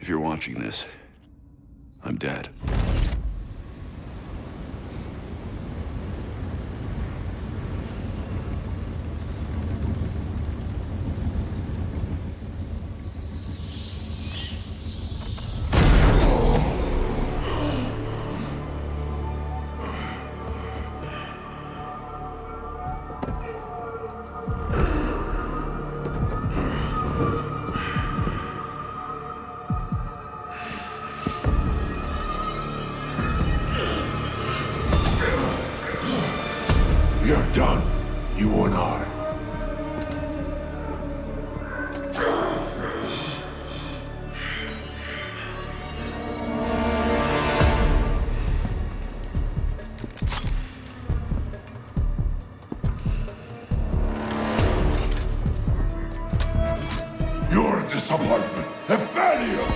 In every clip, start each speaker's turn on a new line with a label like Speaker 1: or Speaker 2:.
Speaker 1: you're watching this, I'm dead.
Speaker 2: We're done, you and I. You're a disappointment, a failure!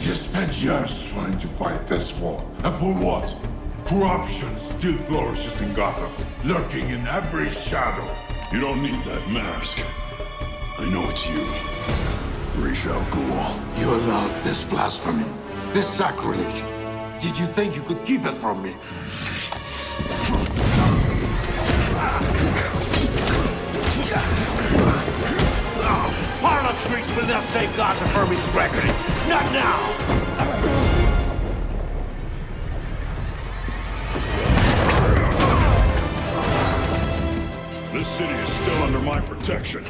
Speaker 2: You spent years trying to fight this war, and for what? Corruption still flourishes in Gotham, lurking in every shadow.
Speaker 3: You don't need that mask. I know it's you. Ra's al Ghul.
Speaker 2: You allowed this blasphemy, this sacrilege. Did you think you could keep it from me?
Speaker 4: Harlem streets will not save Gotham from its reckoning. Not now!
Speaker 3: This city is still under my protection.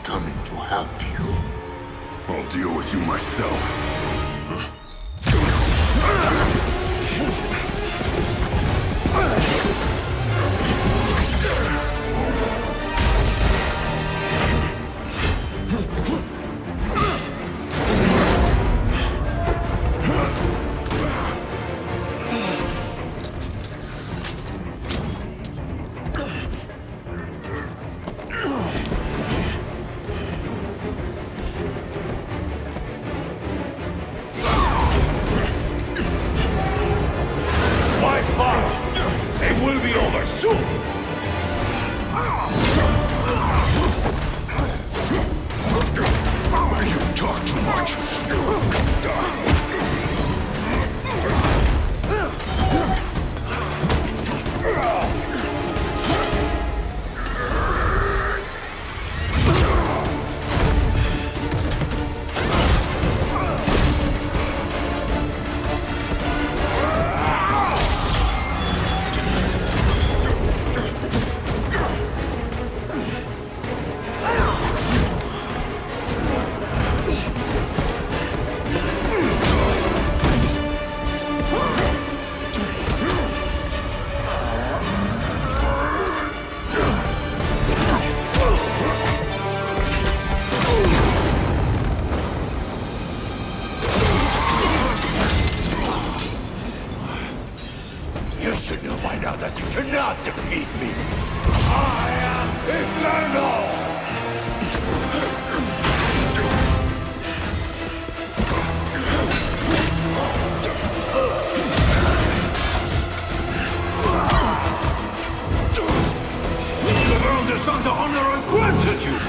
Speaker 2: Coming to help you.
Speaker 3: I'll deal with you myself.
Speaker 4: It will be over soon!
Speaker 3: You talk too much.
Speaker 4: You should know by now that you cannot defeat me! I am eternal! The world is under honor and gratitude!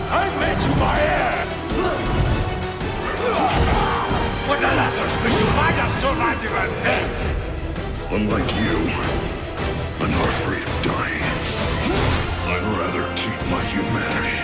Speaker 4: I made you my heir! With the lesser speed, you might have survived even this!
Speaker 3: Unlike you, I'm not afraid of dying. I'd rather keep my humanity.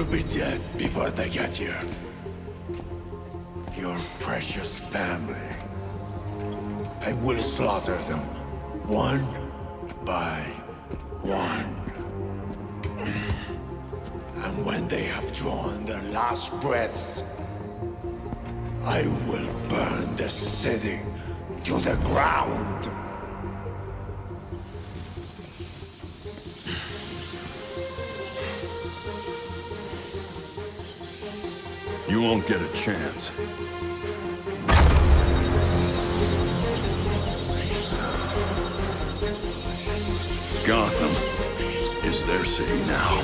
Speaker 2: will be dead before they get here. Your precious family. I will slaughter them, one by one. And when they have drawn their last breaths, I will burn the city to the ground.
Speaker 3: You won't get a chance. Gotham is their city now.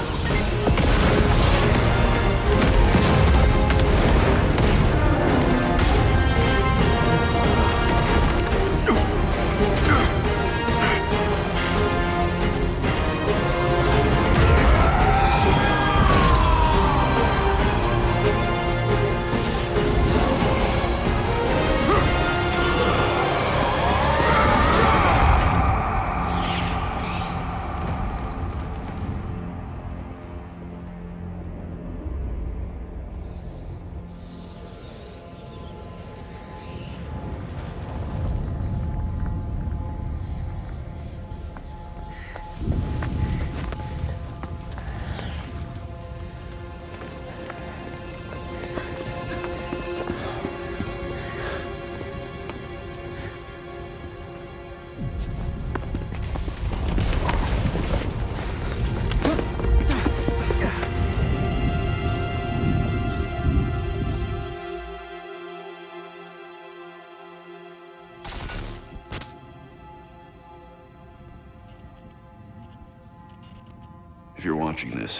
Speaker 1: If you're watching this,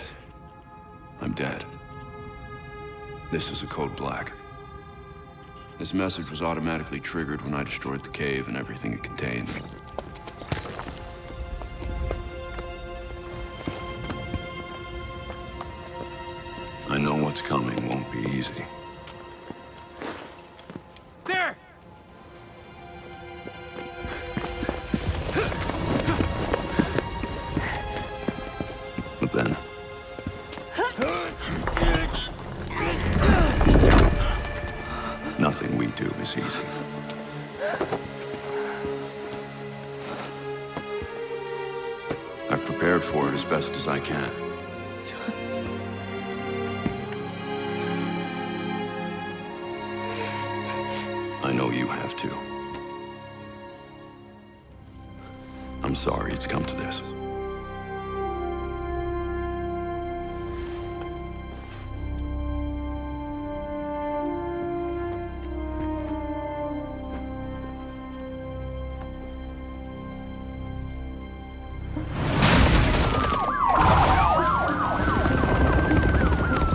Speaker 1: I'm dead. This is a code black. This message was automatically triggered when I destroyed the cave and everything it contained. I know what's coming won't be easy.
Speaker 4: There!
Speaker 1: But then... nothing we do is easy. I've prepared for it as best as I can. I know you have too. I'm sorry it's come to this.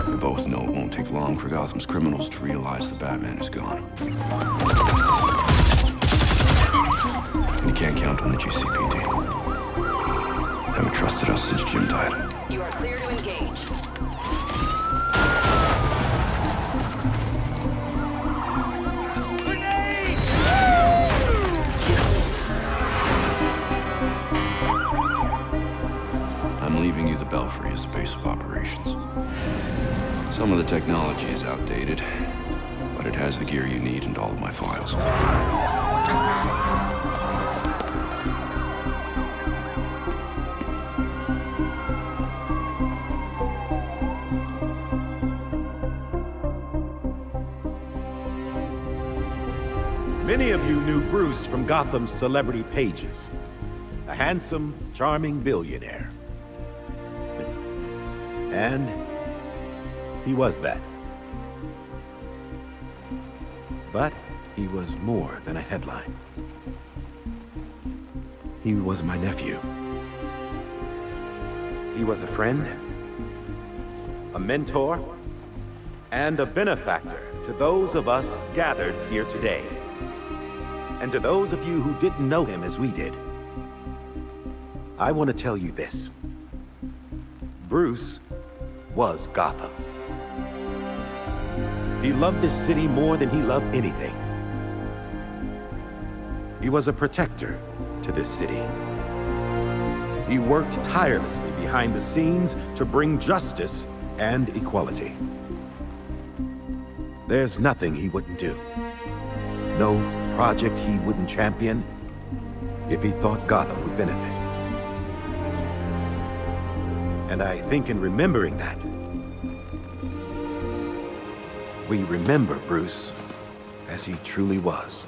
Speaker 1: We both know it won't take long for Gotham's criminals to realize the Batman is gone. And you can't count on the GCPD. Haven't trusted us since Jim died.
Speaker 5: You are clear to engage.
Speaker 1: I'm leaving you the Belfry as a base of operations. Some of the technology is outdated, but it has the gear you need and all of my files.
Speaker 6: Many of you knew Bruce from Gotham's celebrity pages. A handsome, charming billionaire. And he was that. But he was more than a headline. He was my nephew. He was a friend, a mentor, and a benefactor to those of us gathered here today. And to those of you who didn't know him as we did, I want to tell you this. Bruce was Gotham. He loved this city more than he loved anything. He was a protector to this city. He worked tirelessly behind the scenes to bring justice and equality. There's nothing he wouldn't do. No project he wouldn't champion if he thought Gotham would benefit. And I think in remembering that, we remember Bruce as he truly was.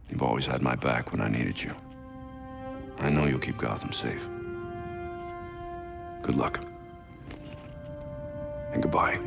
Speaker 1: You've always had my back when I needed you. I know you'll keep Gotham safe. Good luck. And goodbye.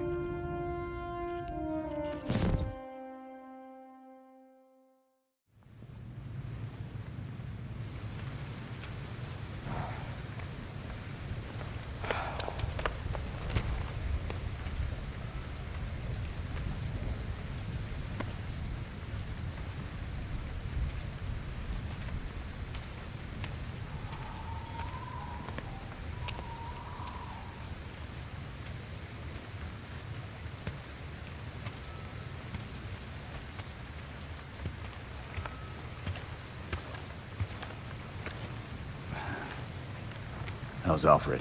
Speaker 7: How's Alfred?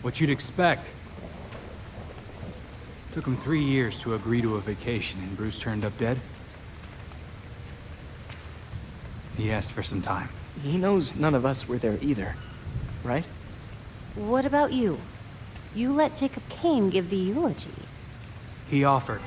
Speaker 8: What you'd expect. Took him 3 years to agree to a vacation, and Bruce turned up dead. He asked for some time.
Speaker 9: He knows none of us were there either, right?
Speaker 10: What about you? You let Jacob Kane give the eulogy.
Speaker 8: He offered.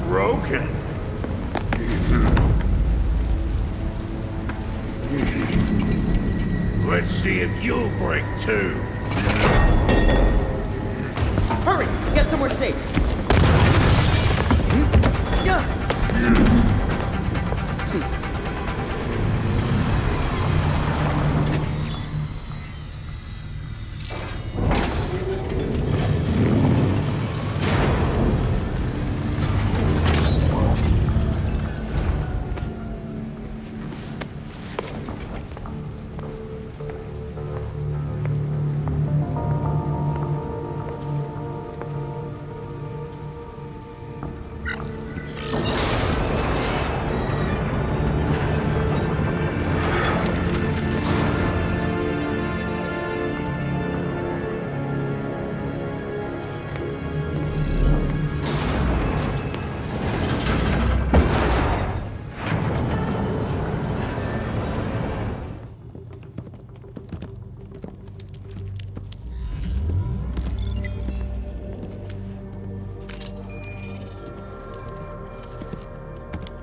Speaker 3: Broken.
Speaker 4: Let's see if you'll break too.
Speaker 9: Hurry! Get somewhere safe!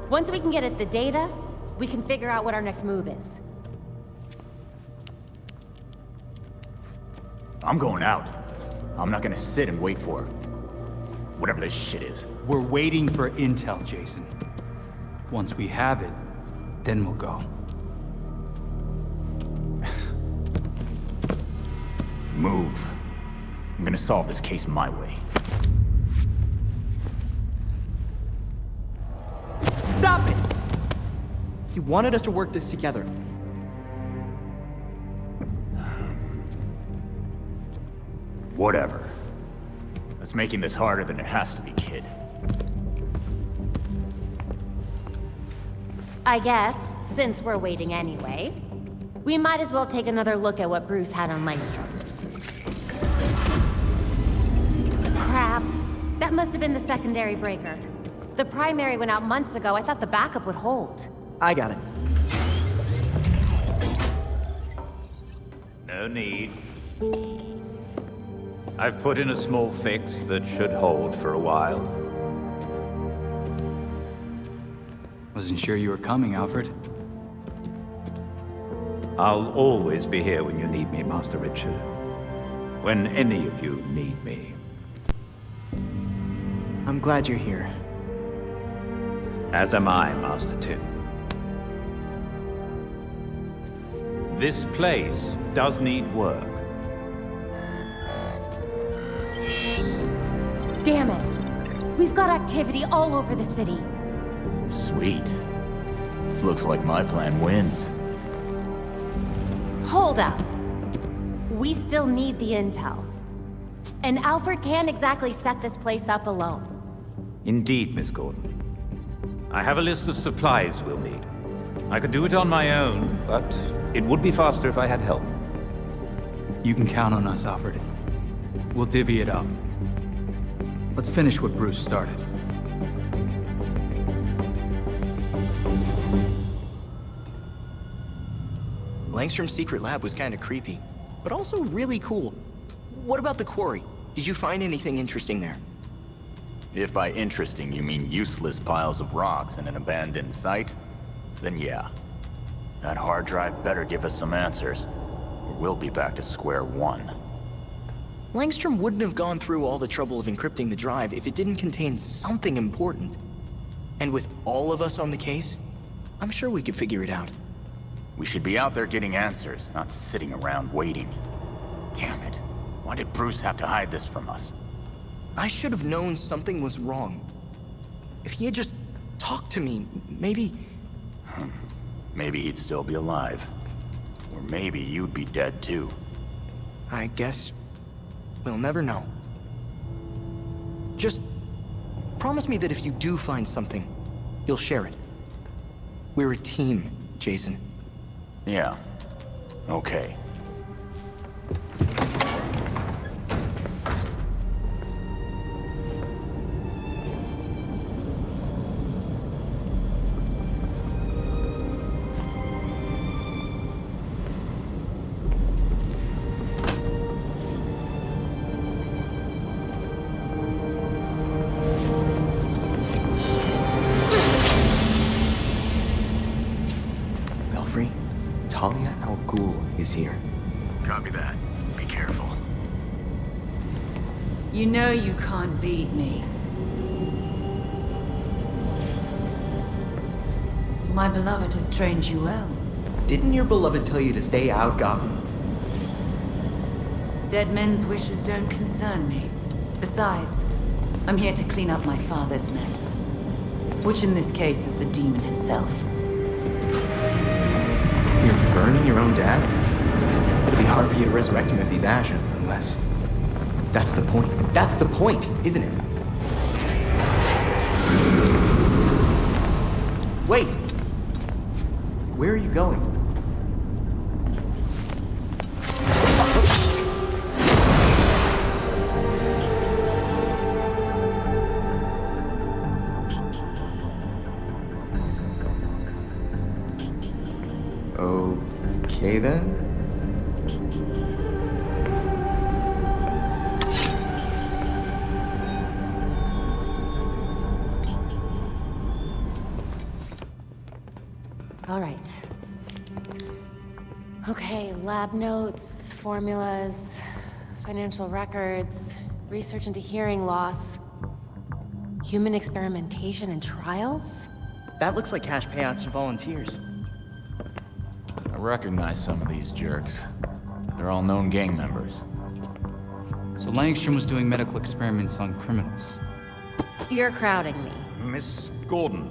Speaker 10: Once we can get at the data, we can figure out what our next move is.
Speaker 7: I'm going out. I'm not gonna sit and wait for whatever this shit is.
Speaker 8: We're waiting for intel, Jason. Once we have it, then we'll go.
Speaker 7: Move. I'm gonna solve this case my way.
Speaker 9: Stop it! He wanted us to work this together.
Speaker 7: Whatever. That's making this harder than it has to be, kid.
Speaker 10: I guess, since we're waiting anyway, we might as well take another look at what Bruce had on Langstrom. Crap. That must have been the secondary breaker. The primary went out months ago. I thought the backup would hold.
Speaker 9: I got it.
Speaker 7: No need.
Speaker 11: I've put in a small fix that should hold for a while.
Speaker 8: Wasn't sure you were coming, Alfred.
Speaker 11: I'll always be here when you need me, Master Richard. When any of you need me.
Speaker 9: I'm glad you're here.
Speaker 11: As am I, Master Tim. This place does need work.
Speaker 10: Damn it! We've got activity all over the city.
Speaker 7: Sweet. Looks like my plan wins.
Speaker 10: Hold up. We still need the intel. And Alfred can't exactly set this place up alone.
Speaker 11: Indeed, Miss Gordon. I have a list of supplies we'll need. I could do it on my own, but it would be faster if I had help.
Speaker 8: You can count on us, Alfred. We'll divvy it up. Let's finish what Bruce started.
Speaker 9: Langstrom's secret lab was kind of creepy, but also really cool. What about the quarry? Did you find anything interesting there?
Speaker 7: If by interesting you mean useless piles of rocks in an abandoned site, then yeah. That hard drive better give us some answers, or we'll be back to square one.
Speaker 9: Langstrom wouldn't have gone through all the trouble of encrypting the drive if it didn't contain something important. And with all of us on the case, I'm sure we could figure it out.
Speaker 7: We should be out there getting answers, not sitting around waiting. Damn it. Why did Bruce have to hide this from us?
Speaker 9: I should have known something was wrong. If he had just talked to me, maybe...
Speaker 7: Maybe he'd still be alive. Or maybe you'd be dead too.
Speaker 9: I guess we'll never know. Just promise me that if you do find something, you'll share it. We're a team, Jason.
Speaker 7: Yeah. Okay.
Speaker 9: Is here.
Speaker 3: Copy that. Be careful.
Speaker 12: You know you can't beat me. My beloved has trained you well.
Speaker 9: Didn't your beloved tell you to stay out of Gotham?
Speaker 12: Dead men's wishes don't concern me. Besides, I'm here to clean up my father's mess. Which in this case is the demon himself.
Speaker 9: You're burning your own dad? It'll be hard for you to resurrect him if he's ashen, unless... That's the point. That's the point, isn't it? Wait! Where are you going? Okay then.
Speaker 10: All right. Okay, lab notes, formulas, financial records, research into hearing loss, human experimentation and trials?
Speaker 9: That looks like cash payouts to volunteers.
Speaker 7: I recognize some of these jerks. They're all known gang members.
Speaker 8: So Langstrom was doing medical experiments on criminals.
Speaker 10: You're crowding me.
Speaker 13: Miss Gordon.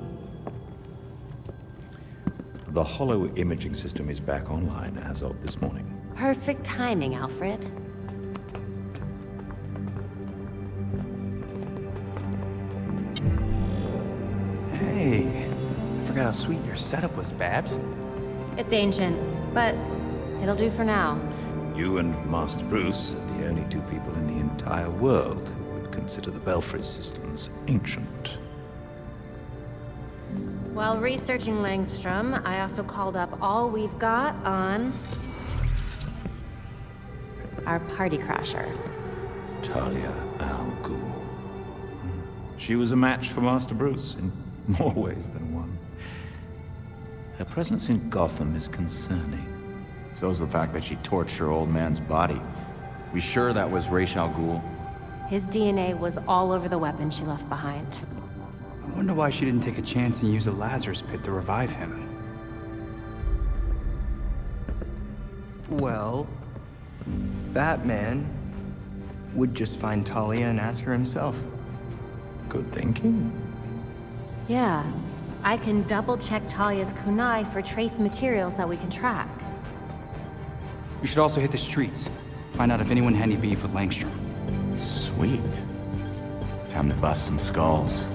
Speaker 13: The hollow imaging system is back online as of this morning.
Speaker 10: Perfect timing, Alfred.
Speaker 8: Hey, I forgot how sweet your setup was, Babs.
Speaker 10: It's ancient, but it'll do for now.
Speaker 13: You and Master Bruce are the only two people in the entire world who would consider the Belfry systems ancient.
Speaker 10: While researching Langstrom, I also called up all we've got on... our party crasher.
Speaker 13: Talia al Ghul. She was a match for Master Bruce in more ways than one. Her presence in Gotham is concerning.
Speaker 7: So's the fact that she torched her old man's body. We sure that was Ra's al Ghul?
Speaker 10: His DNA was all over the weapon she left behind.
Speaker 8: I wonder why she didn't take a chance and use the Lazarus pit to revive him.
Speaker 9: Well, Batman would just find Talia and ask her himself.
Speaker 13: Good thinking.
Speaker 10: Yeah, I can double-check Talia's kunai for trace materials that we can track.
Speaker 8: We should also hit the streets. Find out if anyone had any beef with Langstrom.
Speaker 7: Sweet. Time to bust some skulls.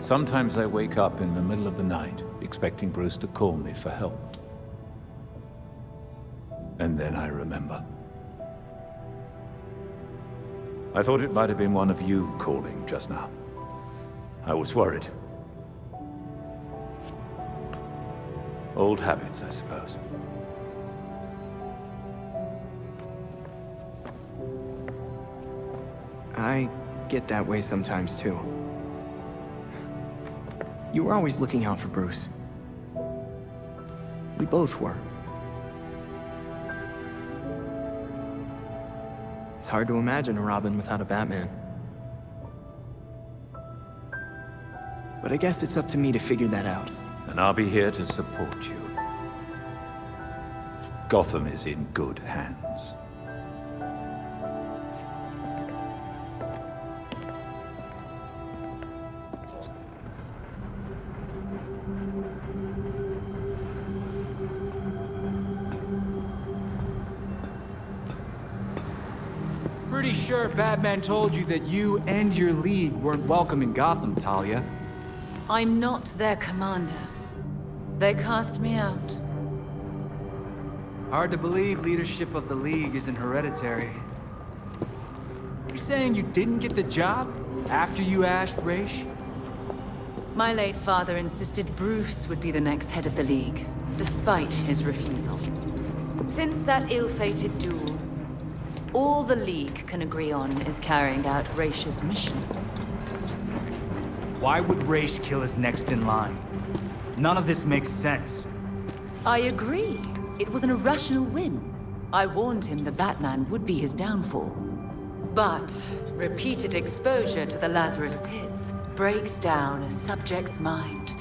Speaker 11: Sometimes I wake up in the middle of the night, expecting Bruce to call me for help. And then I remember. I thought it might have been one of you calling just now. I was worried. Old habits, I suppose.
Speaker 9: I get that way sometimes, too. You were always looking out for Bruce. We both were. It's hard to imagine a Robin without a Batman. But I guess it's up to me to figure that out.
Speaker 11: And I'll be here to support you. Gotham is in good hands.
Speaker 8: Pretty sure Batman told you that you and your league weren't welcome in Gotham, Talia.
Speaker 12: I'm not their commander. They cast me out.
Speaker 8: Hard to believe leadership of the league isn't hereditary. You saying you didn't get the job after you asked Ra's?
Speaker 12: My late father insisted Bruce would be the next head of the League, despite his refusal. Since that ill-fated duel, all the League can agree on is carrying out Ra's mission.
Speaker 8: Why would Ra's kill his next in line? None of this makes sense.
Speaker 12: I agree. It was an irrational whim. I warned him the Batman would be his downfall. But repeated exposure to the Lazarus pits breaks down a subject's mind.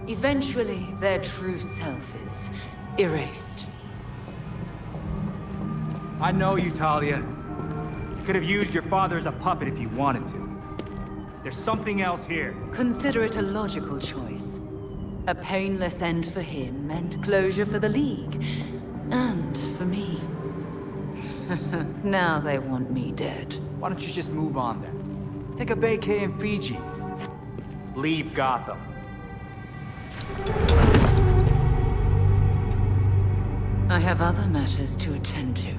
Speaker 12: Eventually, their true self is erased.
Speaker 8: I know you, Talia. You could have used your father as a puppet if you wanted to. There's something else here.
Speaker 12: Consider it a logical choice. A painless end for him and closure for the League. And for me. Now they want me dead.
Speaker 8: Why don't you just move on then? Take a vacay in Fiji. Leave Gotham.
Speaker 12: I have other matters to attend to.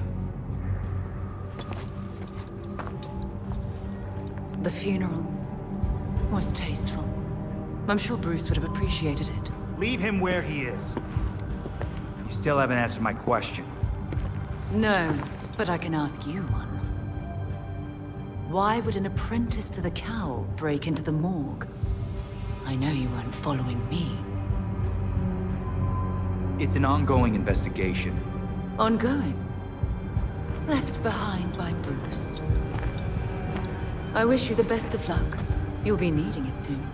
Speaker 12: The funeral was tasteful. I'm sure Bruce would have appreciated it.
Speaker 8: Leave him where he is. You still haven't answered my question.
Speaker 12: No, but I can ask you one. Why would an apprentice to the Cowl break into the morgue? I know you weren't following me.
Speaker 8: It's an ongoing investigation.
Speaker 12: Ongoing? Left behind by Bruce. I wish you the best of luck. You'll be needing it soon.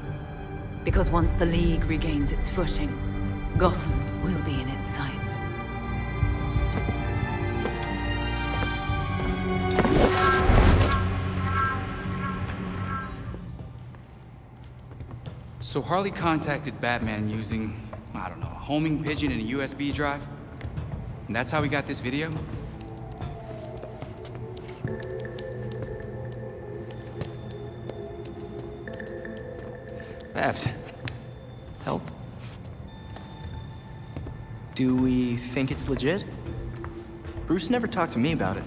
Speaker 12: Because once the League regains its footing, Gotham will be in its sights.
Speaker 8: So Harley contacted Batman using, I don't know, a homing pigeon and a USB drive? And that's how we got this video? Babs, help?
Speaker 9: Do we think it's legit? Bruce never talked to me about it.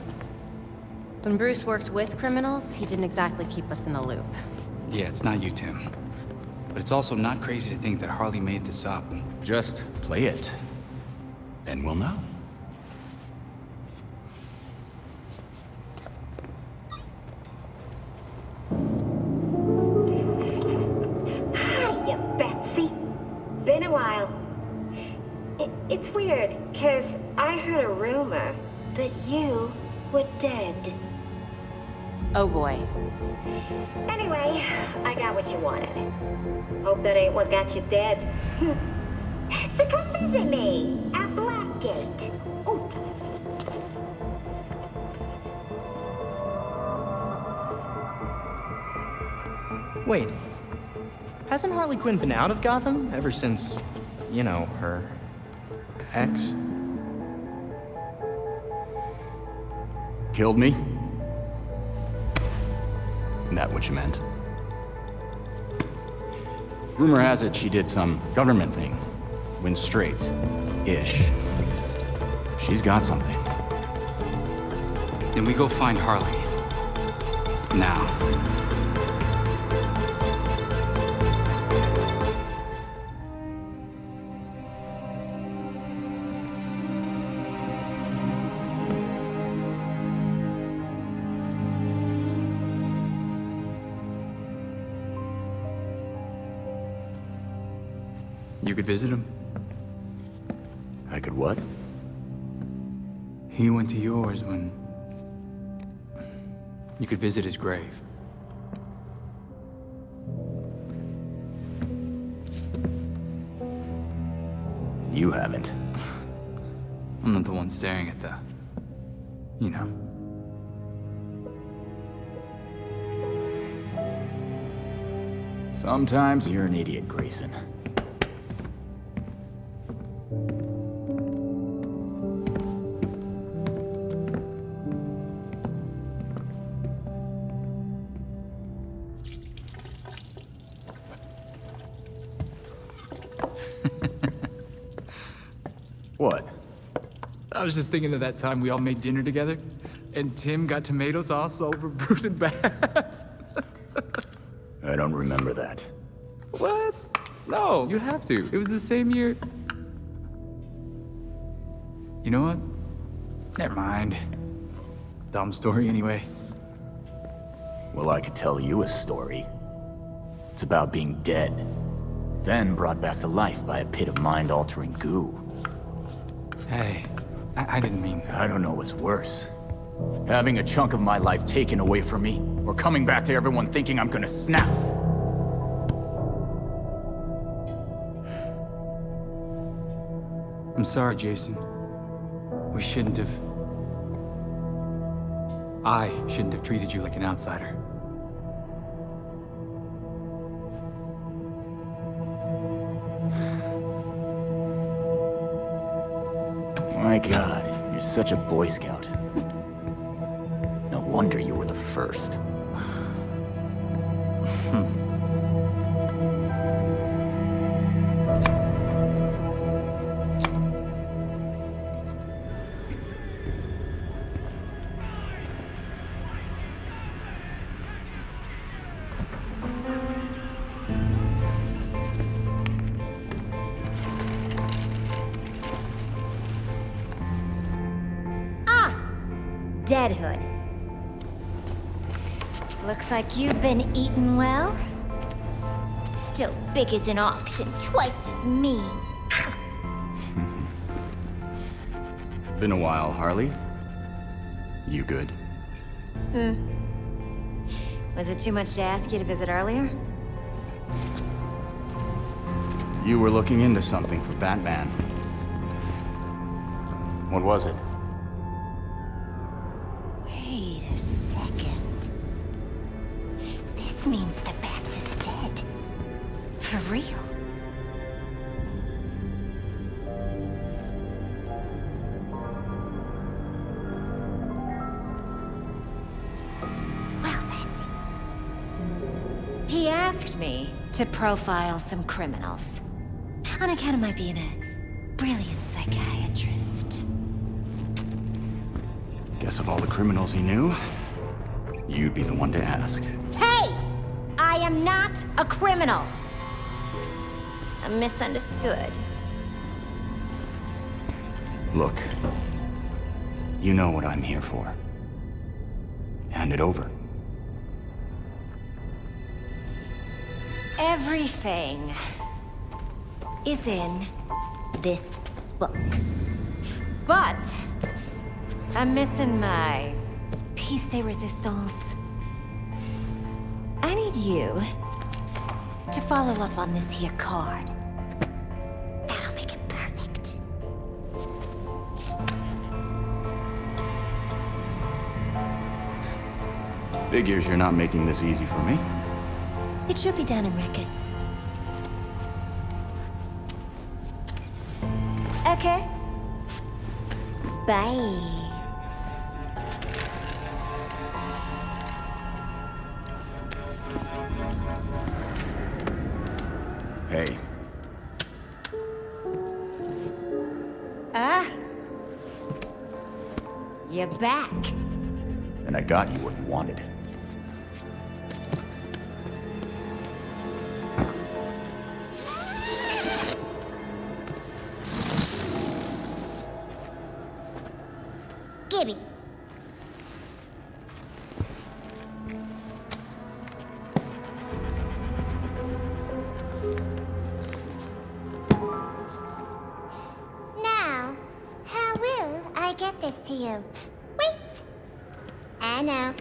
Speaker 10: When Bruce worked with criminals, he didn't exactly keep us in the loop.
Speaker 8: Yeah, it's not you, Tim. But it's also not crazy to think that Harley made this up.
Speaker 14: Just play it. Then we'll know.
Speaker 15: Hiya, Betsy. Been a while. It's weird, 'cause I heard a rumor that you were dead.
Speaker 10: Oh boy.
Speaker 15: Anyway, I got what you wanted. Hope that ain't what got you dead. So come visit me at Blackgate. Ooh.
Speaker 9: Wait, hasn't Harley Quinn been out of Gotham ever since, you know, her ex?
Speaker 14: Killed me? That what you meant? Rumor has it she did some government thing. Went straight-ish. She's got something.
Speaker 8: Then we go find Harley. Now. You could visit him.
Speaker 14: I could what?
Speaker 8: He went to yours when... You could visit his grave.
Speaker 14: You haven't.
Speaker 8: I'm not the one staring at the... You know.
Speaker 14: Sometimes you're an idiot, Grayson. What?
Speaker 8: I was just thinking of that time we all made dinner together, and Tim got tomato sauce all over Bruce and Babs.
Speaker 14: I don't remember that.
Speaker 8: What? No, you have to. It was the same year. You know what? Never mind. Dumb story anyway.
Speaker 14: Well, I could tell you a story. It's about being dead, then brought back to life by a pit of mind-altering goo.
Speaker 8: Hey, I didn't mean...
Speaker 14: I don't know what's worse. Having a chunk of my life taken away from me, or coming back to everyone thinking I'm gonna snap.
Speaker 8: I'm sorry, Jason. We shouldn't have... I shouldn't have treated you like an outsider.
Speaker 14: My God, you're such a Boy Scout. No wonder you were the first.
Speaker 15: Deadhood. Looks like you've been eating well. Still big as an ox and twice as mean.
Speaker 14: Been a while, Harley. You good?
Speaker 15: Was it too much to ask you to visit earlier?
Speaker 14: You were looking into something for Batman. What was it?
Speaker 15: Wait a second. This means the Bats is dead. For real? Well then. He asked me to profile some criminals. On account of my being a brilliant psychiatrist.
Speaker 14: Guess of all the criminals he knew, you'd be the one to ask.
Speaker 15: Hey! I am not a criminal! I'm misunderstood.
Speaker 14: Look, you know what I'm here for. Hand it over.
Speaker 15: Everything is in this book. But I'm missing my piece de resistance. I need you to follow up on this here card. That'll make it perfect.
Speaker 14: Figures you're not making this easy for me.
Speaker 15: It should be down in records. Okay. Bye.
Speaker 14: Hey.
Speaker 15: You're back.
Speaker 14: And I got you what you wanted.
Speaker 15: Gimme. Now, how will I get this to you? Wait! I know.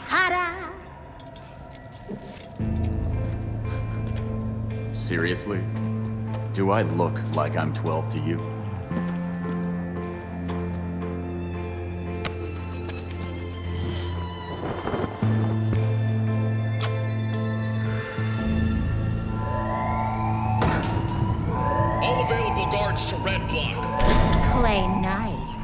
Speaker 15: Ta-da!
Speaker 14: Seriously? Do I look like I'm 12 to you?
Speaker 16: All available guards to red block.
Speaker 15: Play nice.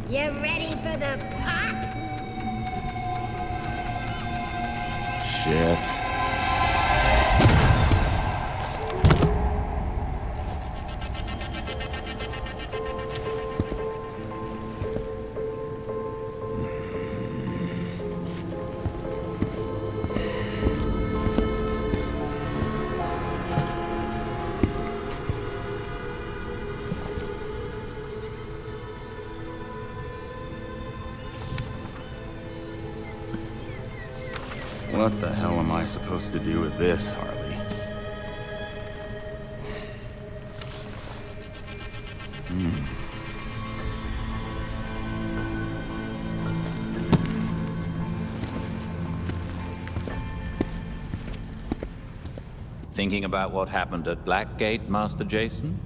Speaker 15: You ready for the pop?
Speaker 14: Shit. What the hell am I supposed to do with this, Harley?
Speaker 11: Thinking about what happened at Blackgate, Master Jason?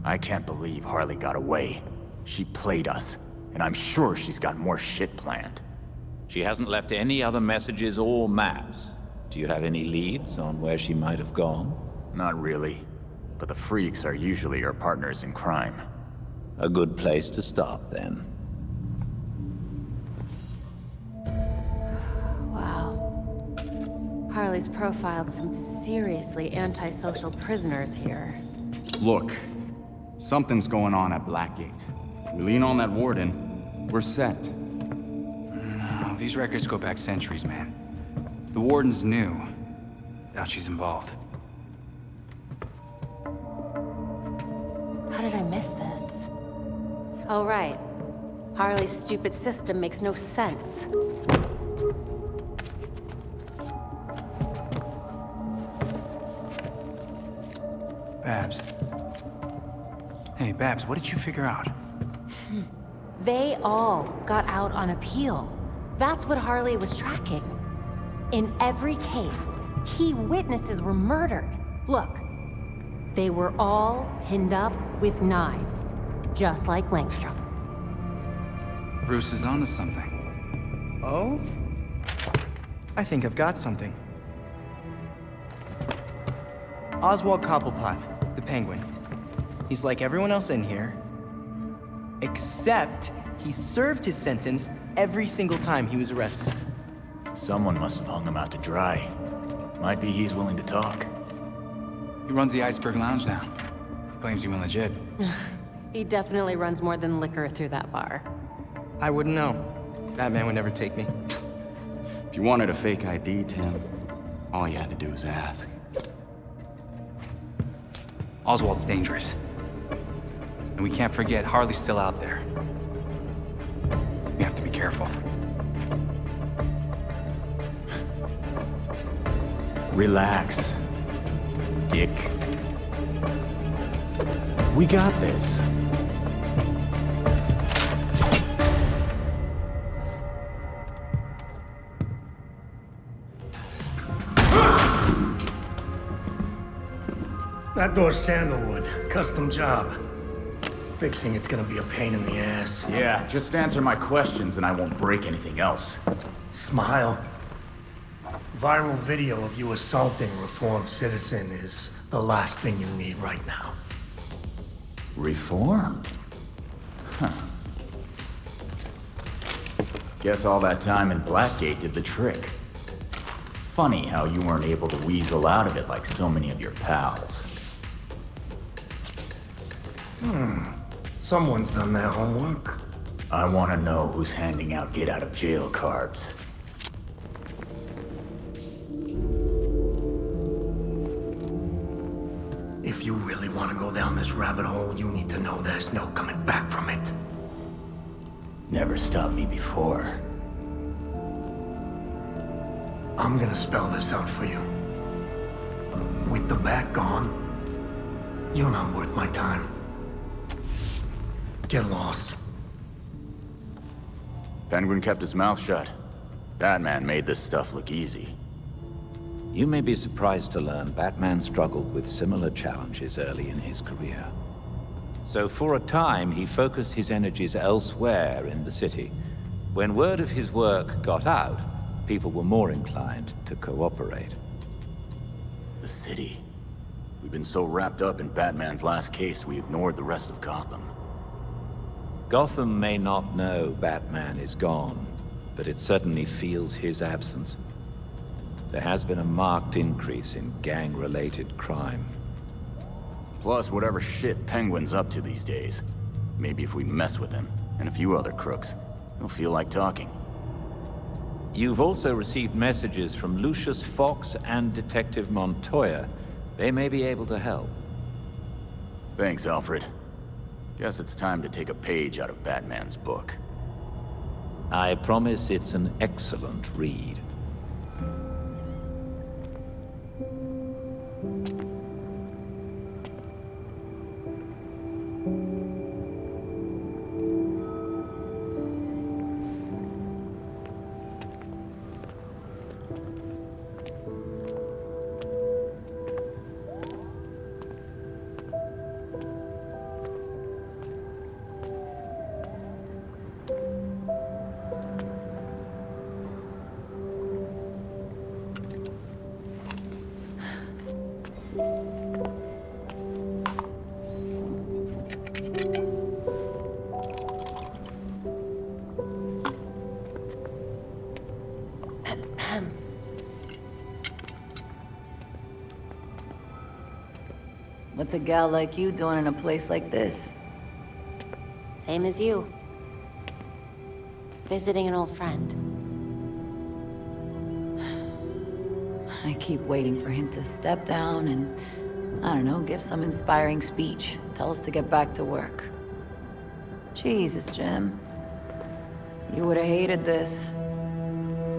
Speaker 14: I can't believe Harley got away. She played us, and I'm sure she's got more shit planned.
Speaker 11: She hasn't left any other messages or maps. Do you have any leads on where she might have gone?
Speaker 14: Not really, but the freaks are usually her partners in crime.
Speaker 11: A good place to start, then.
Speaker 10: Wow. Harley's profiled some seriously antisocial prisoners here.
Speaker 17: Look, something's going on at Blackgate. We lean on that warden, we're set.
Speaker 8: Oh, these records go back centuries, man. The warden's new. Doubt she's involved.
Speaker 10: How did I miss this? Oh, right. Harley's stupid system makes no sense.
Speaker 8: Babs. Hey, Babs, what did you figure out?
Speaker 10: They all got out on appeal. That's what Harley was tracking. In every case, key witnesses were murdered. Look, they were all pinned up with knives, just like Langstrom.
Speaker 8: Bruce is onto something.
Speaker 9: Oh? I think I've got something. Oswald Cobblepot, the Penguin. He's like everyone else in here, except he served his sentence every single time he was arrested.
Speaker 14: Someone must have hung him out to dry. Might be he's willing to talk.
Speaker 8: He runs the Iceberg Lounge now. Claims he went legit.
Speaker 10: He definitely runs more than liquor through that bar.
Speaker 9: I wouldn't know. Batman would never take me.
Speaker 17: If you wanted a fake ID, Tim, all you had to do was ask.
Speaker 8: Oswald's dangerous. And we can't forget Harley's still out there. We have to be careful.
Speaker 14: Relax, Dick. We got this.
Speaker 4: That door's sandalwood. Custom job. Fixing it's gonna be a pain in the ass.
Speaker 14: Yeah, just answer my questions and I won't break anything else.
Speaker 4: Smile. Viral video of you assaulting a reformed citizen is the last thing you need right now.
Speaker 14: Reformed? Huh. Guess all that time in Blackgate did the trick. Funny how you weren't able to weasel out of it like so many of your pals.
Speaker 4: Someone's done their homework.
Speaker 14: I want to know who's handing out get-out-of-jail cards.
Speaker 4: If you really want to go down this rabbit hole, you need to know there's no coming back from it.
Speaker 14: Never stopped me before.
Speaker 4: I'm gonna spell this out for you. With the bat gone, you're not worth my time. Get lost.
Speaker 14: Penguin kept his mouth shut. Batman made this stuff look easy.
Speaker 11: You may be surprised to learn Batman struggled with similar challenges early in his career. So for a time, he focused his energies elsewhere in the city. When word of his work got out, people were more inclined to cooperate.
Speaker 14: The city. We've been so wrapped up in Batman's last case, we ignored the rest of Gotham.
Speaker 11: Gotham may not know Batman is gone, but it certainly feels his absence. There has been a marked increase in gang-related crime.
Speaker 14: Plus, whatever shit Penguin's up to these days. Maybe if we mess with him, and a few other crooks, he'll feel like talking.
Speaker 11: You've also received messages from Lucius Fox and Detective Montoya. They may be able to help.
Speaker 14: Thanks, Alfred. Guess it's time to take a page out of Batman's book.
Speaker 11: I promise it's an excellent read.
Speaker 12: What's a gal like you doing in a place like this?
Speaker 10: Same as you. Visiting an old friend.
Speaker 12: I keep waiting for him to step down and, I don't know, give some inspiring speech. Tell us to get back to work. Jesus, Jim. You would have hated this.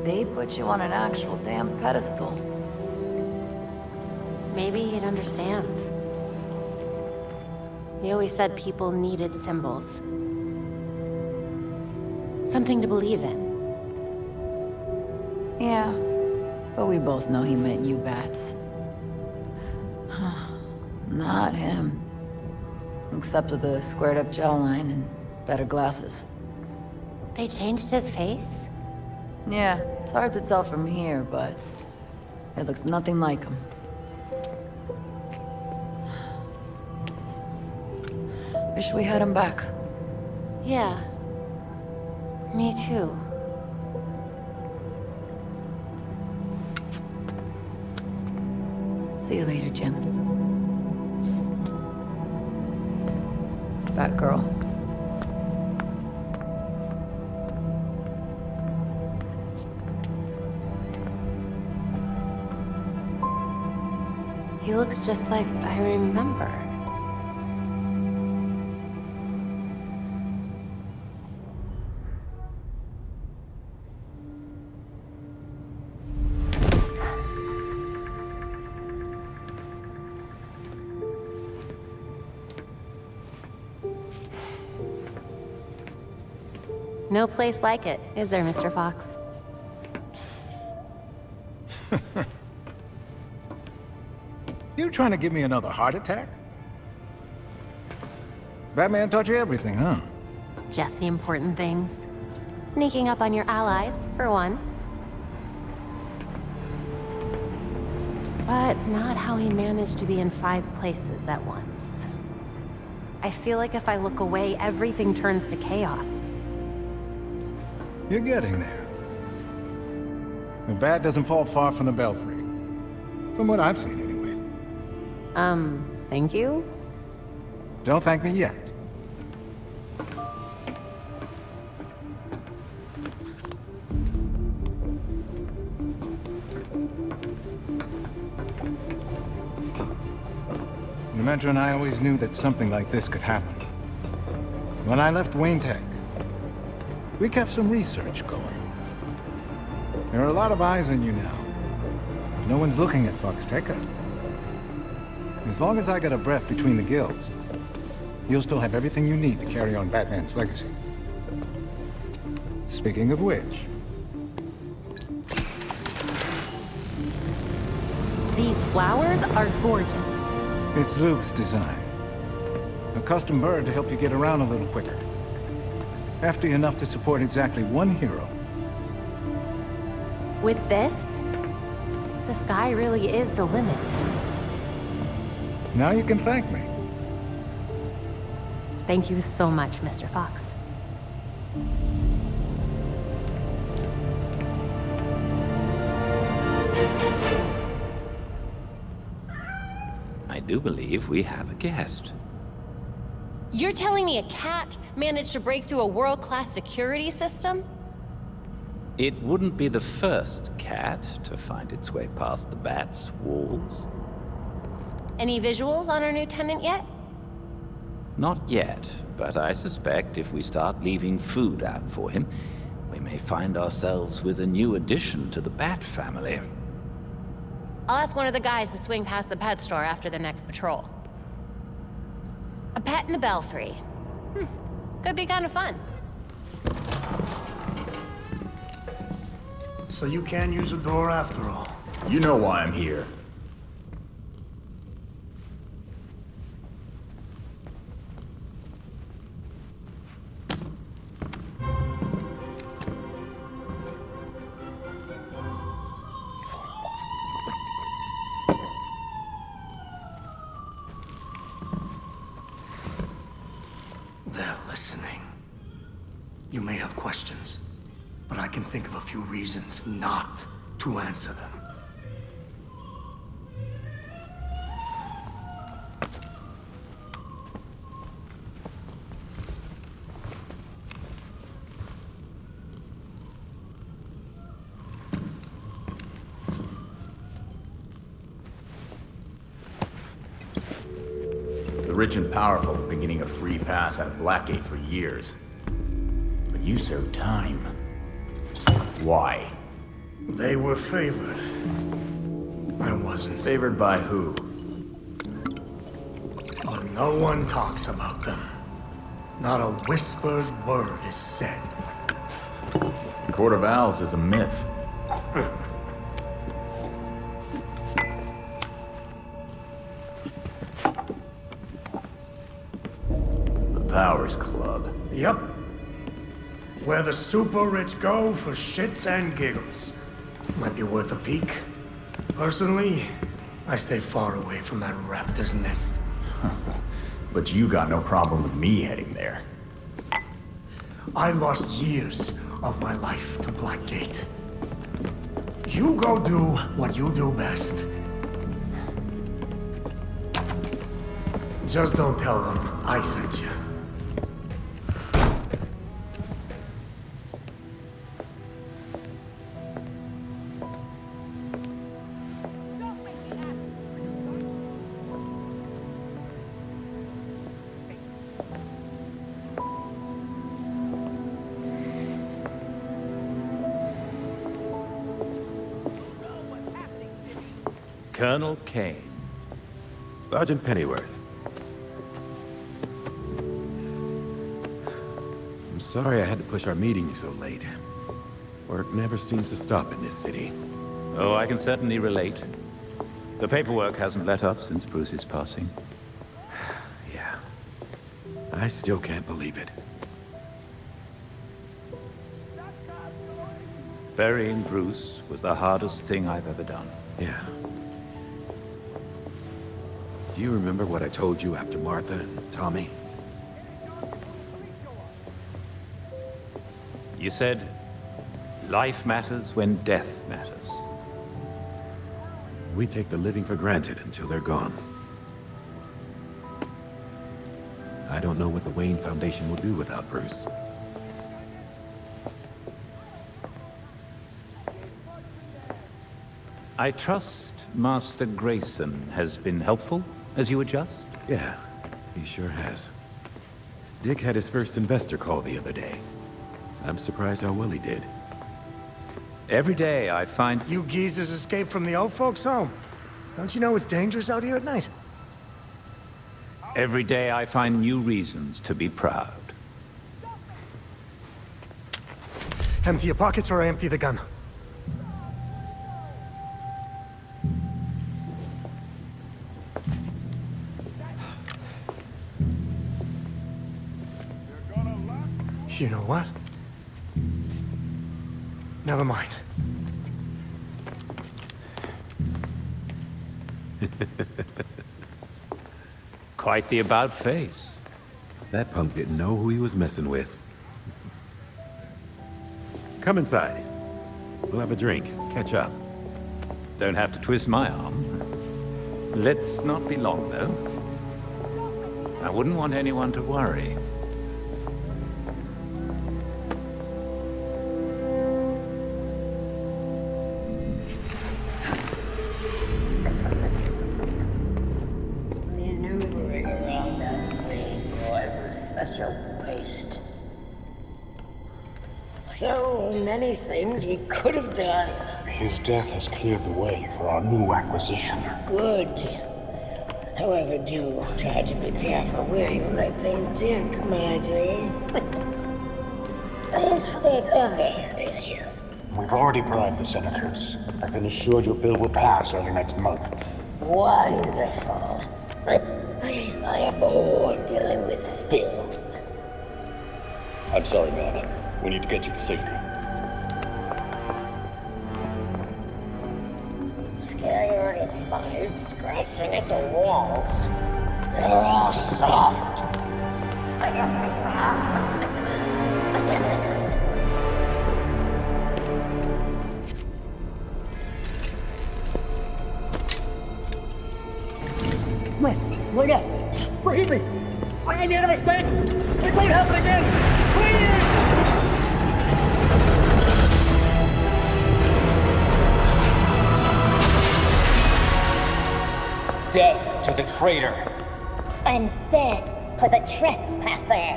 Speaker 12: They put you on an actual damn pedestal.
Speaker 10: Maybe he'd understand. He always said people needed symbols. Something to believe in.
Speaker 12: Yeah, but we both know he meant you bats. Not him. Except with the squared-up jawline and better glasses.
Speaker 10: They changed his face?
Speaker 12: Yeah, it's hard to tell from here, but it looks nothing like him. Wish we had him back.
Speaker 10: Yeah. Me too.
Speaker 12: See you later, Jim. Batgirl.
Speaker 10: He looks just like I remember. No place like it, is there, Mr. Fox?
Speaker 18: You trying to give me another heart attack? Batman taught you everything, huh?
Speaker 10: Just the important things. Sneaking up on your allies, for one. But not how he managed to be in 5 places at once. I feel like if I look away, everything turns to chaos.
Speaker 18: You're getting there. The bat doesn't fall far from the belfry. From what I've seen, anyway.
Speaker 10: Thank you?
Speaker 18: Don't thank me yet. Demetra and I always knew that something like this could happen. When I left Wayne Tech, we kept some research going. There are a lot of eyes on you now. No one's looking at Foxteca. As long as I got a breath between the gills, you'll still have everything you need to carry on Batman's legacy. Speaking of which...
Speaker 10: These flowers are gorgeous.
Speaker 18: It's Luke's design. A custom bird to help you get around a little quicker. Hefty enough to support exactly one hero.
Speaker 10: With this, the sky really is the limit.
Speaker 18: Now you can thank me.
Speaker 10: Thank you so much, Mr. Fox.
Speaker 11: I do believe we have a guest.
Speaker 10: You're telling me a cat managed to break through a world-class security system?
Speaker 11: It wouldn't be the first cat to find its way past the bat's walls.
Speaker 10: Any visuals on our new tenant yet?
Speaker 11: Not yet, but I suspect if we start leaving food out for him, we may find ourselves with a new addition to the Bat family.
Speaker 10: I'll ask one of the guys to swing past the pet store after the next patrol. A pet in the belfry. Could be kind of fun.
Speaker 4: So you can use a door after all.
Speaker 14: You know why I'm here.
Speaker 4: They're listening. You may have questions, but I can think of a few reasons not to answer them.
Speaker 14: The rich and powerful have been getting a free pass out of Blackgate for years. But you served time. Why?
Speaker 4: They were favored. I wasn't.
Speaker 14: Favored by who?
Speaker 4: The but no one talks about them. Not a whispered word is said.
Speaker 14: The Court of Owls is a myth. The Powers Club.
Speaker 4: Yep. Where the super rich go for shits and giggles. Might be worth a peek. Personally, I stay far away from that raptor's nest.
Speaker 14: But you got no problem with me heading there.
Speaker 4: I lost years of my life to Blackgate. You go do what you do best. Just don't tell them I sent you.
Speaker 11: Colonel Kane.
Speaker 19: Sergeant Pennyworth. I'm sorry I had to push our meeting so late. Work never seems to stop in this city.
Speaker 11: Oh, I can certainly relate. The paperwork hasn't let up since Bruce's passing.
Speaker 19: Yeah. I still can't believe it.
Speaker 11: Burying Bruce was the hardest thing I've ever done.
Speaker 19: Yeah. Do you remember what I told you after Martha and Tommy?
Speaker 11: You said, life matters when death matters.
Speaker 19: We take the living for granted until they're gone. I don't know what the Wayne Foundation will do without Bruce.
Speaker 11: I trust Master Grayson has been helpful as you adjust?
Speaker 19: Yeah, he sure has. Dick had his first investor call the other day. I'm surprised how well he did.
Speaker 11: Every day I find...
Speaker 4: You geezers escaped from the old folks' home. Don't you know it's dangerous out here at night?
Speaker 11: Every day I find new reasons to be proud.
Speaker 4: Empty your pockets or I empty the gun. You know what? Never mind.
Speaker 11: Quite the about face.
Speaker 19: That punk didn't know who he was messing with. Come inside. We'll have a drink, catch up.
Speaker 11: Don't have to twist my arm. Let's not be long, though. I wouldn't want anyone to worry.
Speaker 20: Maneuvering around that green boy was such a waste. So many things we could have done.
Speaker 21: His death has cleared the way for our new acquisition.
Speaker 20: Good. However, do try to be careful where you let them dig, my dear. As for that other issue...
Speaker 21: We've already bribed the senators. I've been assured your bill will pass early next month.
Speaker 20: Wonderful. I am bored dealing with filth.
Speaker 21: I'm sorry, man. We need to get you to safety.
Speaker 20: Scared of mice scratching at the walls. They're all soft.
Speaker 21: Wait up! Forgive me! I made a mistake! It won't happen again! Please! Death to the traitor!
Speaker 15: And death to the trespasser.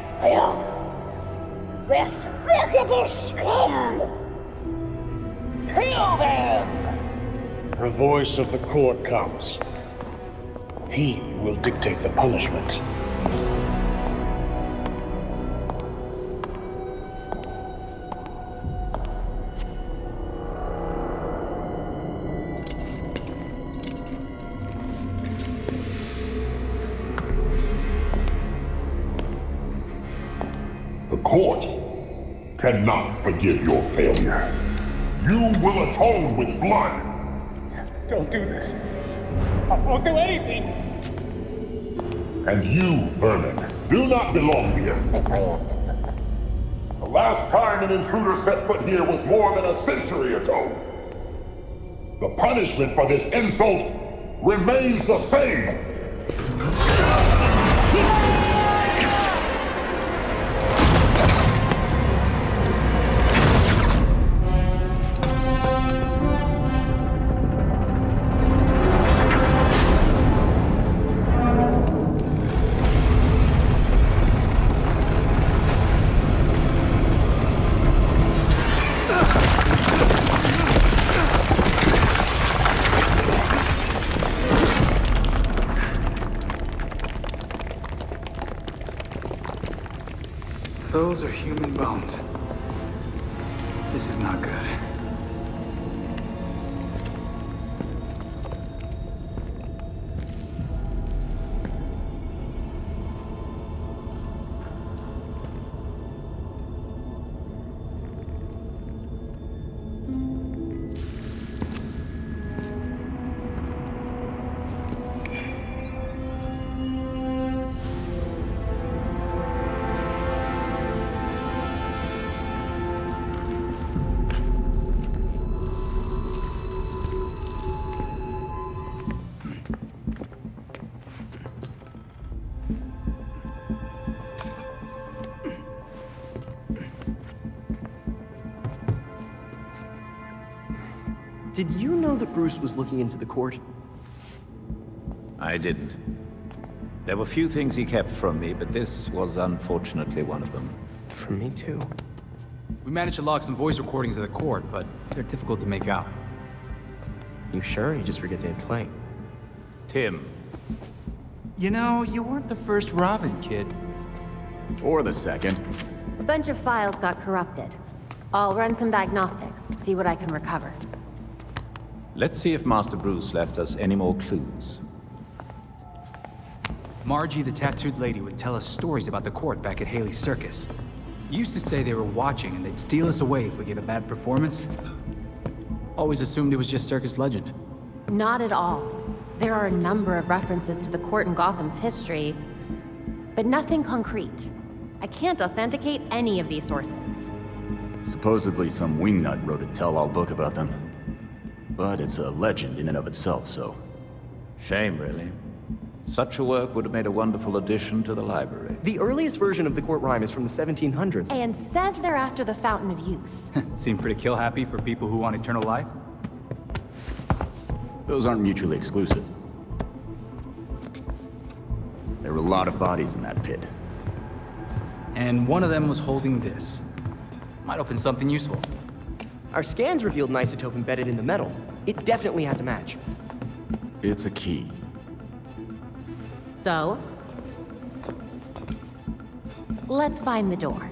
Speaker 15: Despicable scum! Kill them!
Speaker 21: The voice of the court comes. He will dictate the punishment.
Speaker 3: The court cannot forgive your failure. You will atone with blood.
Speaker 21: Don't do this. I won't do anything.
Speaker 3: And you, Vermin, do not belong here. The last time an intruder set foot here was more than a century ago. The punishment for this insult remains the same.
Speaker 8: Those are human bones. This is not good.
Speaker 2: Did you know that Bruce was looking into the court?
Speaker 11: I didn't. There were few things he kept from me, but this was unfortunately one of them.
Speaker 2: From me too.
Speaker 8: We managed to log some voice recordings of the court, but they're difficult to make out.
Speaker 2: You sure? You just forget they had playing.
Speaker 11: Tim.
Speaker 8: You know, you weren't the first Robin, kid.
Speaker 14: Or the second.
Speaker 10: A bunch of files got corrupted. I'll run some diagnostics, see what I can recover.
Speaker 11: Let's see if Master Bruce left us any more clues.
Speaker 8: Margie, the tattooed lady, would tell us stories about the court back at Haley's Circus. Used to say they were watching and they'd steal us away if we gave a bad performance. Always assumed it was just circus legend.
Speaker 10: Not at all. There are a number of references to the court in Gotham's history, but nothing concrete. I can't authenticate any of these sources.
Speaker 14: Supposedly some wingnut wrote a tell-all book about them. But it's a legend in and of itself, so...
Speaker 11: Shame, really. Such a work would have made a wonderful addition to the library.
Speaker 2: The earliest version of the court rhyme is from the 1700s.
Speaker 10: And says they're after the Fountain of Youth.
Speaker 8: Seem pretty kill-happy for people who want eternal life?
Speaker 14: Those aren't mutually exclusive. There were a lot of bodies in that pit.
Speaker 8: And one of them was holding this. Might open something useful.
Speaker 2: Our scans revealed an isotope embedded in the metal. It definitely has a match.
Speaker 14: It's a key.
Speaker 10: So? Let's find the door.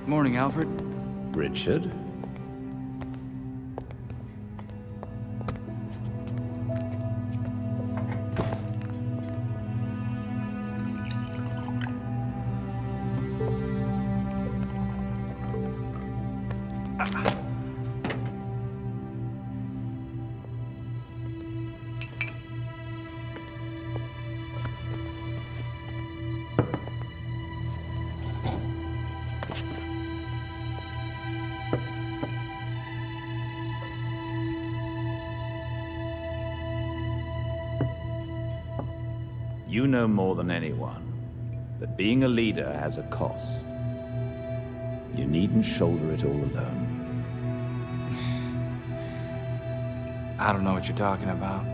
Speaker 8: Morning, Alfred.
Speaker 11: Richard? You know more than anyone But being a leader has a cost. You needn't shoulder it all alone.
Speaker 8: I don't know what you're talking about.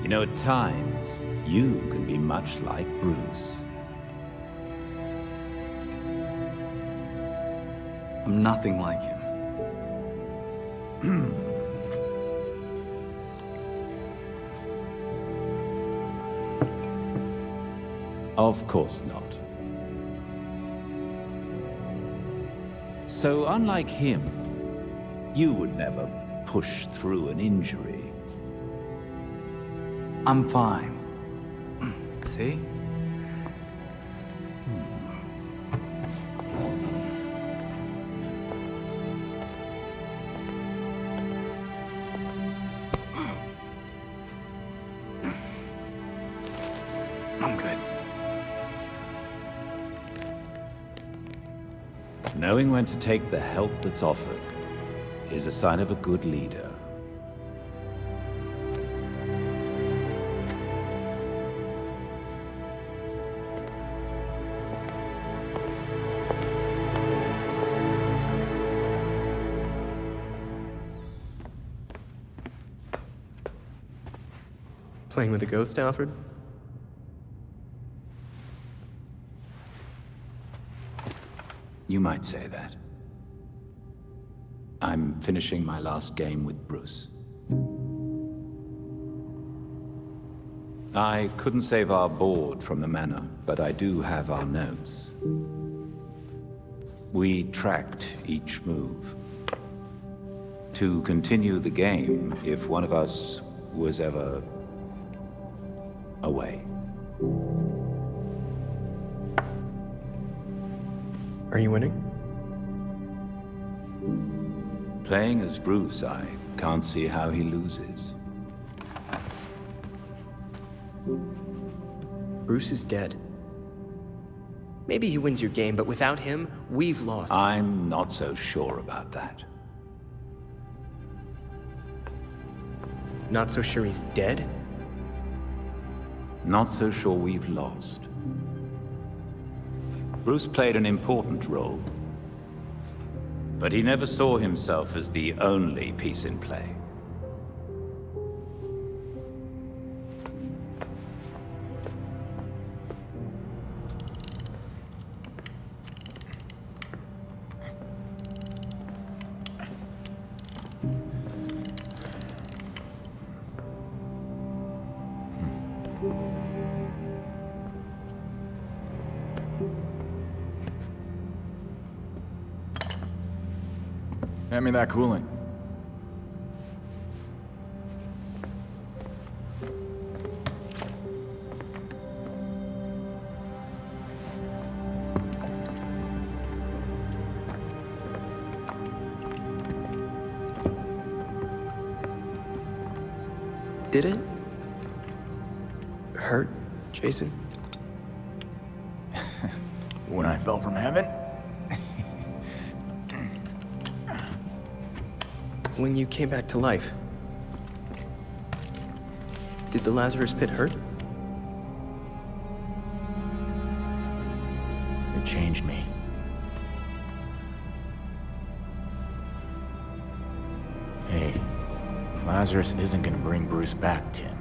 Speaker 11: You know, at times, you can be much like Bruce.
Speaker 8: I'm nothing like him.
Speaker 11: Of course not. So, unlike him, you would never push through an injury.
Speaker 8: I'm fine. See? I'm good.
Speaker 11: Knowing when to take the help that's offered is a sign of a good leader.
Speaker 2: Playing with a ghost, Alfred?
Speaker 11: You might say that. I'm finishing my last game with Bruce. I couldn't save our board from the manor, but I do have our notes. We tracked each move. To continue the game if one of us was ever away.
Speaker 2: Are you winning?
Speaker 11: Playing as Bruce, I can't see how he loses.
Speaker 2: Bruce is dead. Maybe he wins your game, but without him, we've lost.
Speaker 11: I'm not so sure about that.
Speaker 2: Not so sure he's dead?
Speaker 11: Not so sure we've lost. Bruce played an important role, but he never saw himself as the only piece in play.
Speaker 17: Hand me that coolant.
Speaker 2: Did it hurt, Jason?
Speaker 14: When I fell from heaven?
Speaker 2: When you came back to life, did the Lazarus Pit hurt?
Speaker 14: It changed me. Hey, Lazarus isn't gonna bring Bruce back, Tim.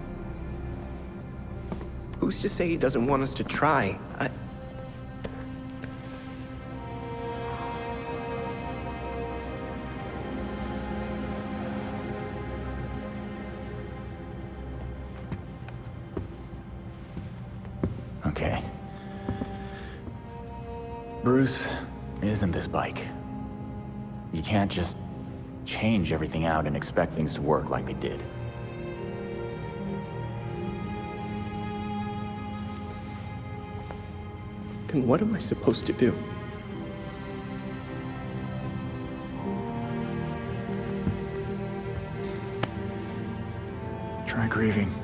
Speaker 2: Who's to say he doesn't want us to try?
Speaker 14: Okay. Bruce isn't this bike. You can't just change everything out and expect things to work like they did.
Speaker 2: Then what am I supposed to do?
Speaker 14: Try grieving.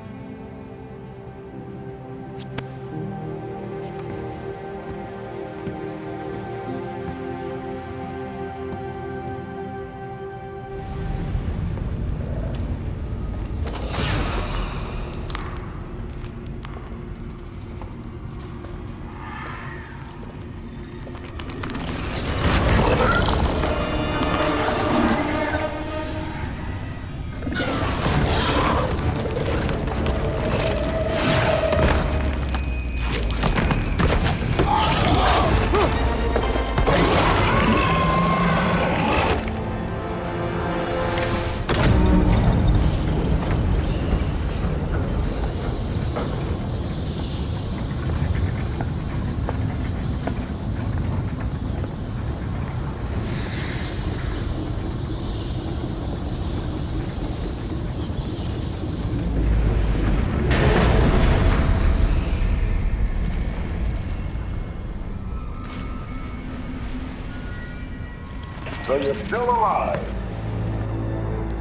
Speaker 3: So you're still alive.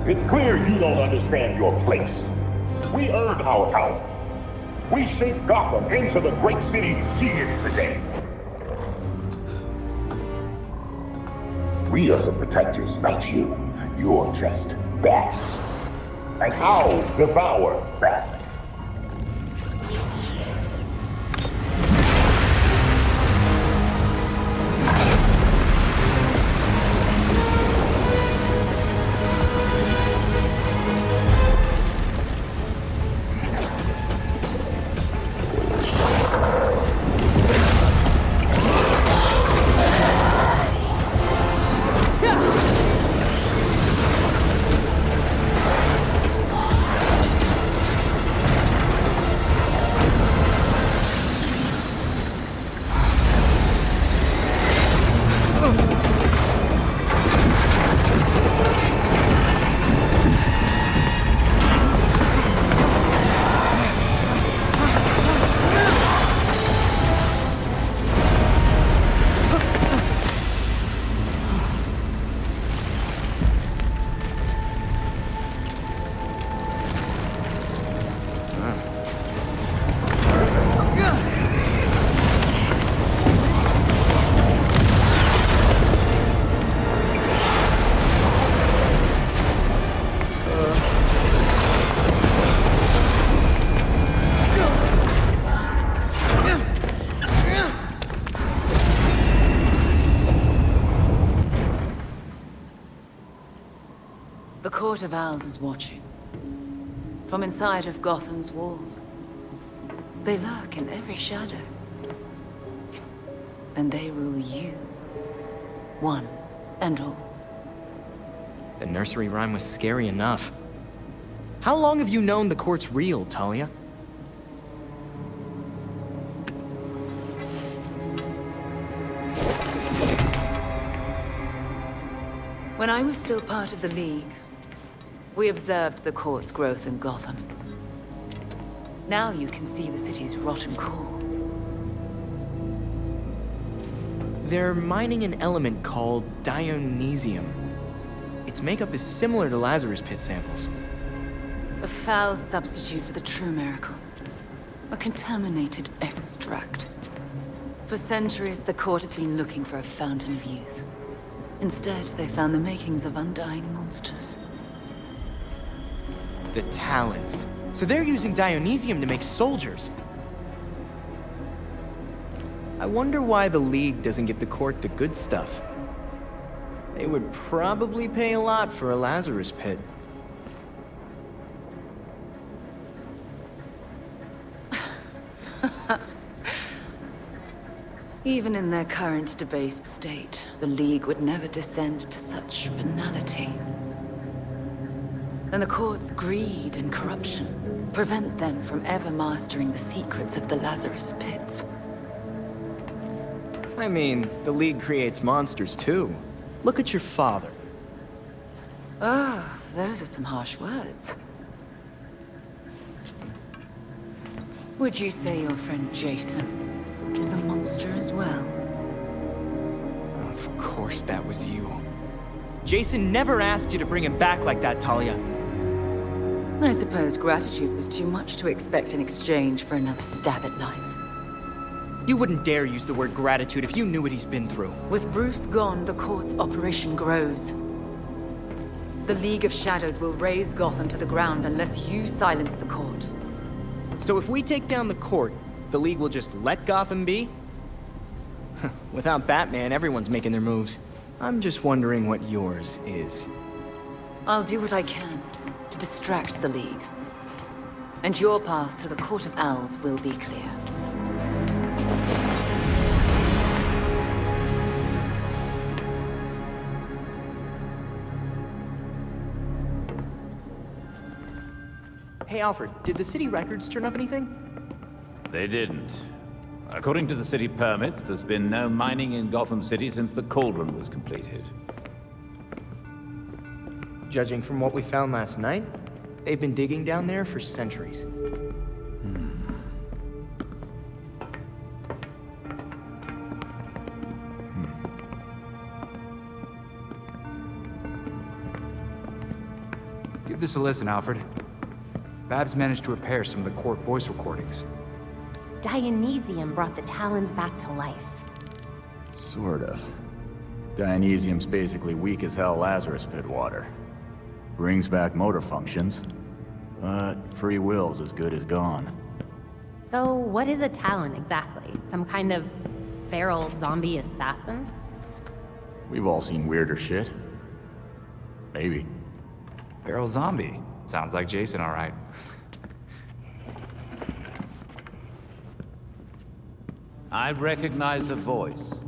Speaker 3: It's clear you don't understand your place. We earned our power. We shaped Gotham into the great city she is today. We are the protectors, not you. You're just bats. And I'll devour bats.
Speaker 12: The Court of Owls is watching. From inside of Gotham's walls. They lurk in every shadow. And they rule you. One and all.
Speaker 9: The nursery rhyme was scary enough. How long have you known the court's real, Talia?
Speaker 12: When I was still part of the League, we observed the court's growth in Gotham. Now you can see the city's rotten core.
Speaker 9: They're mining an element called Dionysium. Its makeup is similar to Lazarus Pit samples.
Speaker 12: A foul substitute for the true miracle. A contaminated extract. For centuries, the court has been looking for a fountain of youth. Instead, they found the makings of undying monsters.
Speaker 9: The Talons. So they're using Dionysium to make soldiers. I wonder why the League doesn't give the court the good stuff. They would probably pay a lot for a Lazarus Pit.
Speaker 12: Even in their current debased state, the League would never descend to such venality. And the court's greed and corruption prevent them from ever mastering the secrets of the Lazarus Pits.
Speaker 9: I mean, the League creates monsters too. Look at your father.
Speaker 12: Oh, those are some harsh words. Would you say your friend Jason is a monster as well?
Speaker 9: Of course that was you. Jason never asked you to bring him back like that, Talia.
Speaker 12: I suppose gratitude was too much to expect in exchange for another stab at life.
Speaker 9: You wouldn't dare use the word gratitude if you knew what he's been through.
Speaker 12: With Bruce gone, the court's operation grows. The League of Shadows will raze Gotham to the ground unless you silence the court.
Speaker 9: So if we take down the court, the League will just let Gotham be? Without Batman, everyone's making their moves. I'm just wondering what yours is.
Speaker 12: I'll do what I can to distract the League. And your path to the Court of Owls will be clear.
Speaker 9: Hey Alfred, did the city records turn up anything?
Speaker 11: They didn't. According to the city permits, there's been no mining in Gotham City since the Cauldron was completed.
Speaker 9: Judging from what we found last night, they've been digging down there for centuries.
Speaker 8: Give this a listen, Alfred. Babs managed to repair some of the court voice recordings.
Speaker 10: Dionysium brought the Talons back to life.
Speaker 14: Sort of. Dionysium's basically weak as hell Lazarus Pit water. Brings back motor functions, but free will's as good as gone.
Speaker 10: So what is a Talon exactly? Some kind of feral zombie assassin?
Speaker 14: We've all seen weirder shit. Maybe.
Speaker 8: Feral zombie. Sounds like Jason, all right.
Speaker 11: I recognize her voice.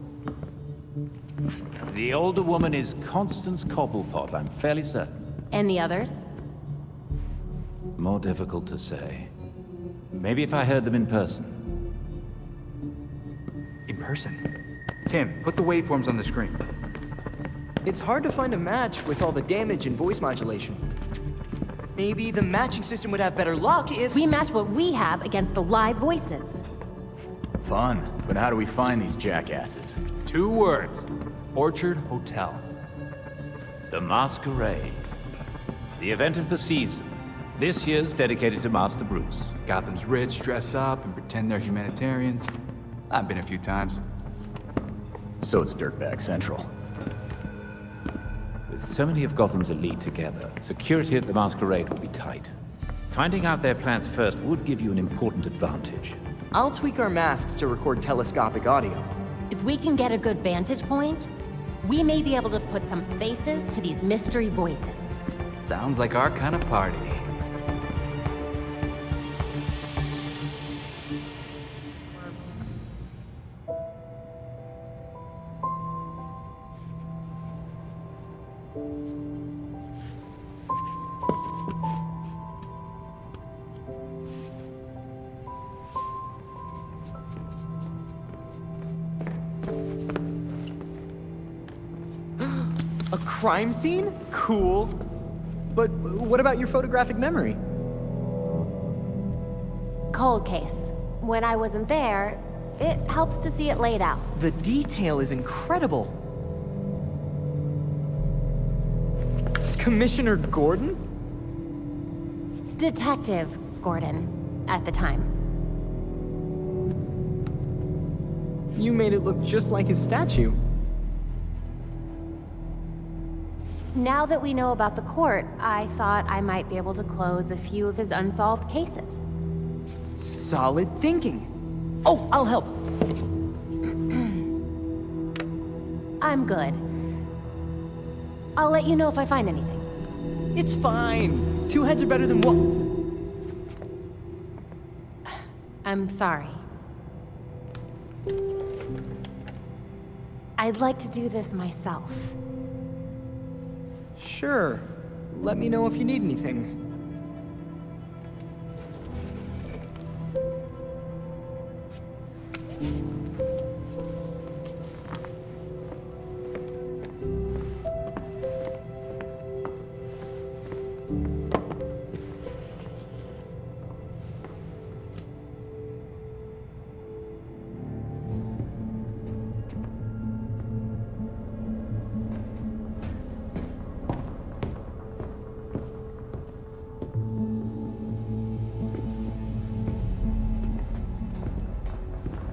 Speaker 11: The older woman is Constance Cobblepot, I'm fairly certain.
Speaker 10: And the others?
Speaker 11: More difficult to say. Maybe if I heard them in person.
Speaker 8: In person? Tim, put the waveforms on the screen.
Speaker 9: It's hard to find a match with all the damage and voice modulation. Maybe the matching system would have better luck if...
Speaker 10: We match what we have against the live voices.
Speaker 14: Fun, but how do we find these jackasses?
Speaker 8: 2 words. Orchard Hotel.
Speaker 11: The Masquerade. The event of the season. This year's dedicated to Master Bruce.
Speaker 8: Gotham's rich dress up and pretend they're humanitarians. I've been a few times.
Speaker 14: So it's Dirtbag Central.
Speaker 11: With so many of Gotham's elite together, security at the Masquerade will be tight. Finding out their plans first would give you an important advantage.
Speaker 9: I'll tweak our masks to record telescopic audio.
Speaker 10: If we can get a good vantage point, we may be able to put some faces to these mystery voices.
Speaker 8: Sounds like our kind of party.
Speaker 9: A crime scene? Cool. But what about your photographic memory?
Speaker 10: Cold case. When I wasn't there, it helps to see it laid out.
Speaker 9: The detail is incredible. Commissioner Gordon?
Speaker 10: Detective Gordon, at the time.
Speaker 9: You made it look just like his statue.
Speaker 10: Now that we know about the court, I thought I might be able to close a few of his unsolved cases.
Speaker 9: Solid thinking. Oh, I'll help.
Speaker 10: I'm good. I'll let you know if I find anything.
Speaker 9: It's fine. 2 heads are better than 1.
Speaker 10: I'm sorry. I'd like to do this myself.
Speaker 9: Sure. Let me know if you need anything.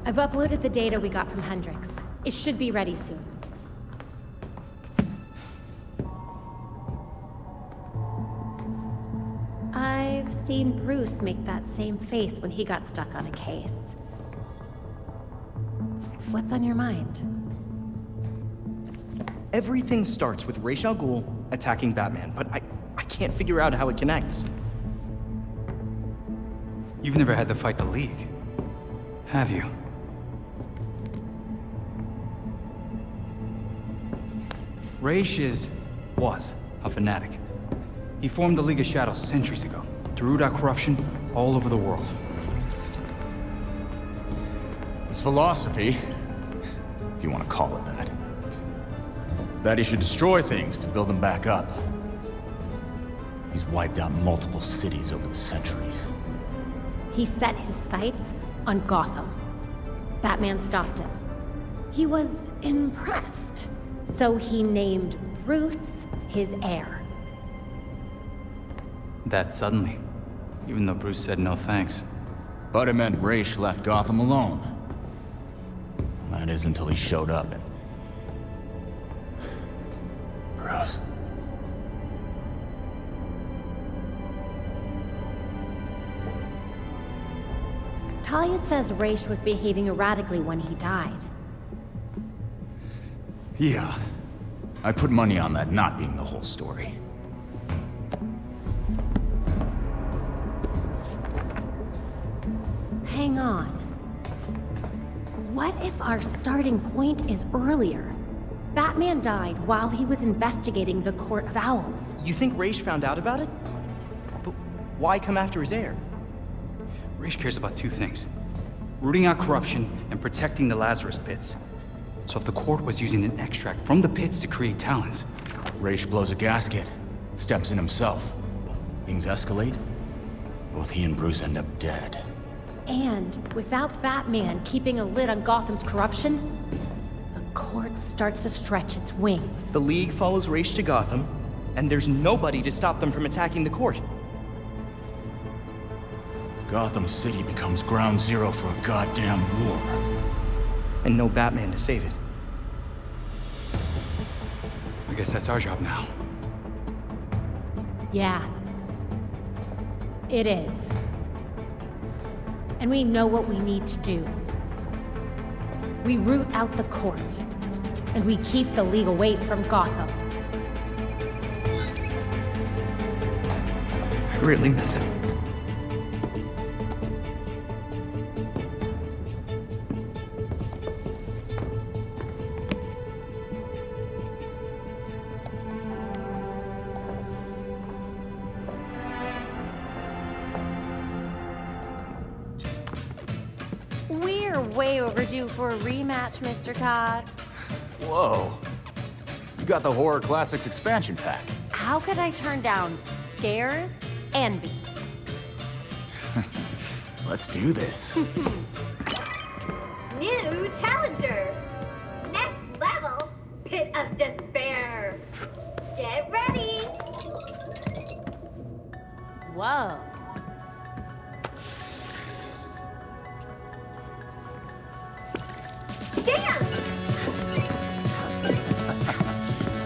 Speaker 10: I've uploaded the data we got from Hendrix. It should be ready soon. I've seen Bruce make that same face when he got stuck on a case. What's on your mind?
Speaker 9: Everything starts with Ra's al Ghul attacking Batman, but I can't figure out how it connects.
Speaker 8: You've never had to fight the League, have you? Ra's was a fanatic. He formed the League of Shadows centuries ago to root out corruption all over the world.
Speaker 17: His philosophy, if you want to call it that, is that he should destroy things to build them back up. He's wiped out multiple cities over the centuries.
Speaker 10: He set his sights on Gotham. Batman stopped him. He was impressed, so he named Bruce his heir.
Speaker 8: That suddenly. Even though Bruce said no thanks.
Speaker 17: But it meant Raish left Gotham alone. That is until he showed up and... Bruce.
Speaker 10: Talia says Raish was behaving erratically when he died.
Speaker 17: Yeah. I put money on that not being the whole story.
Speaker 10: Hang on. What if our starting point is earlier? Batman died while he was investigating the Court of Owls.
Speaker 2: You think Raish found out about it? But why come after his heir?
Speaker 8: Raish cares about two things. Rooting out corruption and protecting the Lazarus Pits. So if the court was using an extract from the pits to create talents...
Speaker 17: Raish blows a gasket, steps in himself. Things escalate. Both he and Bruce end up dead.
Speaker 10: And without Batman keeping a lid on Gotham's corruption, the court starts to stretch its wings.
Speaker 2: The League follows Raish to Gotham, and there's nobody to stop them from attacking the court.
Speaker 17: Gotham City becomes ground zero for a goddamn war.
Speaker 2: And no Batman to save it.
Speaker 8: I guess that's our job now.
Speaker 10: Yeah. It is. And we know what we need to do. We root out the court, and we keep the League away from Gotham.
Speaker 2: I really miss him.
Speaker 10: We're way overdue for a rematch, Mr. Todd.
Speaker 14: Whoa. You got the Horror Classics expansion pack.
Speaker 10: How could I turn down scares and beats?
Speaker 14: Let's do this.
Speaker 15: New challenger! Next level, Pit of Despair! Get ready!
Speaker 10: Whoa.
Speaker 15: Damn!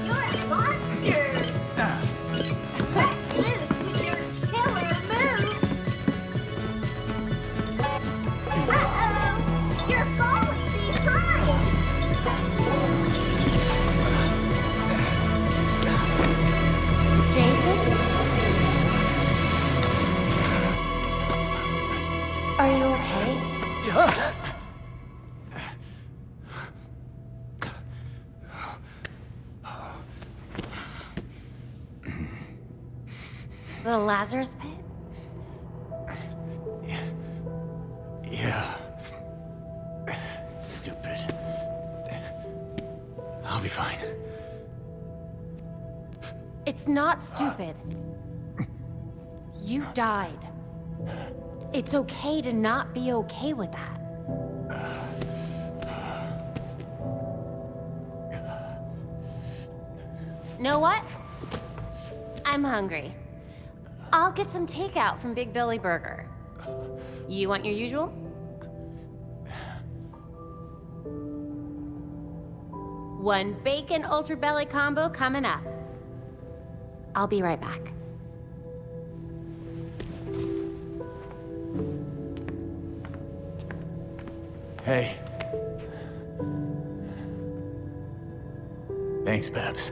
Speaker 15: You're a monster! Let loose with your killer moves! Uh-oh! You're falling behind!
Speaker 10: Jason? Are you okay? The Lazarus Pit?
Speaker 17: Yeah. It's stupid. I'll be fine.
Speaker 10: It's not stupid. You died. It's okay to not be okay with that. Know what? I'm hungry. I'll get some takeout from Big Billy Burger. You want your usual? One bacon ultra belly combo coming up. I'll be right back.
Speaker 17: Hey. Thanks, Babs.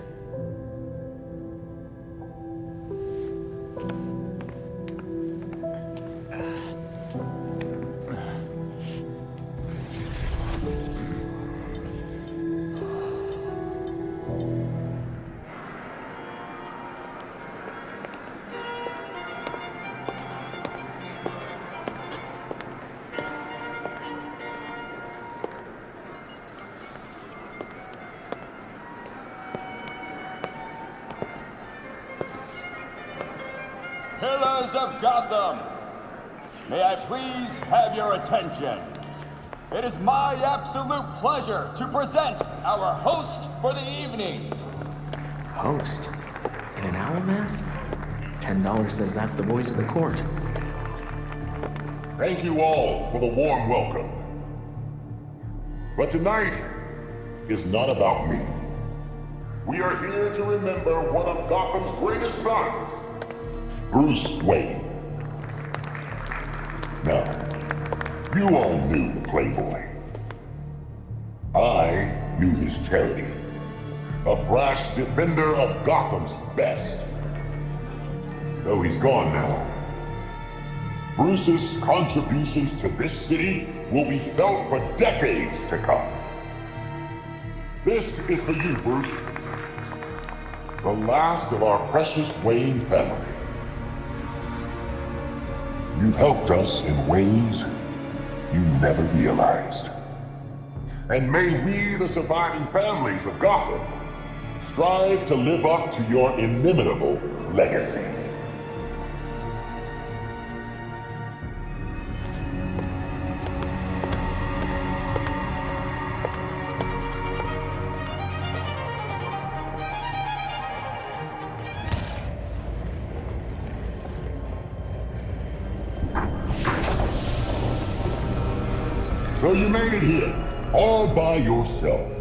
Speaker 5: Pillars of Gotham, may I please have your attention? It is my absolute pleasure to present our host for the evening.
Speaker 2: Host? In an owl mask? $10 says that's the voice of the court.
Speaker 3: Thank you all for the warm welcome. But tonight is not about me. We are here to remember one of Gotham's greatest sons, Bruce Wayne. Now, you all knew the Playboy. I knew his charity. A brash defender of Gotham's best. Though he's gone now, Bruce's contributions to this city will be felt for decades to come. This is for you, Bruce. The last of our precious Wayne family. You've helped us in ways you never realized. And may we, the surviving families of Gotham, strive to live up to your inimitable legacy. So you made it here, all by yourself.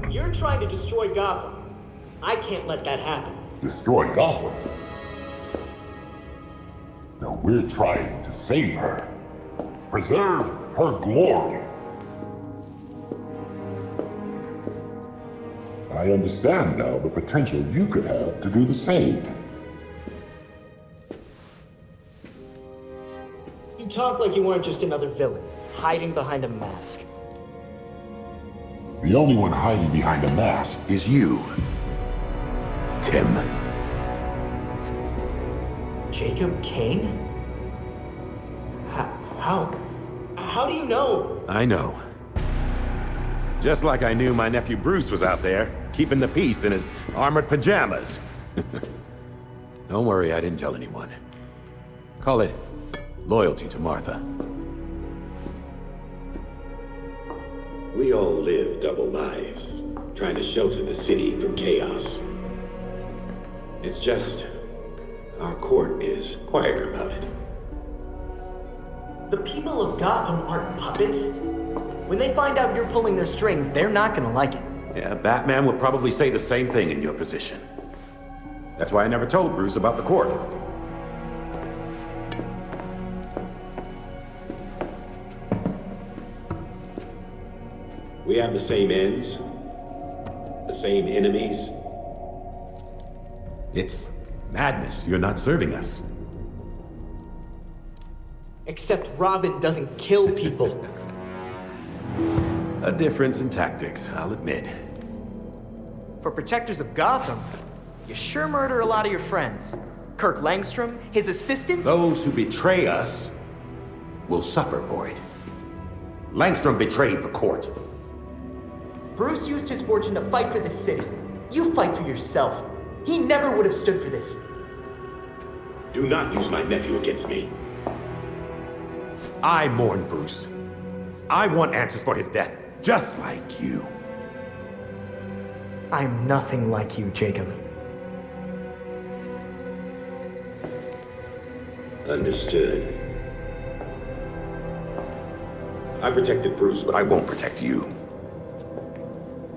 Speaker 2: You're trying to destroy Gotham. I can't let that happen.
Speaker 3: Destroy Gotham? No, we're trying to save her. Preserve her glory. I understand now the potential you could have to do the same.
Speaker 2: You talk like you weren't just another villain, hiding behind a mask.
Speaker 3: The only one hiding behind a mask is you, Tim.
Speaker 2: Jacob Kane? How do you know?
Speaker 19: I know. Just like I knew my nephew Bruce was out there, keeping the peace in his armored pajamas. Don't worry, I didn't tell anyone. Call it loyalty to Martha.
Speaker 6: We all live double lives, trying to shelter the city from chaos. It's just, our court is quieter about it.
Speaker 2: The people of Gotham aren't puppets. When they find out you're pulling their strings, they're not gonna like it.
Speaker 19: Yeah, Batman would probably say the same thing in your position. That's why I never told Bruce about the court.
Speaker 6: We have the same ends, the same enemies.
Speaker 19: It's madness. You're not serving us.
Speaker 2: Except Robin doesn't kill people.
Speaker 19: A difference in tactics, I'll admit.
Speaker 2: For protectors of Gotham, you sure murder a lot of your friends. Kirk Langstrom, his assistant?
Speaker 19: Those who betray us will suffer for it. Langstrom betrayed the court.
Speaker 2: Bruce used his fortune to fight for the city. You fight for yourself. He never would have stood for this.
Speaker 6: Do not use my nephew against me.
Speaker 19: I mourn Bruce. I want answers for his death, just like you.
Speaker 2: I'm nothing like you, Jacob.
Speaker 6: Understood.
Speaker 19: I protected Bruce, but I won't protect you.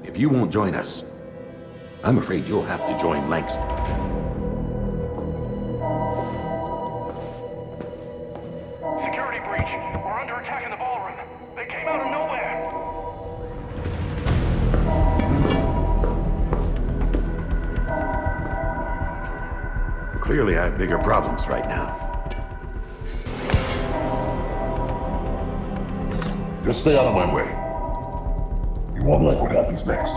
Speaker 19: If you won't join us, I'm afraid you'll have to join Langstrom.
Speaker 21: Security breach. We're under attack in the ballroom. They came out of nowhere.
Speaker 19: Clearly, I have bigger problems right now.
Speaker 3: Just stay out of my way. You won't like what happens next.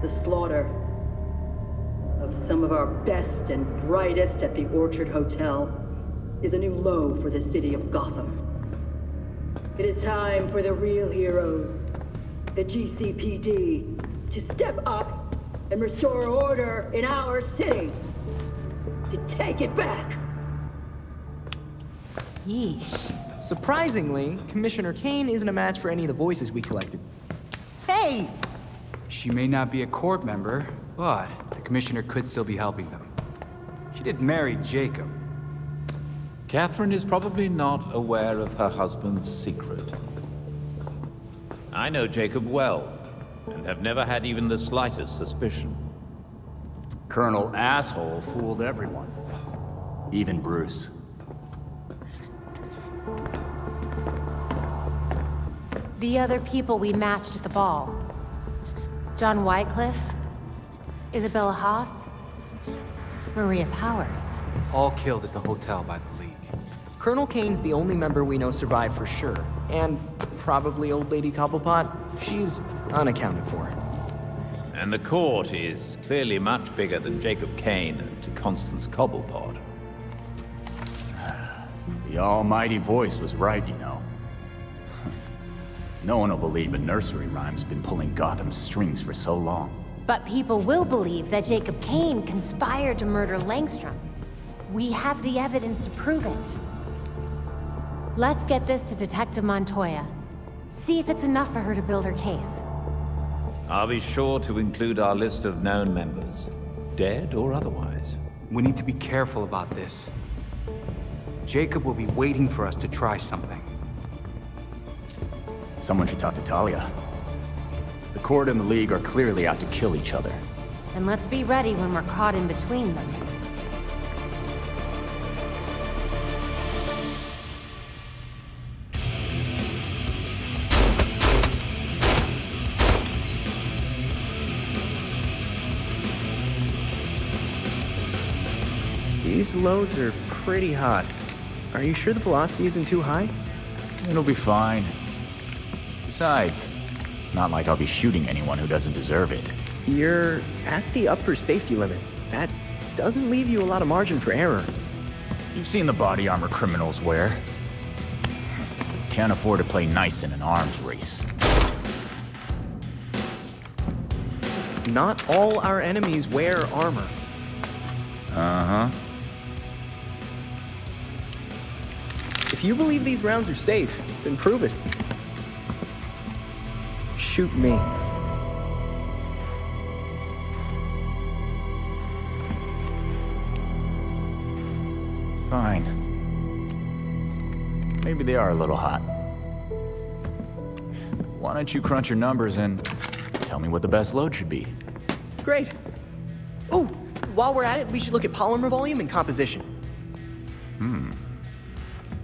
Speaker 22: The slaughter of some of our best and brightest at the Orchard Hotel is a new low for the city of Gotham. It is time for the real heroes, the GCPD, to step up and restore order in our city. To take it back.
Speaker 10: Yeesh.
Speaker 9: Surprisingly, Commissioner Kane isn't a match for any of the voices we collected. Hey!
Speaker 8: She may not be a court member, but the commissioner could still be helping them. She did marry Jacob.
Speaker 11: Catherine is probably not aware of her husband's secret. I know Jacob well, and have never had even the slightest suspicion.
Speaker 14: Colonel Asshole fooled everyone. Even Bruce.
Speaker 10: The other people we matched at the ball. John Wycliffe, Isabella Haas, Maria Powers.
Speaker 8: All killed at the hotel by the League.
Speaker 9: Colonel Kane's the only member we know survived for sure. And probably Old Lady Cobblepot. She's unaccounted for.
Speaker 11: And the court is clearly much bigger than Jacob Kane and Constance Cobblepot.
Speaker 14: The almighty voice was right, you know. No one will believe a nursery rhyme's been pulling Gotham's strings for so long.
Speaker 10: But people will believe that Jacob Kane conspired to murder Langstrom. We have the evidence to prove it. Let's get this to Detective Montoya. See if it's enough for her to build her case.
Speaker 11: I'll be sure to include our list of known members, dead or otherwise.
Speaker 8: We need to be careful about this. Jacob will be waiting for us to try something.
Speaker 14: Someone should talk to Talia. The Court and the League are clearly out to kill each other.
Speaker 10: And let's be ready when we're caught in between them.
Speaker 9: These loads are pretty hot. Are you sure the velocity isn't too high?
Speaker 14: It'll be fine. Besides, it's not like I'll be shooting anyone who doesn't deserve it.
Speaker 9: You're at the upper safety limit. That doesn't leave you a lot of margin for error.
Speaker 14: You've seen the body armor criminals wear. Can't afford to play nice in an arms race.
Speaker 9: Not all our enemies wear armor.
Speaker 14: Uh-huh.
Speaker 9: If you believe these rounds are safe, then prove it. Shoot me.
Speaker 14: Fine. Maybe they are a little hot. Why don't you crunch your numbers and tell me what the best load should be?
Speaker 9: Great. Oh, while we're at it, we should look at polymer volume and composition.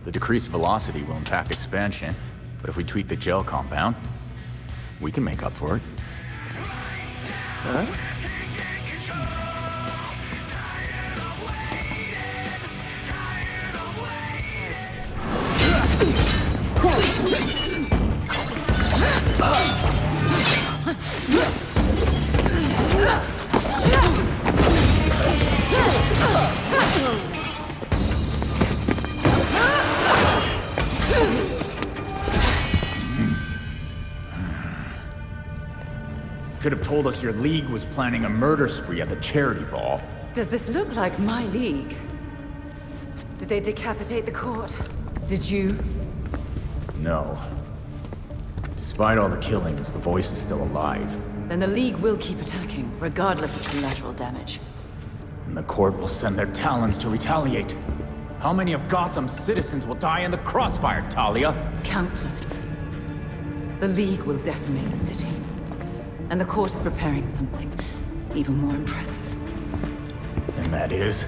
Speaker 14: The decreased velocity will impact expansion, but if we tweak the gel compound, we can make up for it.
Speaker 9: Huh?
Speaker 14: Could have told us your league was planning a murder spree at the charity ball.
Speaker 12: Does this look like my league? Did they decapitate the court? Did you?
Speaker 14: No. Despite all the killings, the voice is still alive.
Speaker 12: Then the league will keep attacking, regardless of collateral damage.
Speaker 14: And the court will send their talons to retaliate. How many of Gotham's citizens will die in the crossfire, Talia?
Speaker 12: Countless. The league will decimate the city. And the court is preparing something even more impressive.
Speaker 14: And that is?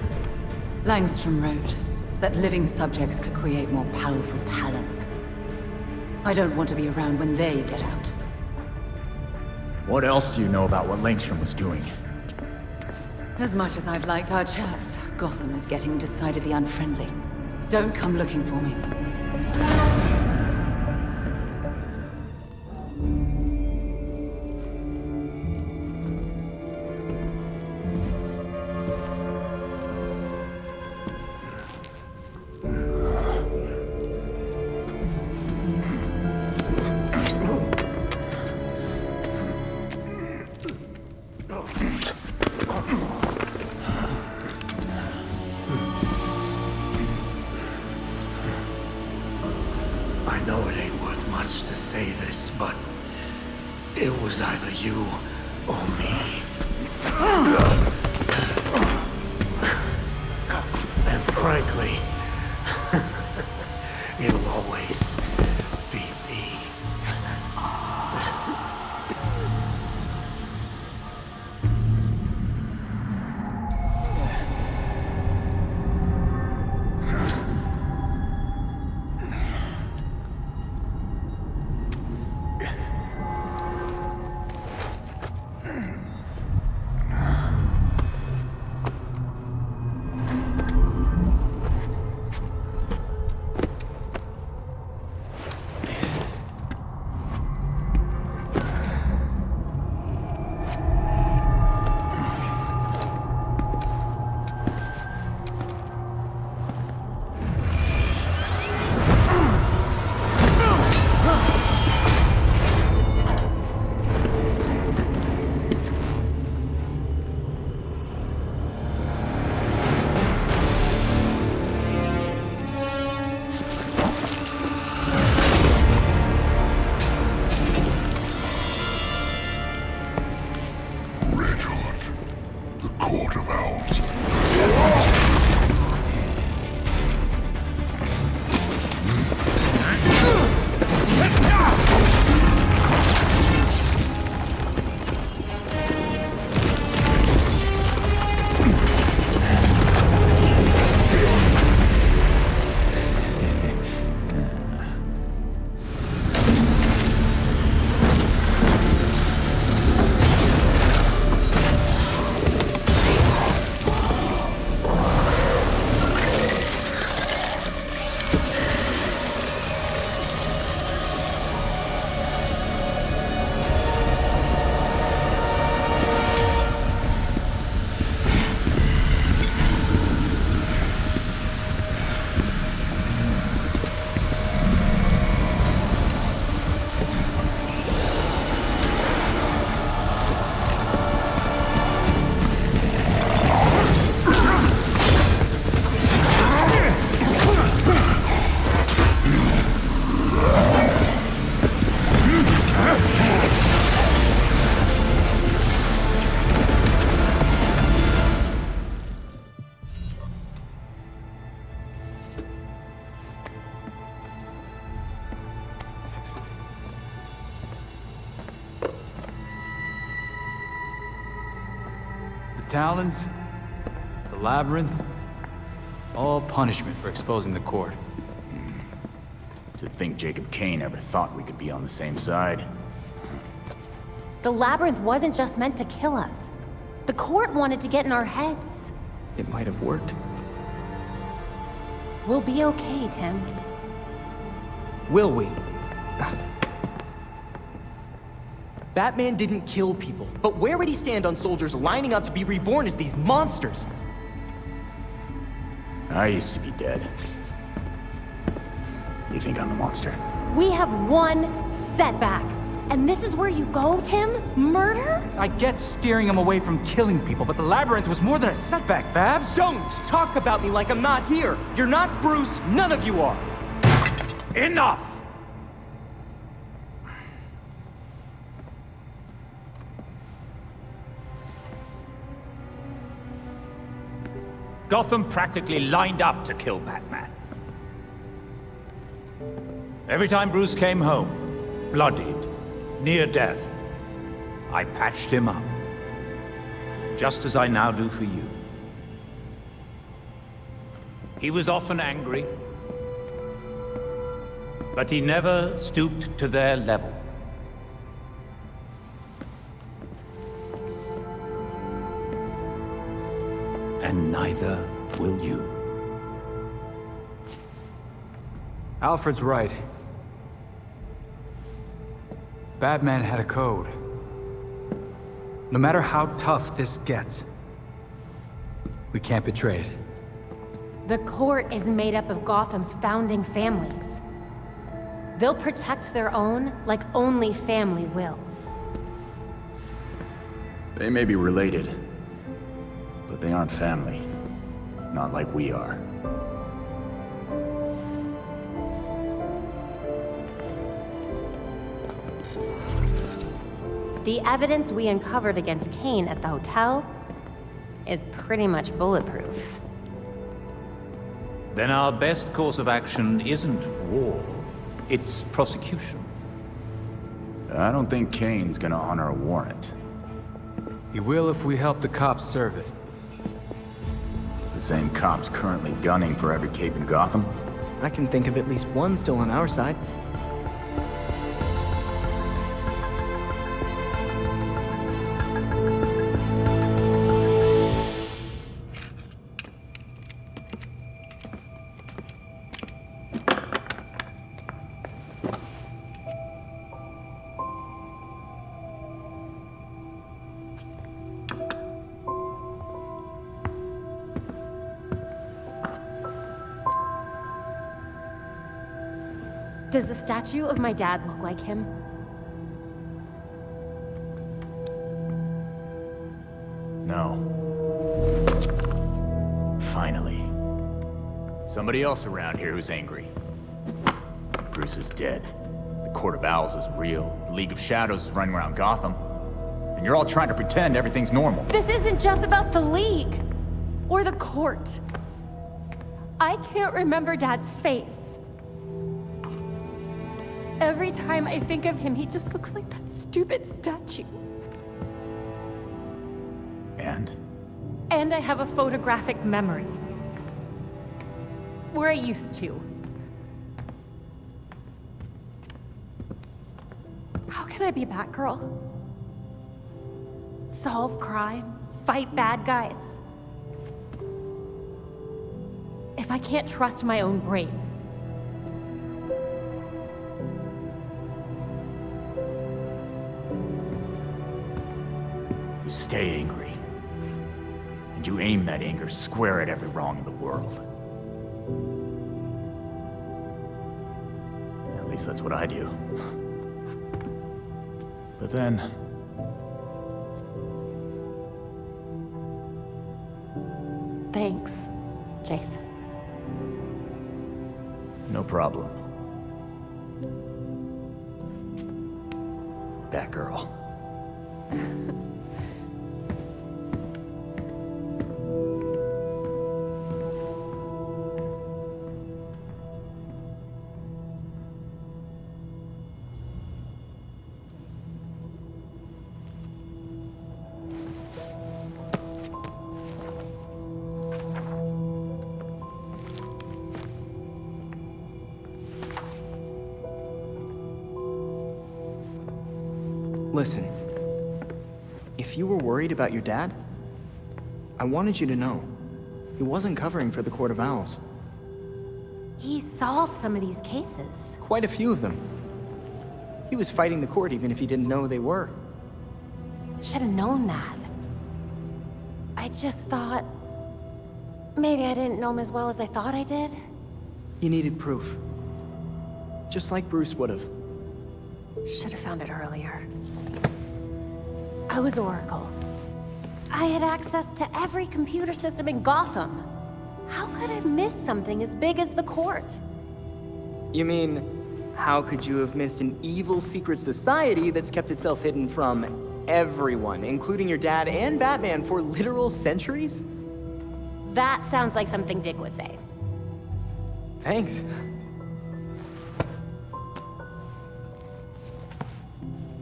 Speaker 12: Langstrom wrote that living subjects could create more powerful talents. I don't want to be around when they get out.
Speaker 14: What else do you know about what Langstrom was doing?
Speaker 12: As much as I've liked our chats, Gotham is getting decidedly unfriendly. Don't come looking for me.
Speaker 4: know it ain't worth much to say this, but it was either you or me. And frankly, it'll always be me.
Speaker 8: Talons, the labyrinth, all punishment for exposing the court.
Speaker 7: To think Jacob Kane ever thought we could be on the same side.
Speaker 10: The labyrinth wasn't just meant to kill us. The court wanted to get in our heads.
Speaker 9: It might have worked.
Speaker 10: We'll be okay, Tim.
Speaker 2: Will we? Batman didn't kill people, but where would he stand on soldiers lining up to be reborn as these monsters?
Speaker 7: I used to be dead. You think I'm a monster?
Speaker 10: We have one setback. And this is where you go, Tim? Murder?
Speaker 8: I get steering him away from killing people, but the labyrinth was more than a setback, Babs.
Speaker 2: Don't talk about me like I'm not here. You're not Bruce, none of you are.
Speaker 11: Enough! Gotham practically lined up to kill Batman. Every time Bruce came home, bloodied, near death, I patched him up. Just as I now do for you. He was often angry, but he never stooped to their level. And neither will you.
Speaker 8: Alfred's right. Batman had a code. No matter how tough this gets, we can't betray it.
Speaker 10: The court is made up of Gotham's founding families. They'll protect their own like only family will.
Speaker 7: They may be related, but they aren't family. Not like we are.
Speaker 10: The evidence we uncovered against Kane at the hotel is pretty much bulletproof.
Speaker 11: Then our best course of action isn't war, it's prosecution.
Speaker 14: I don't think Kane's gonna honor a warrant.
Speaker 8: He will if we help the cops serve it.
Speaker 14: The same cops currently gunning for every cape in Gotham?
Speaker 9: I can think of at least one still on our side.
Speaker 10: Does the statue of my dad look like him?
Speaker 14: No. Finally.
Speaker 7: Somebody else around here who's angry. Bruce is dead. The Court of Owls is real. The League of Shadows is running around Gotham. And you're all trying to pretend everything's normal.
Speaker 10: This isn't just about the League. Or the court. I can't remember Dad's face. Every time I think of him, he just looks like that stupid statue.
Speaker 14: And?
Speaker 10: And I have a photographic memory. Where I used to. How can I be Batgirl? Solve crime, fight bad guys. If I can't trust my own brain.
Speaker 7: You stay angry. And you aim that anger square at every wrong in the world. At least that's what I do. But then...
Speaker 10: Thanks, Jason.
Speaker 7: No problem. Batgirl.
Speaker 9: Listen, if you were worried about your dad, I wanted you to know, he wasn't covering for the Court of Owls.
Speaker 10: He solved some of these cases.
Speaker 9: Quite a few of them. He was fighting the court even if he didn't know they were.
Speaker 10: Should have known that. I just thought... maybe I didn't know him as well as I thought I did.
Speaker 9: You needed proof. Just like Bruce would have.
Speaker 10: Should have found it earlier. I was Oracle. I had access to every computer system in Gotham. How could I have missed something as big as the court?
Speaker 9: You mean, how could you have missed an evil secret society that's kept itself hidden from everyone, including your dad and Batman, for literal centuries?
Speaker 10: That sounds like something Dick would say.
Speaker 9: Thanks.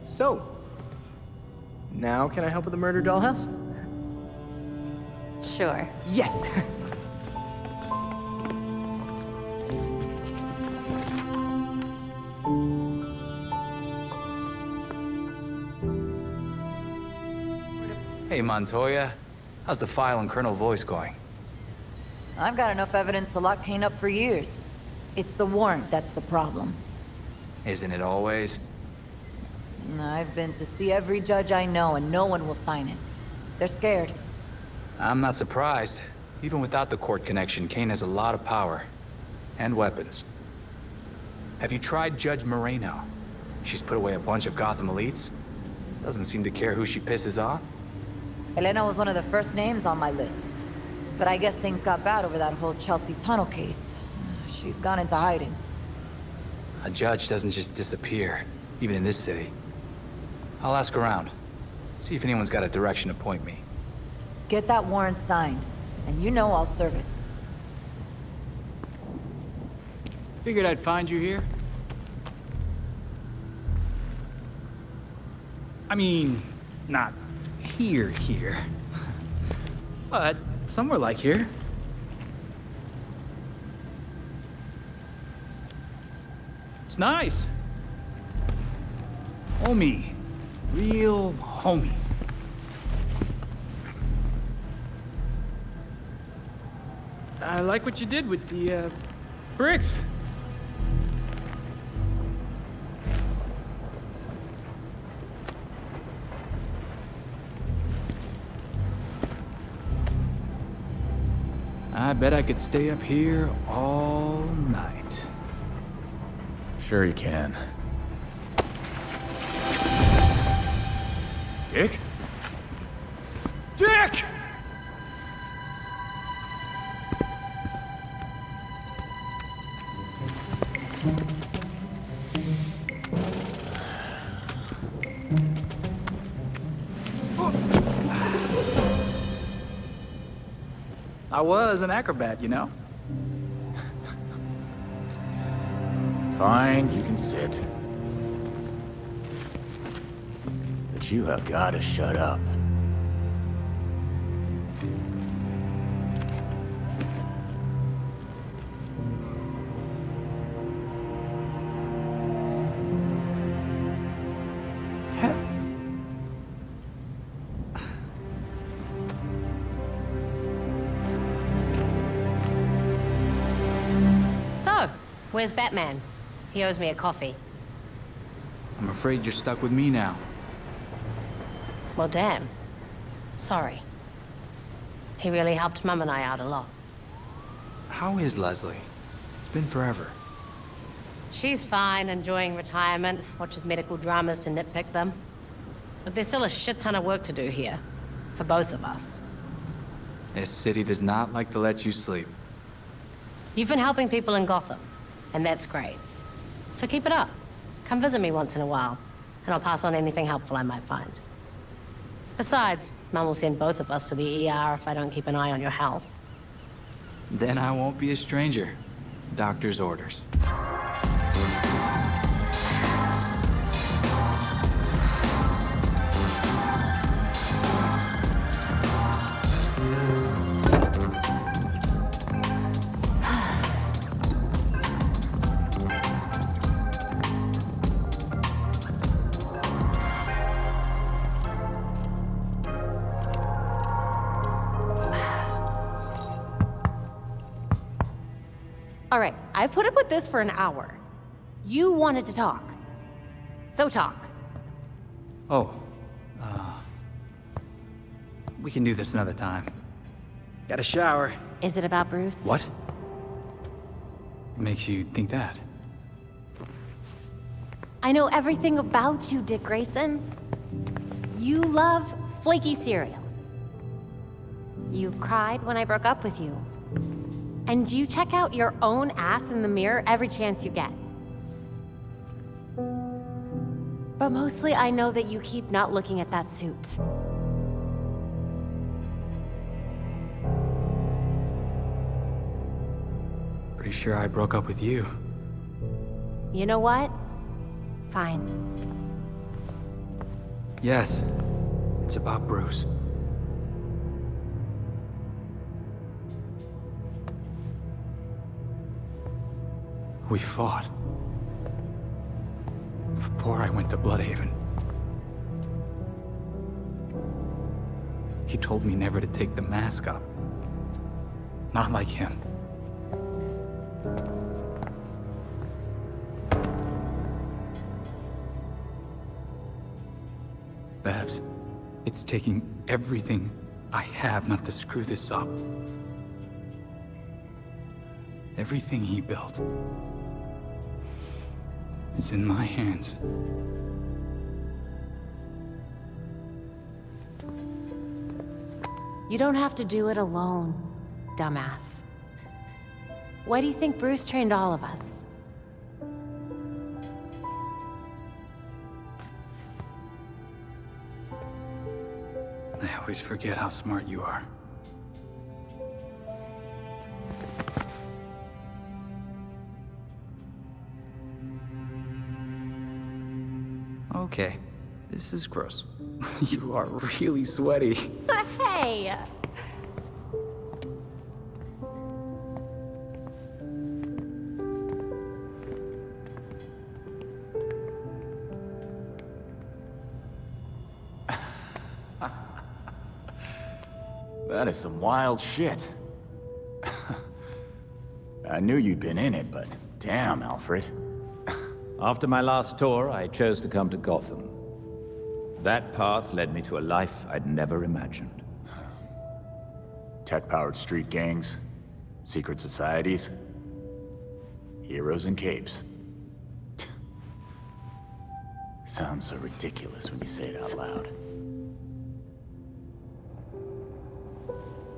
Speaker 9: So, now can I help with the murder dollhouse?
Speaker 10: Sure.
Speaker 9: Yes!
Speaker 8: Hey, Montoya. How's the file and Colonel Voice going?
Speaker 1: I've got enough evidence to lock Kane up for years. It's the warrant that's the problem.
Speaker 8: Isn't it always?
Speaker 1: I've been to see every judge I know, and no one will sign it. They're scared.
Speaker 8: I'm not surprised. Even without the court connection, Kane has a lot of power. And weapons. Have you tried Judge Moreno? She's put away a bunch of Gotham elites. Doesn't seem to care who she pisses off.
Speaker 1: Elena was one of the first names on my list. But I guess things got bad over that whole Chelsea Tunnel case. She's gone into hiding.
Speaker 8: A judge doesn't just disappear, even in this city. I'll ask around. See if anyone's got a direction to point me.
Speaker 1: Get that warrant signed, and you know I'll serve it.
Speaker 8: Figured I'd find you here. I mean, not here, but somewhere like here. It's nice. Homey. Real homey. I like what you did with the, bricks. I bet I could stay up here all night.
Speaker 14: Sure you can.
Speaker 8: Dick? Dick! I was an acrobat, you know?
Speaker 14: Fine, you can sit. But you have got to shut up.
Speaker 10: So, where's Batman? He owes me a coffee.
Speaker 8: I'm afraid you're stuck with me now.
Speaker 10: Well, damn. Sorry. He really helped Mum and I out a lot.
Speaker 8: How is Leslie? It's been forever.
Speaker 10: She's fine, enjoying retirement, watches medical dramas to nitpick them. But there's still a shit ton of work to do here. For both of us.
Speaker 8: This city does not like to let you sleep.
Speaker 10: You've been helping people in Gotham, and that's great. So keep it up. Come visit me once in a while, and I'll pass on anything helpful I might find. Besides, Mum will send both of us to the ER if I don't keep an eye on your health.
Speaker 8: Then I won't be a stranger. Doctor's orders.
Speaker 10: All right, I've put up with this for an hour. You wanted to talk. So talk.
Speaker 8: Oh, we can do this another time. Got a shower.
Speaker 10: Is it about Bruce?
Speaker 8: What? Makes you think that?
Speaker 10: I know everything about you, Dick Grayson. You love flaky cereal. You cried when I broke up with you. And you check out your own ass in the mirror every chance you get. But mostly I know that you keep not looking at that suit.
Speaker 8: Pretty sure I broke up with you.
Speaker 10: You know what? Fine.
Speaker 8: Yes, it's about Bruce. We fought. Before I went to Bloodhaven. He told me never to take the mask up. Not like him. Babs, it's taking everything I have not to screw this up. Everything he built. It's in my hands.
Speaker 10: You don't have to do it alone, dumbass. Why do you think Bruce trained all of us?
Speaker 8: always forget how smart you are. Okay, this is gross. You are really sweaty.
Speaker 10: Hey!
Speaker 14: That is some wild shit. I knew you'd been in it, but damn, Alfred.
Speaker 11: After my last tour, I chose to come to Gotham. That path led me to a life I'd never imagined.
Speaker 14: Tech-powered street gangs, secret societies, heroes in capes. Sounds so ridiculous when you say it out loud.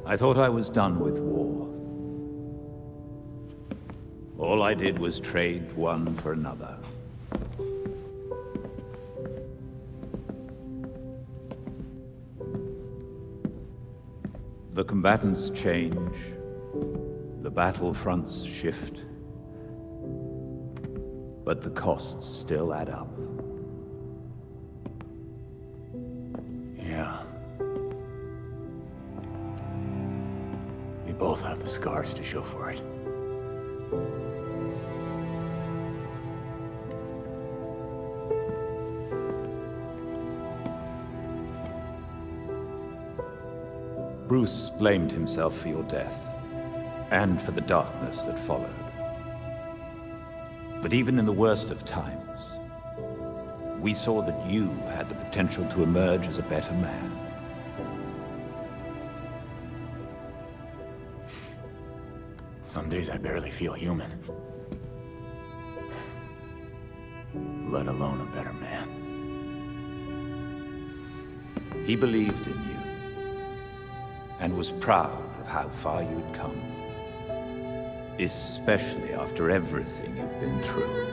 Speaker 11: I thought I was done with war. All I did was trade one for another. The combatants change, the battlefronts shift, but the costs still add up.
Speaker 14: Yeah. We both have the scars to show for it.
Speaker 11: Bruce blamed himself for your death, and for the darkness that followed. But even in the worst of times, we saw that you had the potential to emerge as a better man.
Speaker 14: Some days I barely feel human. Let alone a better man.
Speaker 11: He believed in you, and was proud of how far you'd come. Especially after everything you've been through.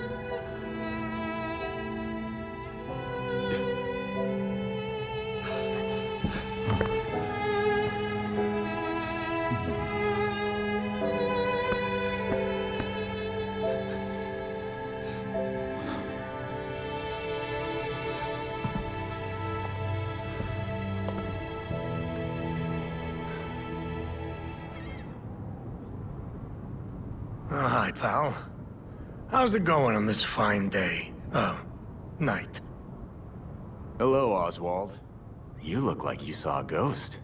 Speaker 4: Hi, pal. How's it going on this fine day? Night.
Speaker 14: Hello, Oswald. You look like you saw a ghost.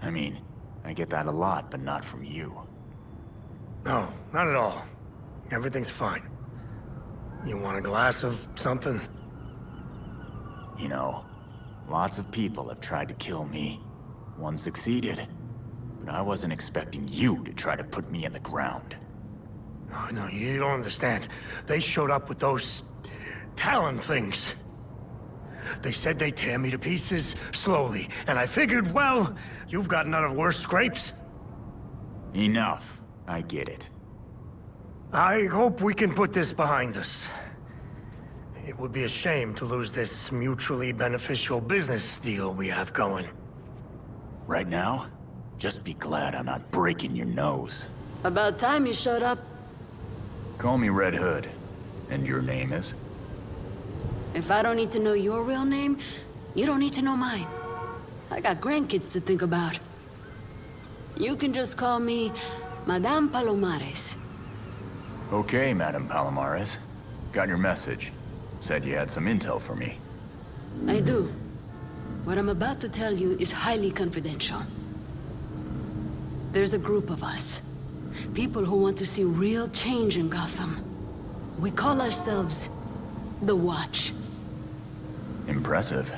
Speaker 14: I mean, I get that a lot, but not from you.
Speaker 4: No, not at all. Everything's fine. You want a glass of something?
Speaker 14: You know, lots of people have tried to kill me. One succeeded. But I wasn't expecting you to try to put me in the ground.
Speaker 4: Oh, no, you don't understand. They showed up with those Talon things. They said they'd tear me to pieces, slowly, and I figured, well, you've gotten out of worse scrapes.
Speaker 14: Enough. I get it.
Speaker 4: I hope we can put this behind us. It would be a shame to lose this mutually beneficial business deal we have going.
Speaker 14: Right now, just be glad I'm not breaking your nose.
Speaker 12: About time you showed up.
Speaker 14: Call me Red Hood. And your name is?
Speaker 12: If I don't need to know your real name, you don't need to know mine. I got grandkids to think about. You can just call me Madame Palomares.
Speaker 14: Okay, Madame Palomares. Got your message. Said you had some intel for me.
Speaker 12: I do. What I'm about to tell you is highly confidential. There's a group of us. People who want to see real change in Gotham. We call ourselves the Watch.
Speaker 14: Impressive.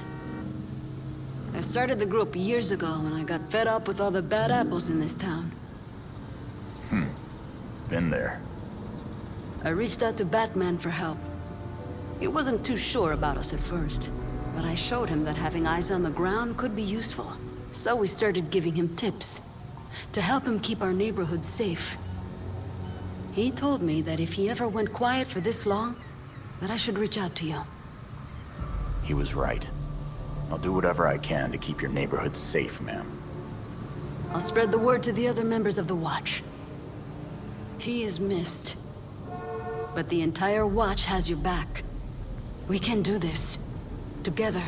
Speaker 12: I started the group years ago when I got fed up with all the bad apples in this town.
Speaker 14: Been there.
Speaker 12: I reached out to Batman for help. He wasn't too sure about us at first, but I showed him that having eyes on the ground could be useful. So we started giving him tips to help him keep our neighborhood safe. He told me that if he ever went quiet for this long, that I should reach out to you.
Speaker 14: He was right.
Speaker 7: I'll do whatever I can to keep your neighborhood safe, ma'am.
Speaker 13: I'll spread the word to the other members of the Watch. He is missed. But the entire Watch has your back. We can do this. Together.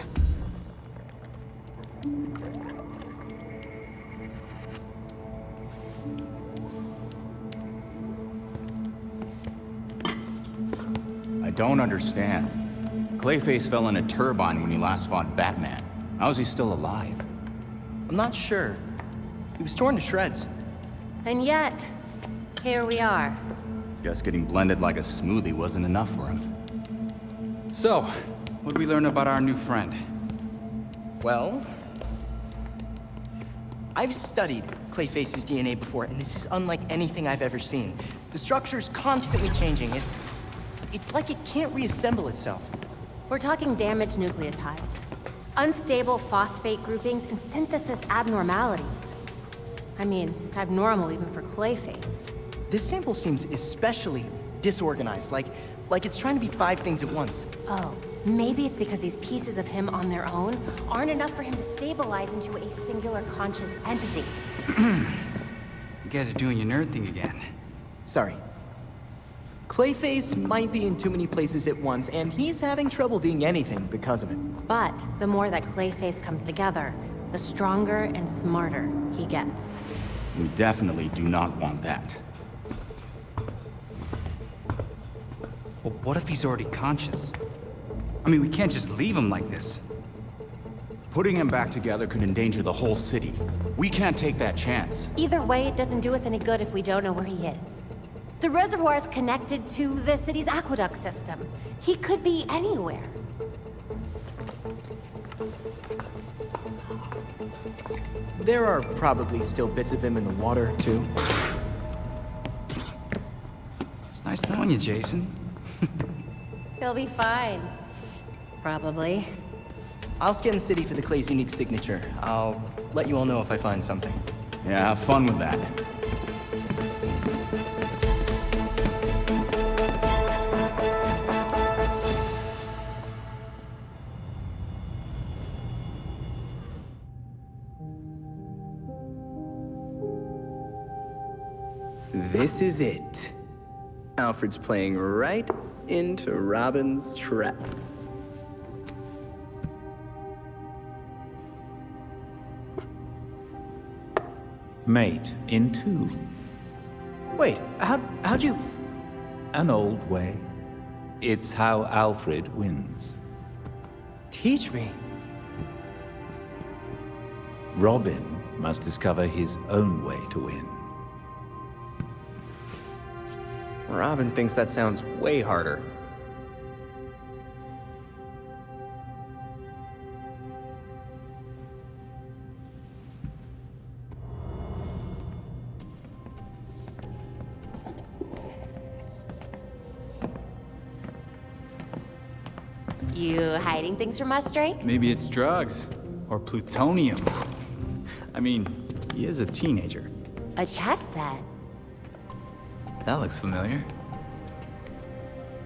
Speaker 17: I don't understand. Clayface fell in a turbine when he last fought Batman. How is he still alive?
Speaker 9: I'm not sure. He was torn to shreds.
Speaker 10: And yet, here we are.
Speaker 17: Guess getting blended like a smoothie wasn't enough for him.
Speaker 8: So, what did we learn about our new friend?
Speaker 9: Well, I've studied Clayface's DNA before, and this is unlike anything I've ever seen. The structure's constantly changing. It's like it can't reassemble itself.
Speaker 10: We're talking damaged nucleotides, unstable phosphate groupings, and synthesis abnormalities. I mean, abnormal even for Clayface.
Speaker 9: This sample seems especially disorganized, like it's trying to be 5 things at once.
Speaker 10: Oh, maybe it's because these pieces of him on their own aren't enough for him to stabilize into a singular conscious entity.
Speaker 8: You guys are doing your nerd thing again.
Speaker 9: Sorry. Clayface might be in too many places at once, and he's having trouble being anything because of it.
Speaker 10: But the more that Clayface comes together, the stronger and smarter he gets.
Speaker 17: We definitely do not want that.
Speaker 8: Well, what if he's already conscious? I mean, we can't just leave him like this.
Speaker 17: Putting him back together could endanger the whole city. We can't take that chance.
Speaker 10: Either way, it doesn't do us any good if we don't know where he is. The reservoir is connected to the city's aqueduct system. He could be anywhere.
Speaker 9: There are probably still bits of him in the water, too.
Speaker 8: It's nice knowing you, Jason.
Speaker 10: He'll be fine. Probably.
Speaker 9: I'll scan the city for the Clay's unique signature. I'll let you all know if I find something.
Speaker 17: Yeah, have fun with that.
Speaker 16: This is it. Alfred's playing right into Robin's trap.
Speaker 11: Mate in 2.
Speaker 9: Wait, how'd you...
Speaker 11: An old way. It's how Alfred wins.
Speaker 9: Teach me.
Speaker 11: Robin must discover his own way to win.
Speaker 16: Robin thinks that sounds way harder.
Speaker 10: You hiding things from us, Drake?
Speaker 8: Maybe it's drugs. Or plutonium. I mean, he is a teenager.
Speaker 10: A chess set.
Speaker 8: That looks familiar.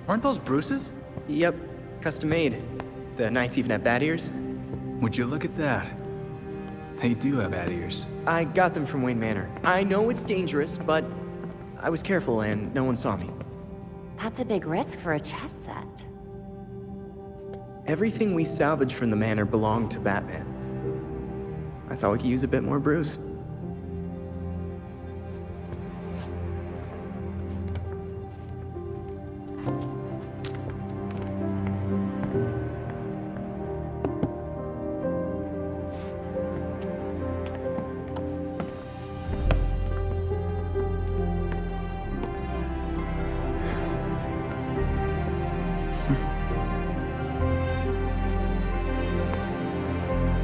Speaker 8: Weren't those Bruce's?
Speaker 16: Yep, custom made. The Knights even have bat ears.
Speaker 8: Would you look at that? They do have bat ears.
Speaker 16: I got them from Wayne Manor. I know it's dangerous, but I was careful and no one saw me.
Speaker 10: That's a big risk for a chess set.
Speaker 16: Everything we salvaged from the manor belonged to Batman. I thought we could use a bit more Bruce.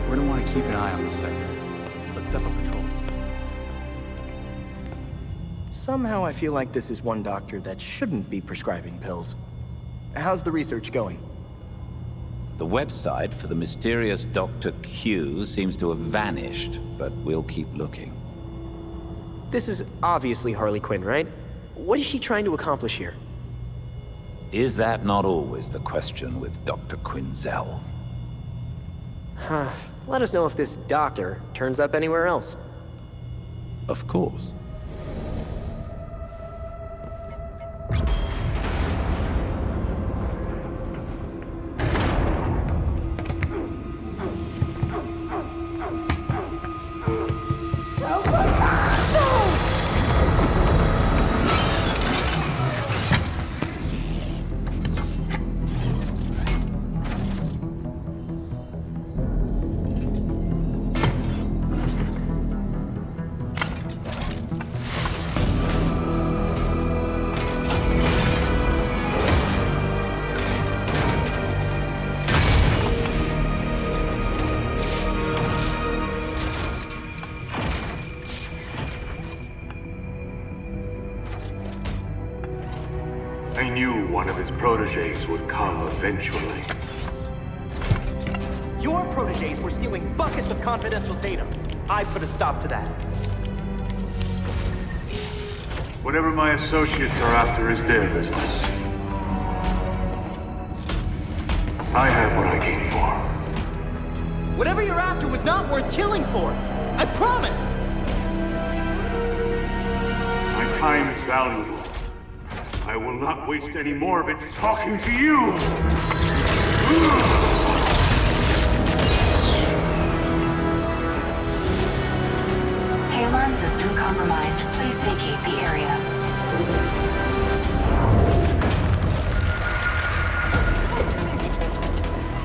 Speaker 8: We're gonna want to keep an eye on this sector. Let's step up patrols.
Speaker 9: Somehow I feel like this is one doctor that shouldn't be prescribing pills. How's the research going?
Speaker 11: The website for the mysterious Dr. Q seems to have vanished, but we'll keep looking.
Speaker 16: This is obviously Harley Quinn, right? What is she trying to accomplish here?
Speaker 11: Is that not always the question with Dr. Quinzel?
Speaker 18: Let us know if this doctor turns up anywhere else.
Speaker 11: Of course.
Speaker 20: I knew one of his proteges would come eventually.
Speaker 2: Your proteges were stealing buckets of confidential data. I put a stop to that.
Speaker 20: Whatever my associates are after is their business. I have what I came for.
Speaker 2: Whatever you're after was not worth killing for. I promise!
Speaker 20: My time is valuable. I will not waste any more of it talking to you!
Speaker 23: Alarm system compromised. Please vacate the area.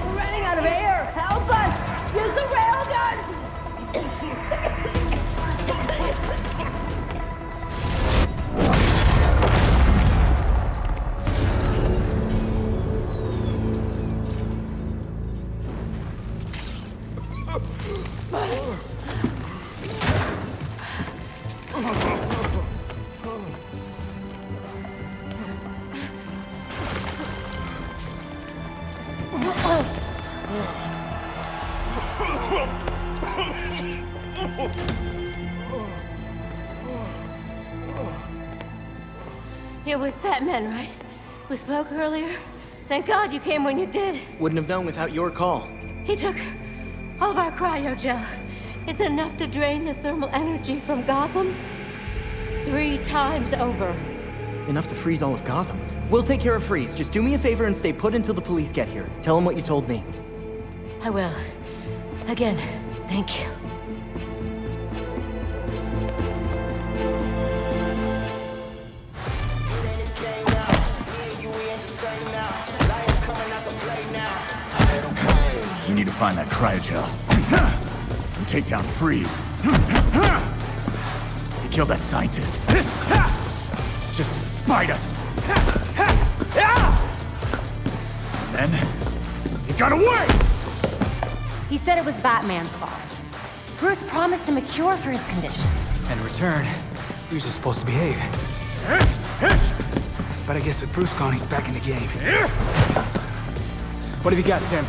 Speaker 24: We're running out of air! Help us! Use the railgun!
Speaker 10: You're with Batman, right? We spoke earlier. Thank God you came when you did.
Speaker 9: Wouldn't have known without your call.
Speaker 10: He took all of our cryogel. It's enough to drain the thermal energy from Gotham 3 times over.
Speaker 9: Enough to freeze all of Gotham. We'll take care of Freeze. Just do me a favor and stay put until the police get here. Tell them what you told me.
Speaker 10: I will. Again, thank you.
Speaker 14: We need to find that cryogel. And take down Freeze. He killed that scientist. Just to spite us. And then, he got away!
Speaker 10: He said it was Batman's fault. Bruce promised him a cure for his condition.
Speaker 8: In return, he was just supposed to behave. But I guess with Bruce gone, he's back in the game. What have you got, Tim?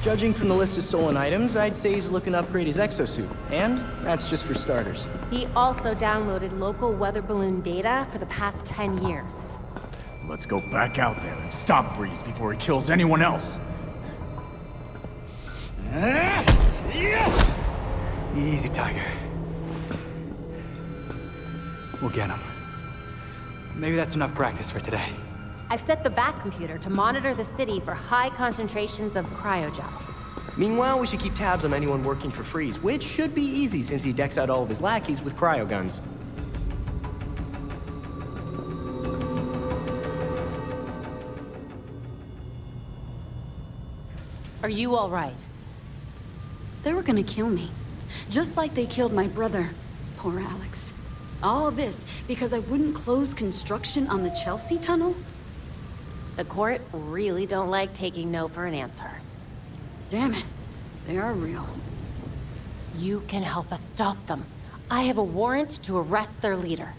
Speaker 9: Judging from the list of stolen items, I'd say he's looking to upgrade his exosuit. And that's just for starters.
Speaker 10: He also downloaded local weather balloon data for the past 10 years.
Speaker 14: Let's go back out there and stop Freeze before he kills anyone else.
Speaker 8: Yes! Easy, Tiger. We'll get him. Maybe that's enough practice for today.
Speaker 10: I've set the Bat computer to monitor the city for high concentrations of cryogel.
Speaker 18: Meanwhile, we should keep tabs on anyone working for Freeze, which should be easy since he decks out all of his lackeys with cryoguns.
Speaker 10: Are you all right?
Speaker 13: They were gonna kill me. Just like they killed my brother. Poor Alex. All of this because I wouldn't close construction on the Chelsea tunnel?
Speaker 10: The court really don't like taking no for an answer.
Speaker 13: Damn it. They are real.
Speaker 10: You can help us stop them. I have a warrant to arrest their leader.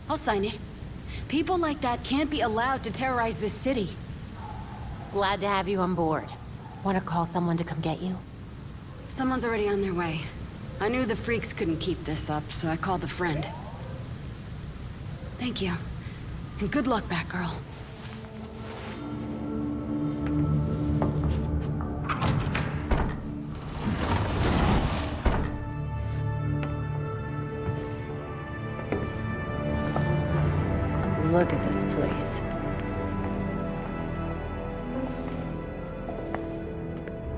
Speaker 13: I'll sign it. People like that can't be allowed to terrorize this city.
Speaker 10: Glad to have you on board. Want to call someone to come get you?
Speaker 13: Someone's already on their way. I knew the freaks couldn't keep this up, so I called a friend. Thank you. And good luck, Batgirl.
Speaker 1: Look at this place.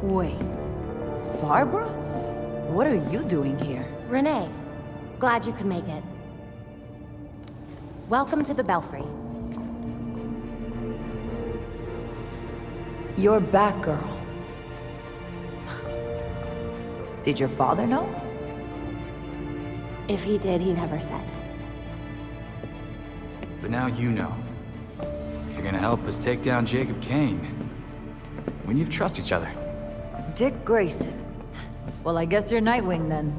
Speaker 1: Wait. Barbara? What are you doing here?
Speaker 10: Renee, glad you could make it. Welcome to the Belfry.
Speaker 1: You're Batgirl. Did your father know?
Speaker 10: If he did, he never said.
Speaker 8: But now you know. If you're gonna help us take down Jacob Kane, we need to trust each other.
Speaker 1: Dick Grayson. Well, I guess you're Nightwing then.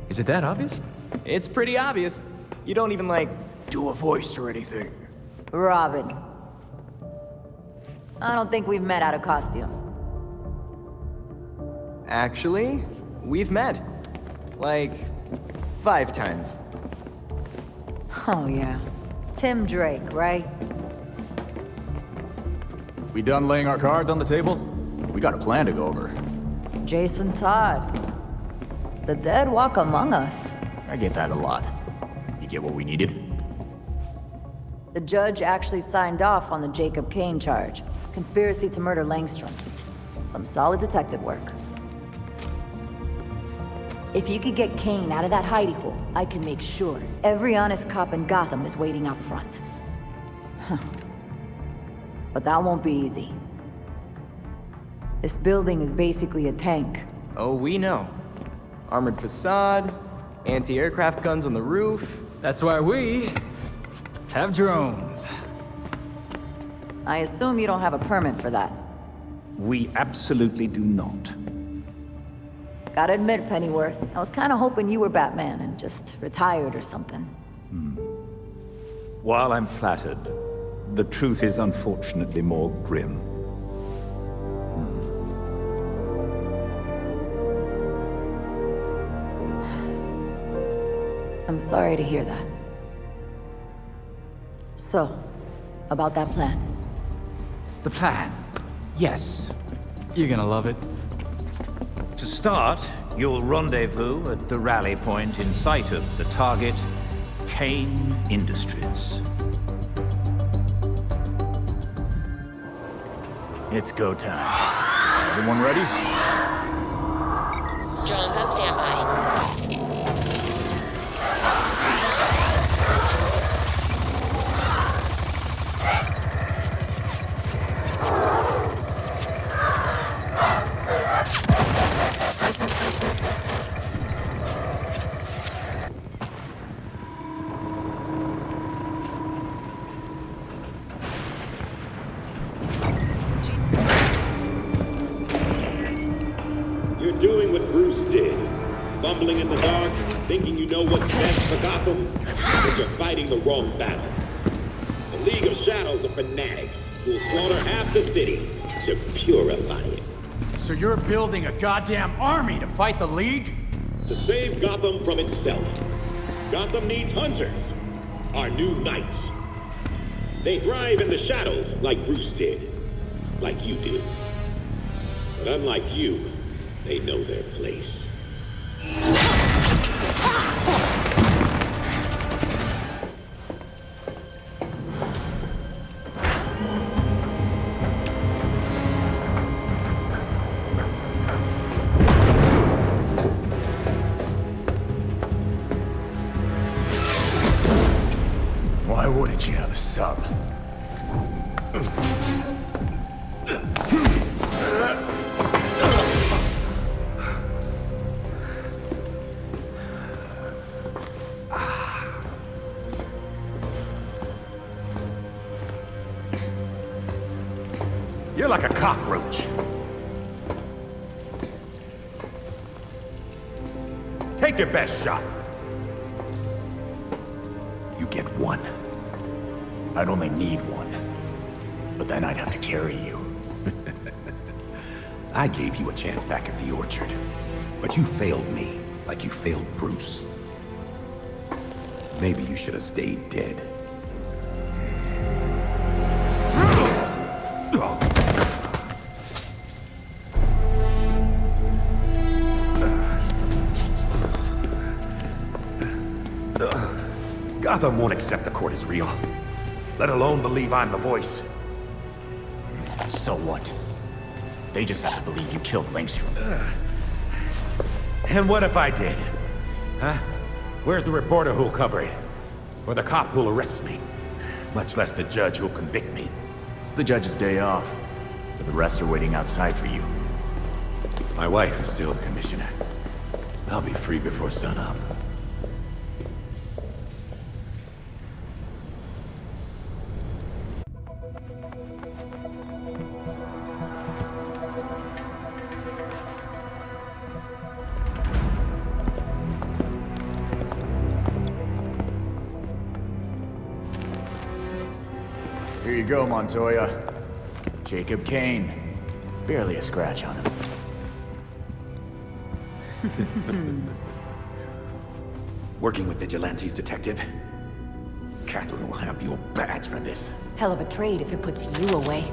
Speaker 8: Is it that obvious?
Speaker 18: It's pretty obvious. You don't even, like, do a voice or anything.
Speaker 1: Robin. I don't think we've met out of costume.
Speaker 18: Actually, we've met. Like, 5 times.
Speaker 1: Oh, yeah. Tim Drake, right?
Speaker 14: We done laying our cards on the table? We got a plan to go over.
Speaker 1: Jason Todd. The dead walk among us.
Speaker 14: I get that a lot. You get what we needed?
Speaker 1: The judge actually signed off on the Jacob Kane charge. Conspiracy to murder Langstrom. Some solid detective work. If you could get Kane out of that hidey hole, I can make sure every honest cop in Gotham is waiting out front. Huh. But that won't be easy. This building is basically a tank.
Speaker 18: Oh, we know. Armored facade, anti-aircraft guns on the roof.
Speaker 8: That's why we have drones.
Speaker 1: I assume you don't have a permit for that.
Speaker 11: We absolutely do not.
Speaker 1: Gotta admit, Pennyworth, I was kinda hoping you were Batman and just retired or something.
Speaker 11: While I'm flattered, the truth is unfortunately more grim.
Speaker 1: I'm sorry to hear that. So, about that plan.
Speaker 11: The plan? Yes.
Speaker 8: You're gonna love it.
Speaker 11: To start, you'll rendezvous at the rally point in sight of the target, Kane Industries.
Speaker 14: It's go time. Everyone ready?
Speaker 23: Drones on standby.
Speaker 19: You're doing what Bruce did. Fumbling in the dark, thinking you know what's best for Gotham, but you're fighting the wrong battle. The League of Shadows are fanatics who'll slaughter half the city to purify it.
Speaker 17: So you're building a goddamn army to fight the League?
Speaker 19: To save Gotham from itself. Gotham needs hunters, our new knights. They thrive in the shadows like Bruce did, like you did. But unlike you, they know their place.
Speaker 17: Why wouldn't you have a sub? You're like a cockroach. Take your best shot. You get one. I'd only need one. But then I'd have to carry you.
Speaker 19: I gave you a chance back at the orchard, but you failed me like you failed Bruce. Maybe you should have stayed dead.
Speaker 17: Gotham won't accept the court is real.
Speaker 19: let alone believe I'm the voice.
Speaker 14: So what? They just have to believe you killed Langstrom.
Speaker 19: And what if I did? Huh? Where's the reporter who'll cover it? Or the cop who'll arrest me? Much less the judge who'll convict me.
Speaker 14: It's the judge's day off, but the rest are waiting outside for you.
Speaker 19: My wife is still the commissioner. I'll be free before sunup.
Speaker 14: Here you go, Montoya. Jacob Kane. Barely a scratch on him.
Speaker 19: Working with vigilantes, detective? Catherine will have your badge for this.
Speaker 1: Hell of a trade if it puts you away.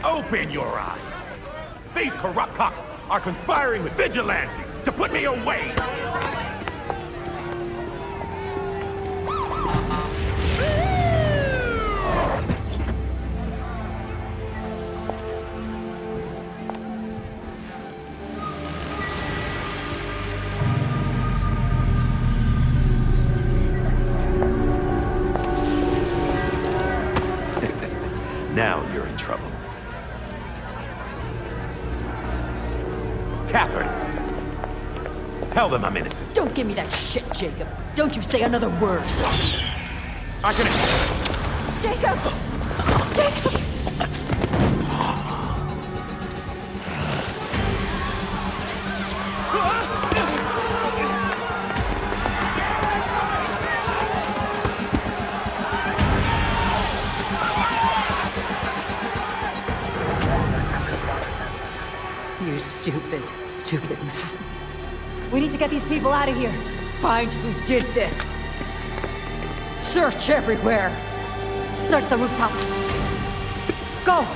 Speaker 19: Open your eyes! These corrupt cops are conspiring with vigilantes to put me away! Now you're in trouble. Catherine! Tell them I'm innocent.
Speaker 1: Don't give me that shit, Jacob. Don't you say another word.
Speaker 19: I can...
Speaker 1: Jacob! Jacob! You stupid, stupid man. We need to get these people out of here. Find who did this. Search everywhere. Search the rooftops. Go!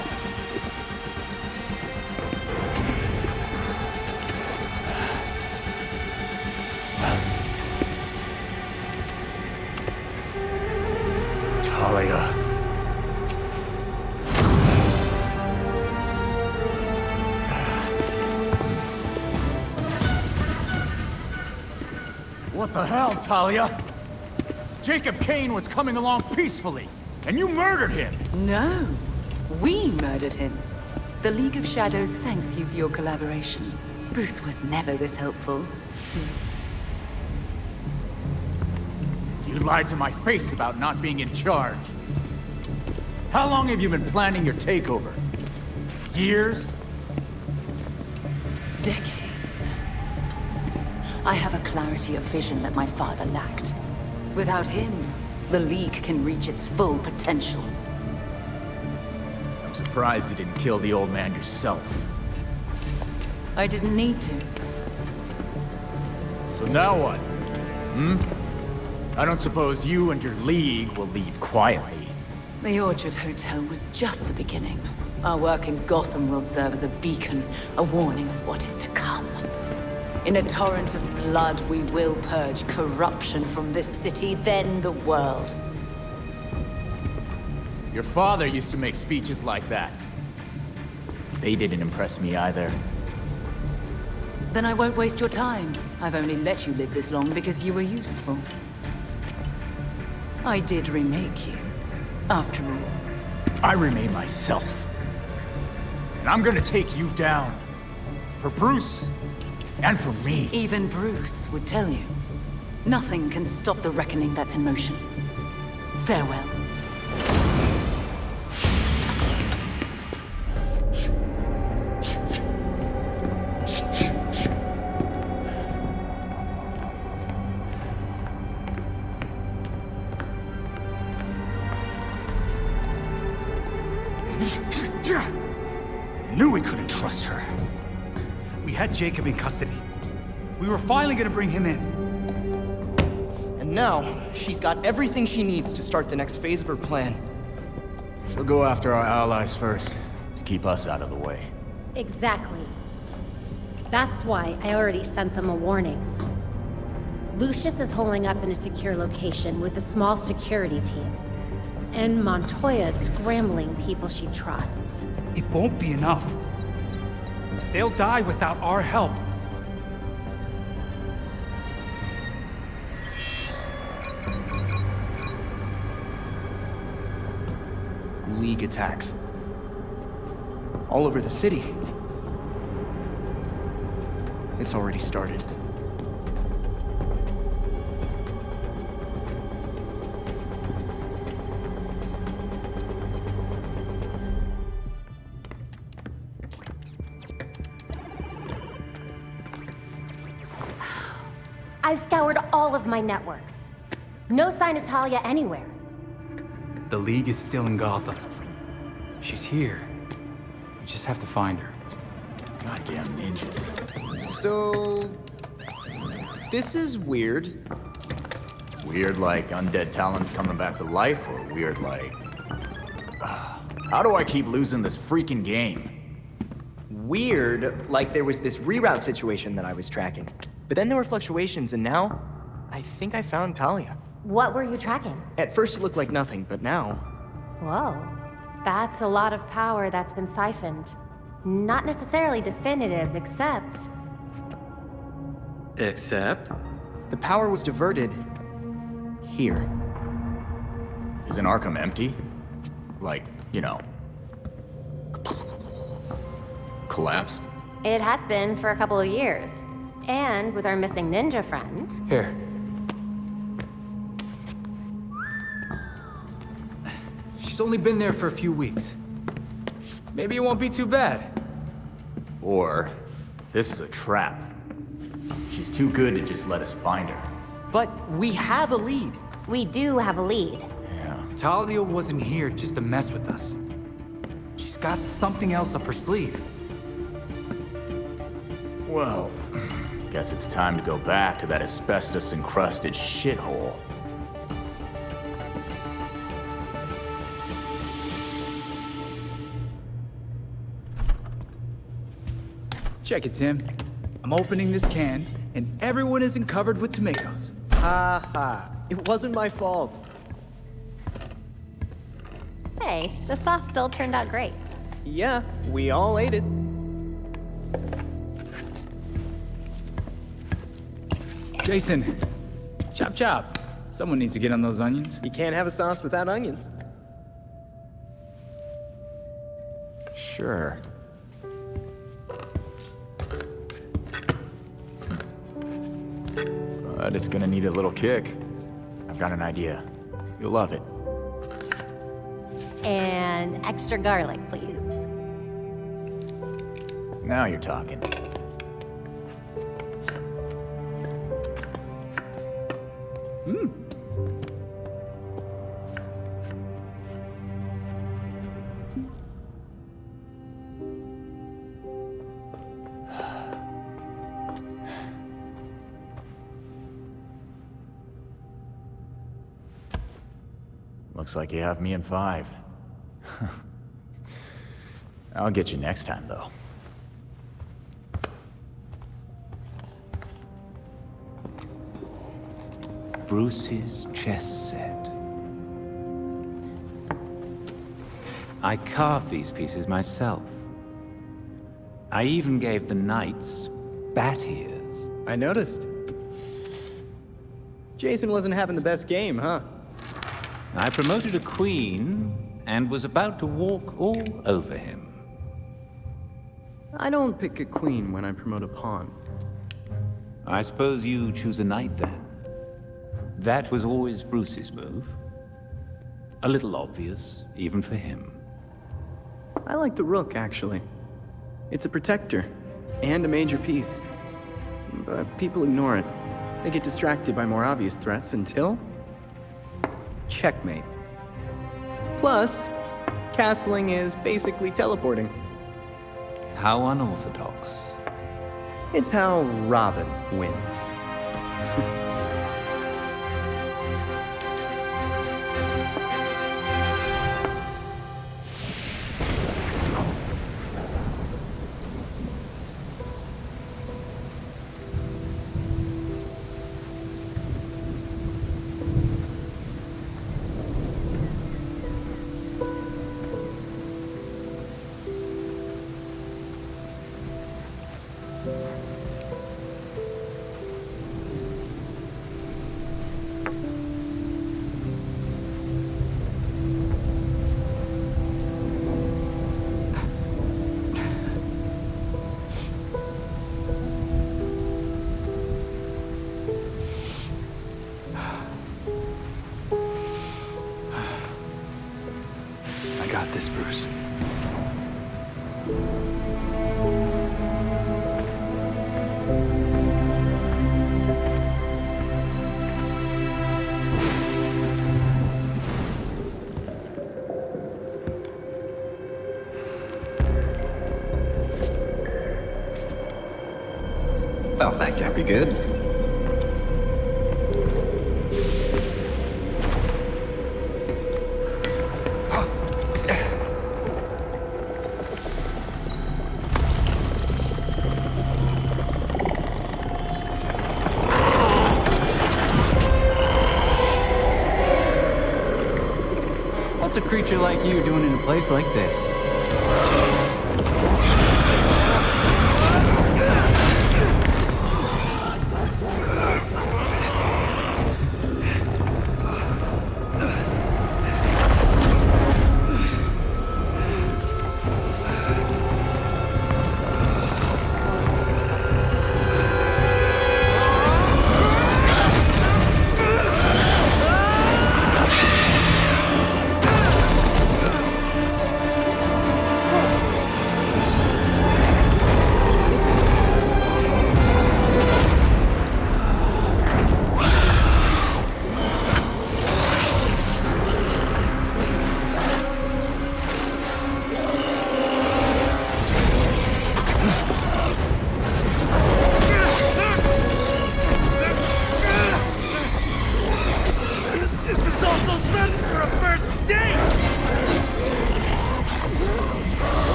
Speaker 14: Talia.
Speaker 17: What the hell, Talia? Jacob Kane was coming along peacefully, and you murdered him!
Speaker 12: No, we murdered him. The League of Shadows thanks you for your collaboration. Bruce was never this helpful.
Speaker 17: You lied to my face about not being in charge. How long have you been planning your takeover? Years?
Speaker 12: Decades. I have a clarity of vision that my father lacked. Without him, the League can reach its full potential.
Speaker 17: I'm surprised you didn't kill the old man yourself.
Speaker 12: I didn't need to.
Speaker 17: So now what? I don't suppose you and your League will leave quietly.
Speaker 12: The Orchard Hotel was just the beginning. Our work in Gotham will serve as a beacon, a warning of what is to come. In a torrent of blood, we will purge corruption from this city, then the world.
Speaker 17: Your father used to make speeches like that.
Speaker 14: They didn't impress me either.
Speaker 12: Then I won't waste your time. I've only let you live this long because you were useful. I did remake you, after all.
Speaker 17: I remade myself. And I'm gonna take you down. For Bruce, and for me.
Speaker 12: Even Bruce would tell you. Nothing can stop the reckoning that's in motion. Farewell.
Speaker 5: Knew we couldn't trust her. We had Jacob in custody. We were finally gonna bring him in.
Speaker 18: And now, she's got everything she needs to start the next phase of her plan.
Speaker 14: She'll go after our allies first, to keep us out of the way.
Speaker 10: Exactly. That's why I already sent them a warning. Lucius is holding up in a secure location with a small security team. And Montoya's scrambling people she trusts.
Speaker 5: It won't be enough. They'll die without our help.
Speaker 18: League attacks. All over the city. It's already started.
Speaker 10: I've scoured all of my networks. No sign of Talia anywhere.
Speaker 8: The League is still in Gotham. She's here. We just have to find her.
Speaker 14: Goddamn ninjas.
Speaker 18: So... this is weird.
Speaker 14: Weird like undead talents coming back to life, or weird like... how do I keep losing this freaking game?
Speaker 18: Weird, like there was this reroute situation that I was tracking. But then there were fluctuations, and now... I think I found Talia.
Speaker 10: What were you tracking?
Speaker 18: At first it looked like nothing, but now...
Speaker 10: Whoa. That's a lot of power that's been siphoned. Not necessarily definitive, except...
Speaker 8: Except?
Speaker 18: The power was diverted... here.
Speaker 14: Isn't Arkham empty? Like, you know... collapsed?
Speaker 10: It has been for a couple of years. And with our missing ninja friend...
Speaker 8: Here. She's only been there for a few weeks. Maybe it won't be too bad.
Speaker 14: Or, this is a trap. She's too good to just let us find her.
Speaker 18: But we have a lead.
Speaker 10: We do have a lead.
Speaker 14: Yeah.
Speaker 8: Talia wasn't here just to mess with us. She's got something else up her sleeve.
Speaker 14: Well, guess it's time to go back to that asbestos-encrusted shithole.
Speaker 8: Check it, Tim. I'm opening this can, and everyone isn't covered with tomatoes.
Speaker 18: Ha ha. It wasn't my fault.
Speaker 10: Hey, the sauce still turned out great.
Speaker 18: Yeah, we all ate it.
Speaker 8: Jason, chop chop. Someone needs to get on those onions.
Speaker 18: You can't have a sauce without onions.
Speaker 14: Sure. But it's gonna need a little kick. I've got an idea. You'll love it.
Speaker 10: And extra garlic, please.
Speaker 14: Now you're talking. Looks like you have me in 5. I'll get you next time, though.
Speaker 11: Bruce's chess set. I carved these pieces myself. I even gave the knights bat ears.
Speaker 18: I noticed. Jason wasn't having the best game, huh?
Speaker 11: I promoted a queen and was about to walk all over him.
Speaker 18: I don't pick a queen when I promote a pawn.
Speaker 11: I suppose you choose a knight then. That was always Bruce's move. A little obvious, even for him.
Speaker 18: I like the rook, actually. It's a protector, and a major piece. But people ignore it. They get distracted by more obvious threats until... checkmate. Plus, castling is basically teleporting.
Speaker 11: How unorthodox.
Speaker 18: It's how Robin wins.
Speaker 8: I got this, Bruce.
Speaker 18: Well, that can't be good.
Speaker 8: What's a creature like you doing in a place like this?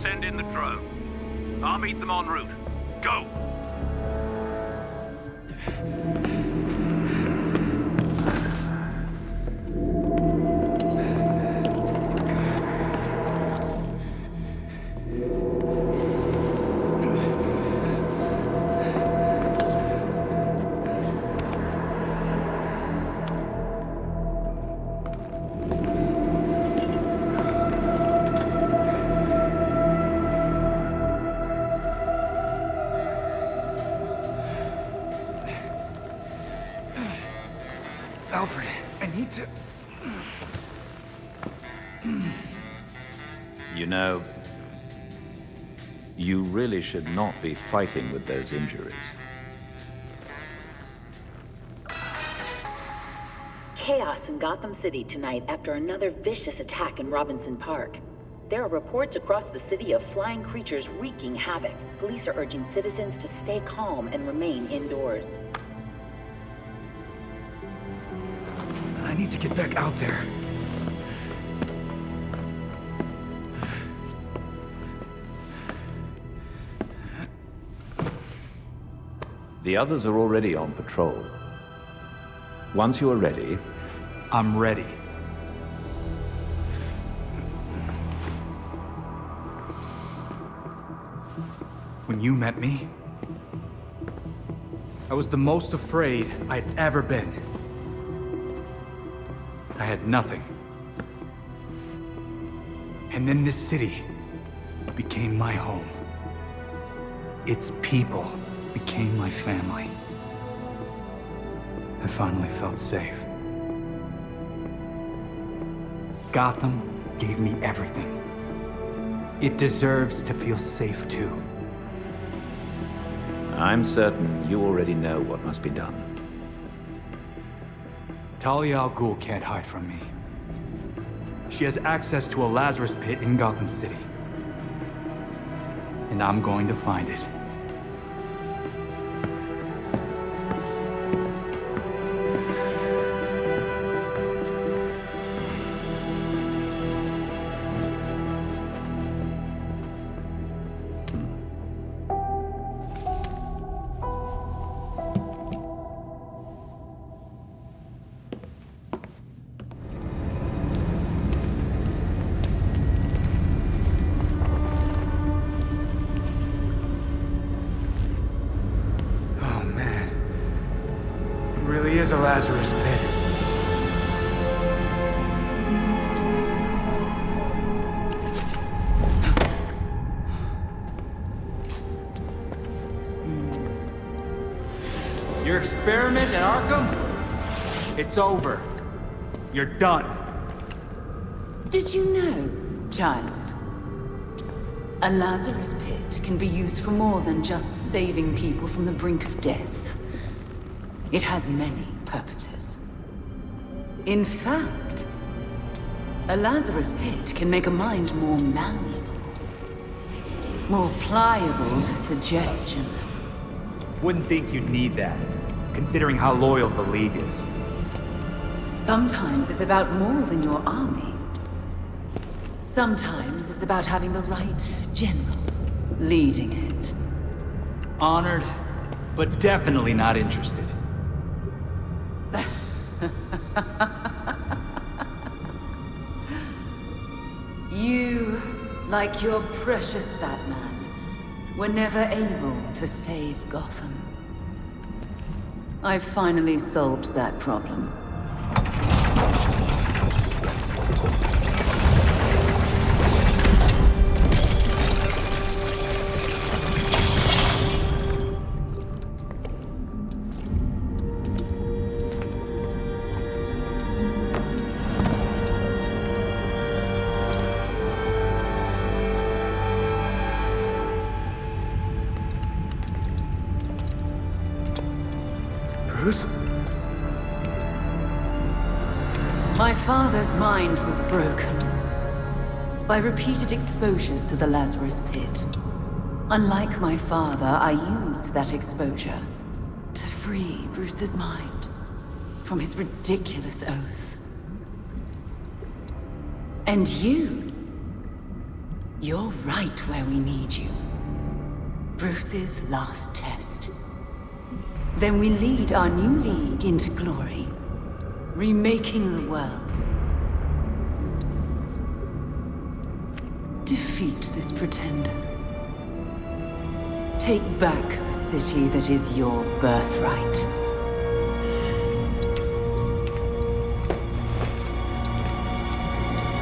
Speaker 3: Send in the drone. I'll meet them en route. Go!
Speaker 8: Alfred, I need to...
Speaker 11: You know, you really should not be fighting with those injuries.
Speaker 6: Chaos in Gotham City tonight after another vicious attack in Robinson Park. There are reports across the city of flying creatures wreaking havoc. Police are urging citizens to stay calm and remain indoors.
Speaker 8: I need to get back out there.
Speaker 11: The others are already on patrol. Once you are ready...
Speaker 8: I'm ready. When you met me, I was the most afraid I'd ever been. I had nothing. And then this city became my home. Its people
Speaker 5: became my family. I finally felt safe. Gotham gave me everything. It deserves to feel safe too.
Speaker 11: I'm certain you already know what must be done.
Speaker 5: Talia al Ghul can't hide from me. She has access to a Lazarus pit in Gotham City. And I'm going to find it. Is a Lazarus pit. Your experiment at Arkham? It's over. You're done.
Speaker 12: Did you know, child? A Lazarus pit can be used for more than just saving people from the brink of death. It has many purposes. In fact, a Lazarus pit can make a mind more malleable, more pliable to suggestion.
Speaker 5: Wouldn't think you'd need that, considering how loyal the League is.
Speaker 12: Sometimes it's about more than your army. Sometimes it's about having the right general leading it.
Speaker 5: Honored, but definitely not interested.
Speaker 12: You, like your precious Batman, were never able to save Gotham. I've finally solved that problem. My father's mind was broken by repeated exposures to the Lazarus pit. Unlike my father, I used that exposure to free Bruce's mind from his ridiculous oath. And you're right where we need you. Bruce's last test. Then we lead our new league into glory, remaking the world. Defeat this pretender. Take back the city that is your birthright.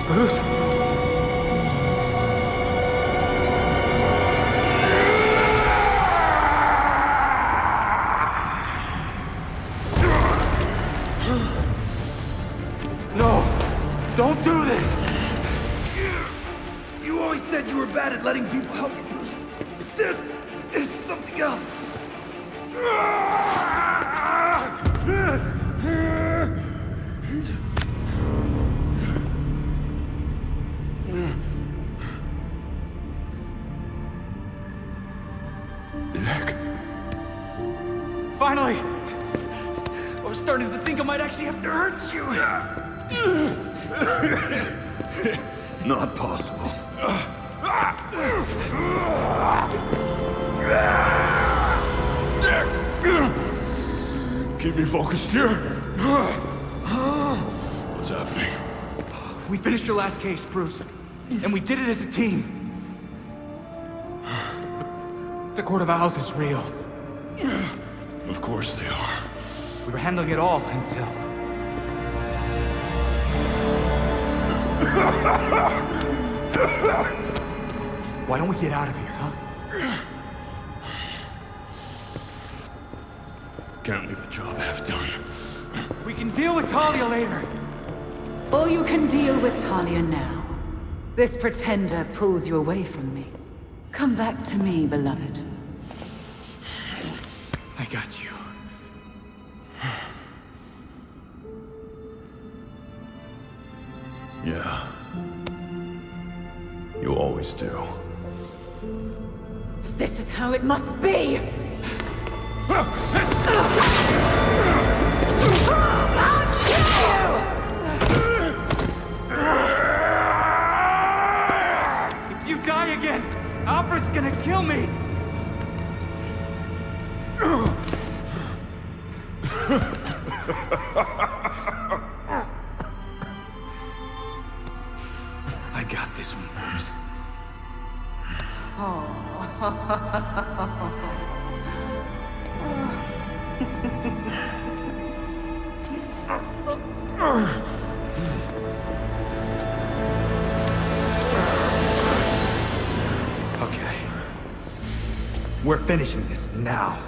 Speaker 5: Bruce? Don't do this! You always said you were bad at letting people help you, Bruce. This is something else.
Speaker 17: Nick.
Speaker 5: Finally! I was starting to think I might actually have to hurt you.
Speaker 17: Not possible. Keep me focused here. What's happening?
Speaker 5: We finished your last case, Bruce. And we did it as a team. The Court of Owls is real.
Speaker 17: Of course they are.
Speaker 5: We were handling it all until... Why don't we get out of here, huh?
Speaker 20: can't leave a job half done.
Speaker 5: We can deal with Talia later.
Speaker 12: Or you can deal with Talia now. This pretender pulls you away from me. Come back to me, beloved.
Speaker 5: I got you.
Speaker 20: Yeah. You always do.
Speaker 12: This is how it must be!
Speaker 5: If you die again, Alfred's gonna kill me! I got this one, Bruce. Okay. We're finishing this now.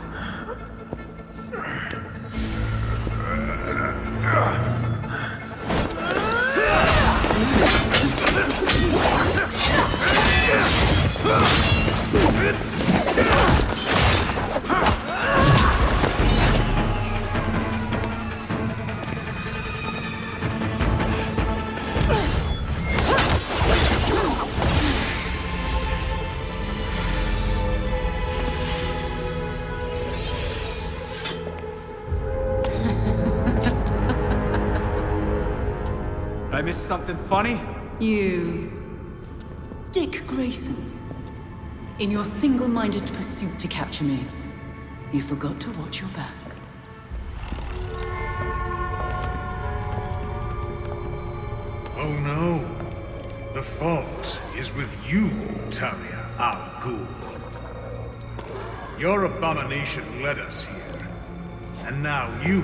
Speaker 5: I missed something funny?
Speaker 12: You... Dick Grayson. In your single-minded pursuit to capture me, you forgot to watch your back.
Speaker 4: Oh no. The fault is with you, Talia Al Ghul. Your abomination led us here. And now you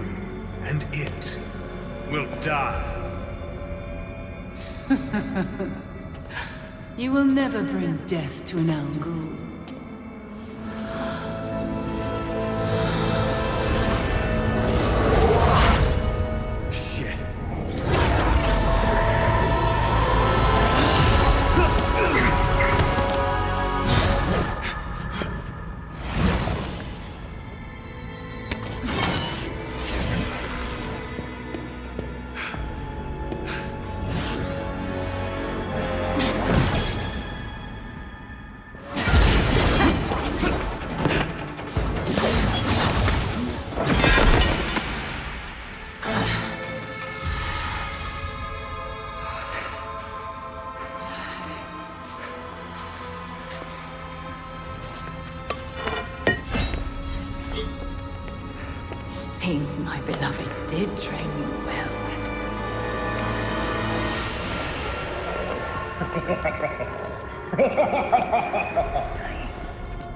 Speaker 4: and it will die.
Speaker 12: You will never bring death to an Al Ghul.
Speaker 5: Shit.
Speaker 12: Seems my beloved did train you well.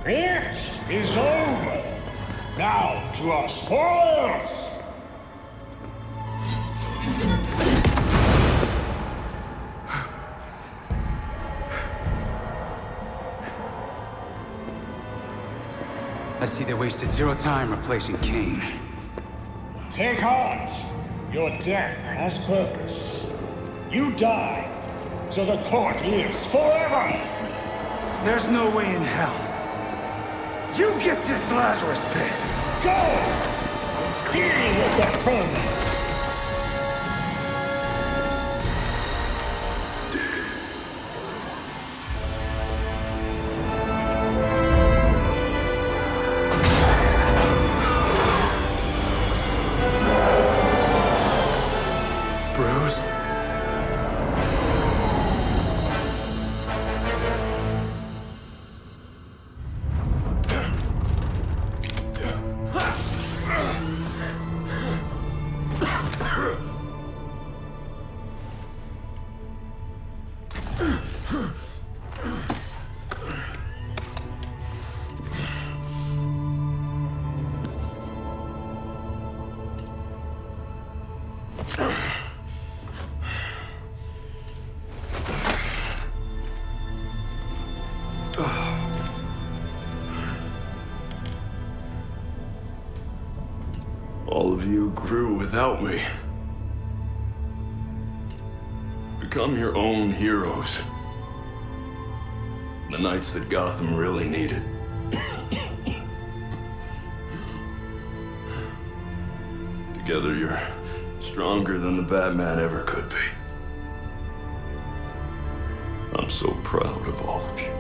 Speaker 4: This is over. Now to our spoils.
Speaker 5: I see they wasted zero time replacing Kane.
Speaker 4: Take heart. Your death has purpose. You die, so the court lives forever.
Speaker 5: There's no way in hell. You get this Lazarus pit.
Speaker 4: Go! Deal with the vermin.
Speaker 5: Bruce?
Speaker 7: All of you grew without me. Become your own heroes. The knights that Gotham really needed. Together, you're stronger than the Batman ever could be. I'm so proud of all of you.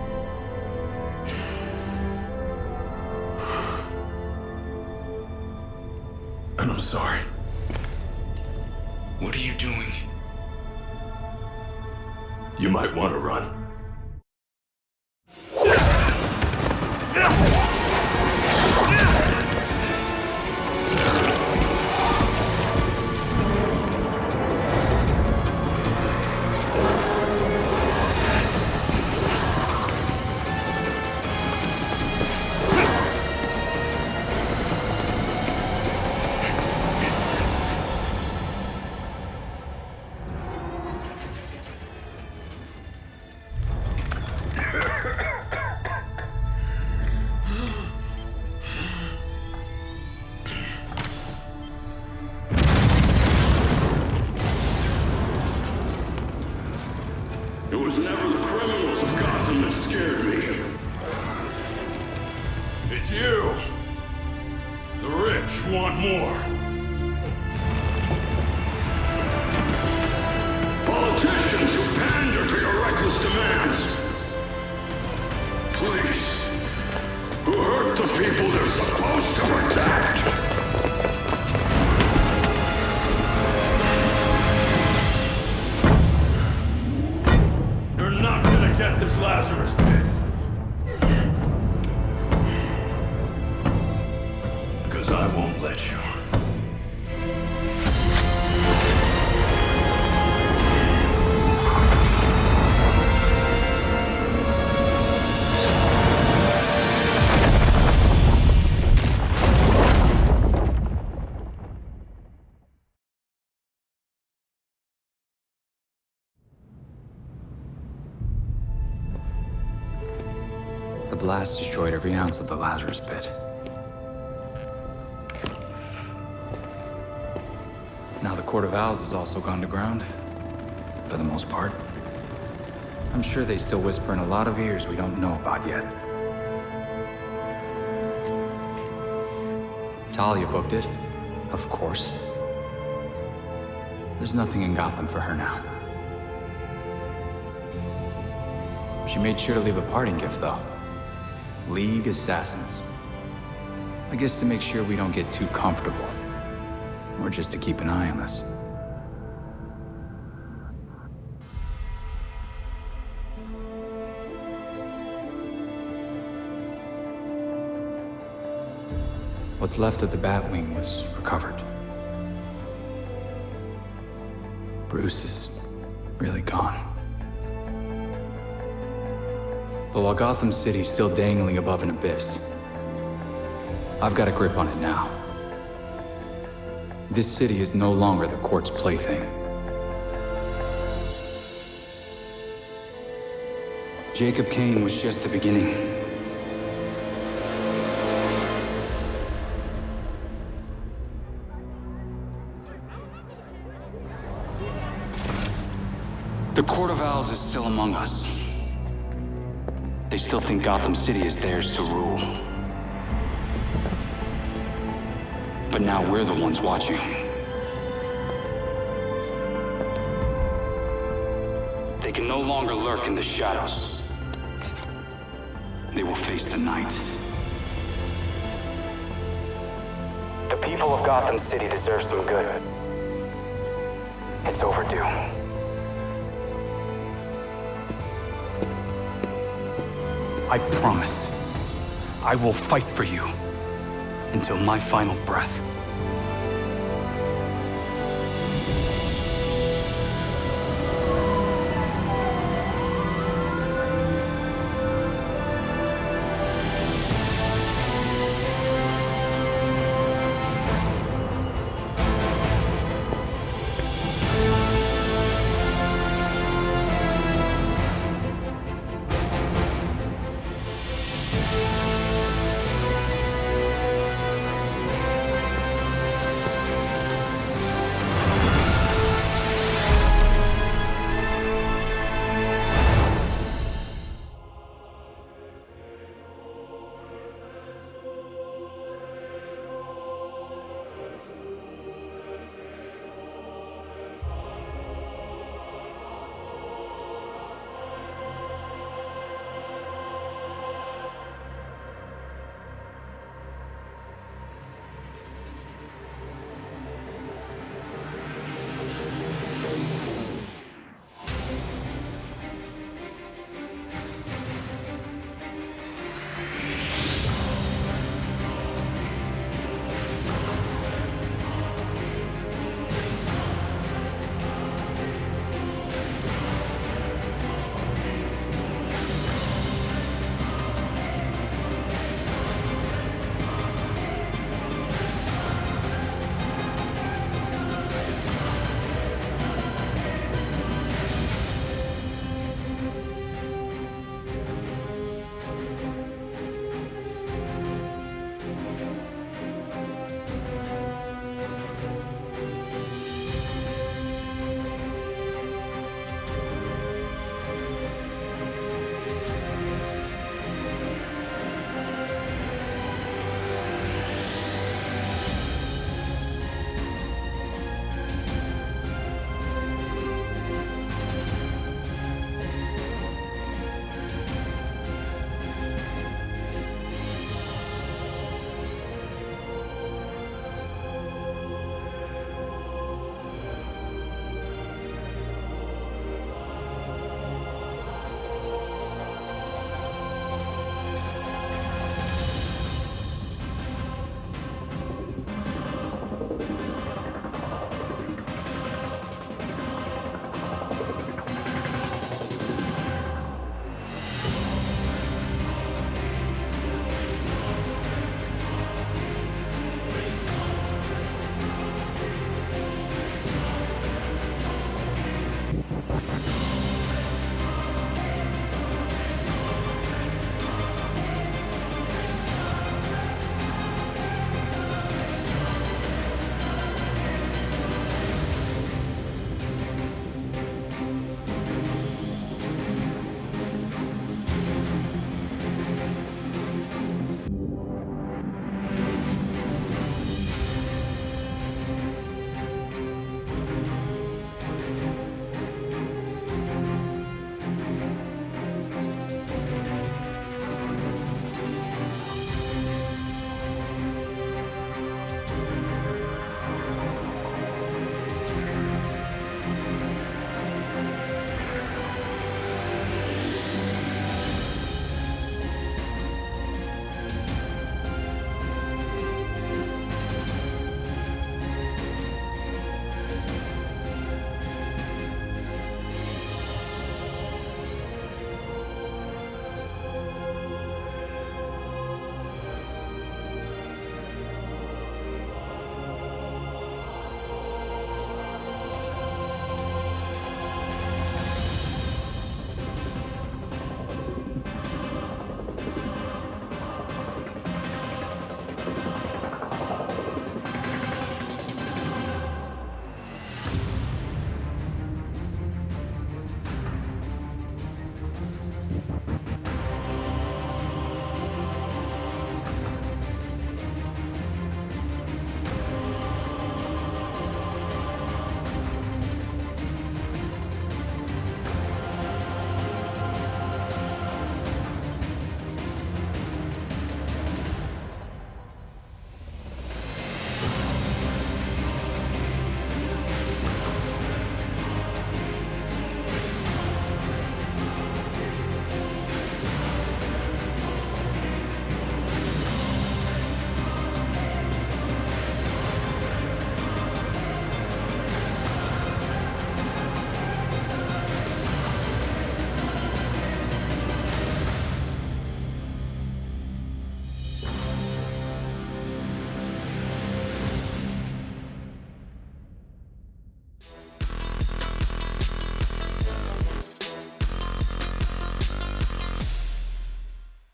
Speaker 7: And I'm sorry.
Speaker 15: What are you doing?
Speaker 7: You might want to run.
Speaker 20: It was never the criminals of Gotham that scared me. It's you. The rich want more. Politicians who pander to your reckless demands. Police who hurt the people they're supposed to protect. Get this Lazarus pit. Because I won't let you.
Speaker 8: The blast destroyed every ounce of the Lazarus pit. Now the Court of Owls has also gone to ground. For the most part. I'm sure they still whisper in a lot of ears we don't know about yet. Talia booked it. Of course. There's nothing in Gotham for her now. She made sure to leave a parting gift, though. League Assassins. I guess to make sure we don't get too comfortable. Or just to keep an eye on us. What's left of the Batwing was recovered. Bruce is really gone. But while Gotham City's still dangling above an abyss, I've got a grip on it now. This city is no longer the court's plaything. Jacob Kane was just the beginning. The Court of Owls is still among us. They still think Gotham City is theirs to rule. But now we're the ones watching. They can no longer lurk in the shadows. They will face the night.
Speaker 21: The people of Gotham City deserve some good. It's overdue.
Speaker 8: I promise, I will fight for you until my final breath.